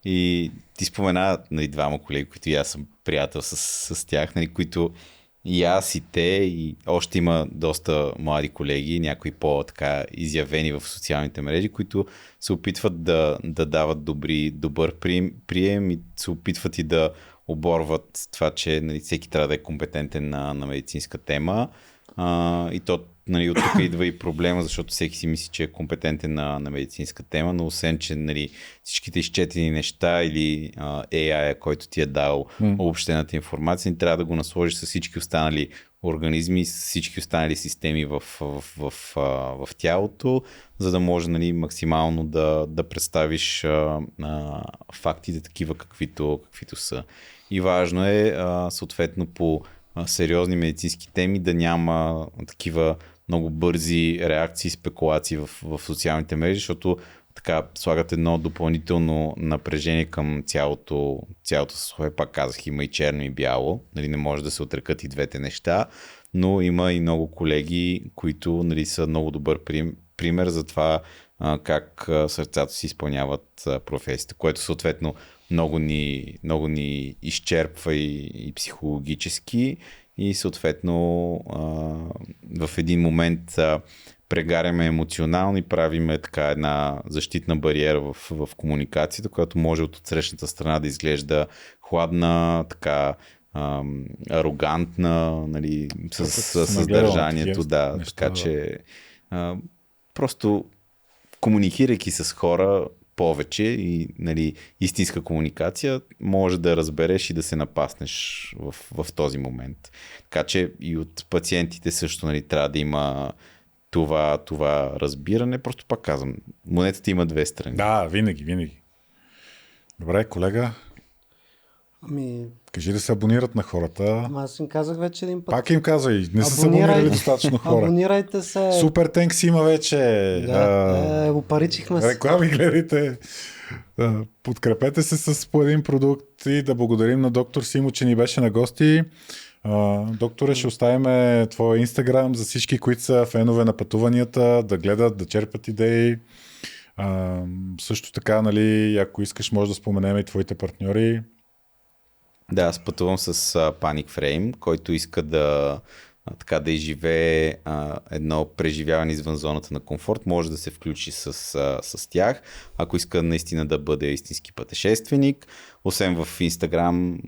[SPEAKER 2] И ти спомена нали, двама колеги, които и аз съм приятел с тях, нали, които и аз и те, и още има доста млади колеги, някои по-така изявени в социалните мрежи, които се опитват да дават добър прием и се опитват и да оборват това, че нали, всеки трябва да е компетентен на медицинска тема. И то нали, от тук идва и проблема, защото всеки си мисли, че е компетентен на медицинска тема, но освен, че нали, всичките изчетени неща или AI, който ти е дал обобщената информация, трябва да го насложиш с всички останали организми, с всички останали системи в тялото, за да може нали, максимално да представиш фактите такива, каквито са. И важно е съответно по сериозни медицински теми да няма такива много бързи реакции, спекулации в социалните мрежи, защото така слагат едно допълнително напрежение към цялото съсловие. Пак казах, има и черно и бяло, нали, не може да се отрекат и двете неща, но има и много колеги, които нали, са много добър пример за това как сърцата си изпълняват професията, което съответно много ни изчерпва и психологически и съответно в един момент прегаряме емоционално и правиме така една защитна бариера в комуникацията, която може от отсрещната страна да изглежда хладна, така арогантна, нали, с съдържанието. Да, така че просто комуникирайки с хора повече и нали, истинска комуникация, може да разбереш и да се напаснеш в този момент. Така че и от пациентите също нали, трябва да има това разбиране. Просто пак казвам, монетата има две страни.
[SPEAKER 1] Да, винаги. Добре, колега. Кажи да се абонират на хората.
[SPEAKER 3] Аз им казах вече един път.
[SPEAKER 1] Пак им казвай, не са се абонирали достатъчно хора.
[SPEAKER 3] Абонирайте се.
[SPEAKER 1] Супер Тенкс има вече.
[SPEAKER 3] Да, опаричихме се.
[SPEAKER 1] Реклами гледайте. Подкрепете се с по един продукт и да благодарим на доктор Симо, че ни беше на гости. Докторе, ще оставим твоя Инстаграм за всички, които са фенове на пътуванията, да гледат, да черпят идеи. Също така, нали, ако искаш, може да споменем и твоите партньори.
[SPEAKER 2] Да, аз пътувам с Panic Frame, който иска да изживее едно преживяване извън зоната на комфорт, може да се включи с тях, ако иска наистина да бъде истински пътешественик. Освен в Instagram,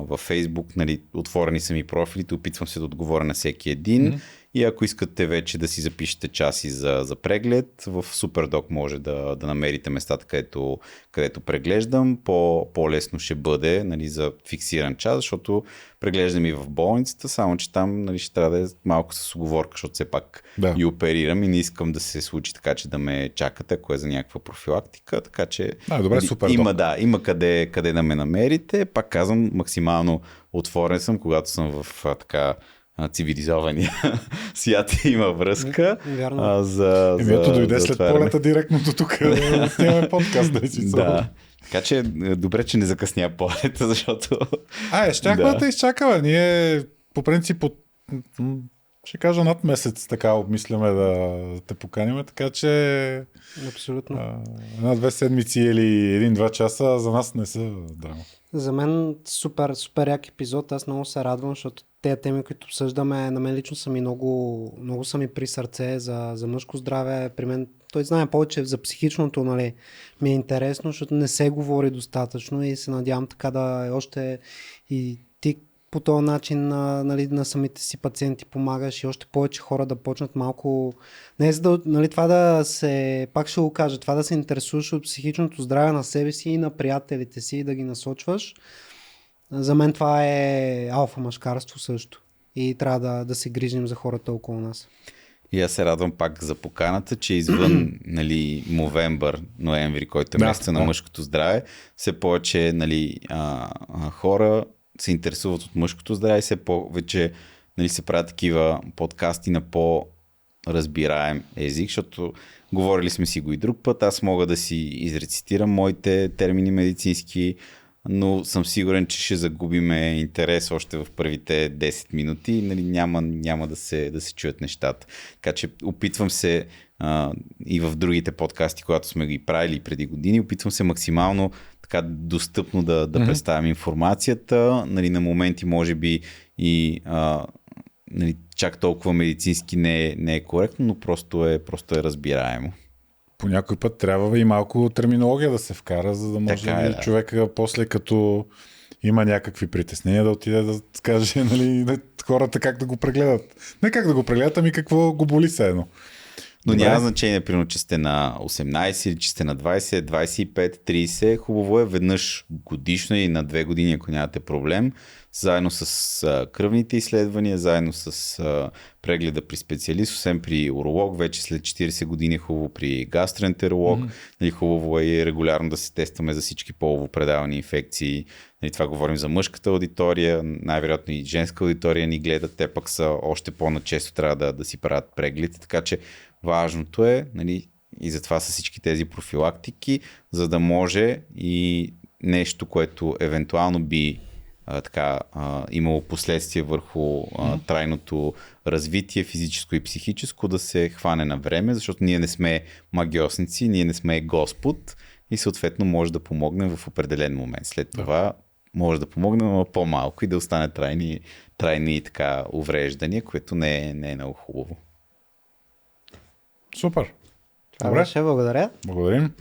[SPEAKER 2] в Facebook, нали, отворени са ми профилите, опитвам се да отговоря на всеки един. И ако искате вече да си запишете часи за преглед, в SuperDoc може да намерите местата, където преглеждам. По-лесно ще бъде нали, за фиксиран час, защото преглеждам и в болницата, само че там нали, ще трябва да е малко с уговорка, защото все пак и оперирам и не искам да се случи така, че да ме чакате, ако е за някаква профилактика. Така че
[SPEAKER 1] добре,
[SPEAKER 2] има къде да ме намерите. Пак казвам, максимално отворен съм, когато съм в така цивилизования свят има връзка.
[SPEAKER 1] Ето дойде след полета директно до тук. Снимаме подкаст.
[SPEAKER 2] Да. Така че добре, че не закъсня полета, защото...
[SPEAKER 1] Щяхме да изчакаме. Ние по принцип ще кажа над месец така обмисляме да те поканим, така че
[SPEAKER 3] абсолютно.
[SPEAKER 1] Една-две седмици или 1-2 часа за нас не са драма.
[SPEAKER 3] За мен супер як епизод. Аз много се радвам, защото тези теми, които обсъждаме, на мен лично са ми много са ми при сърце за мъжко здраве. При мен той знае повече за психичното, нали, ми е интересно, защото не се говори достатъчно и се надявам така да още и ти по този начин нали, на самите си пациенти помагаш и още повече хора да почнат малко... Не за да, нали, това да се... Пак ще го кажа, това да се интересуваш от психичното здраве на себе си и на приятелите си и да ги насочваш. За мен това е алфа мъжкарство също. И трябва да се грижим за хората около нас.
[SPEAKER 2] И аз се радвам пак за поканата, че извън нали, ноември, който е месеца на мъжкото здраве, все повече нали, хора се интересуват от мъжкото здраве и все повече нали, се правят такива подкасти на по-разбираем език, защото говорили сме си го и друг път, аз мога да си изрецитирам моите термини медицински, но съм сигурен, че ще загубиме интерес още в първите 10 минути и нали, няма да се чуят нещата. Така че опитвам се и в другите подкасти, когато сме ги правили преди години, опитвам се максимално така достъпно да представям информацията. Нали, на моменти може би и нали, чак толкова медицински не е коректно, но просто е разбираемо.
[SPEAKER 1] По някой път трябва и малко терминология да се вкара, за да може да. Човека после като има някакви притеснения да отиде да каже нали, хората как да го прегледат. Не как да го прегледат, ами какво го боли се едно.
[SPEAKER 2] Но няма значение, примерно, че сте на 18 или че сте на 20, 25, 30. Хубаво е веднъж годишно и на 2 години, ако нямате проблем, заедно с кръвните изследвания, заедно с прегледа при специалист, освен при уролог, вече след 40 години хубаво при гастроентеролог. Нали, хубаво е и регулярно да се тестваме за всички полово-предавани инфекции. Нали, това говорим за мъжката аудитория, най-вероятно и женска аудитория ни гледат, те пък са още по-начесто трябва да си правят преглед, така че важното е, нали, и затова са всички тези профилактики, за да може и нещо, което евентуално би имало последствие върху трайното развитие, физическо и психическо, да се хване на време, защото ние не сме магиосници, ние не сме Господ и съответно може да помогнем в определен момент. След това може да помогнем, но по-малко и да остане трайни така увреждания, което не е много хубаво.
[SPEAKER 1] Супер.
[SPEAKER 3] Добре. Благодаря.
[SPEAKER 1] Благодарим.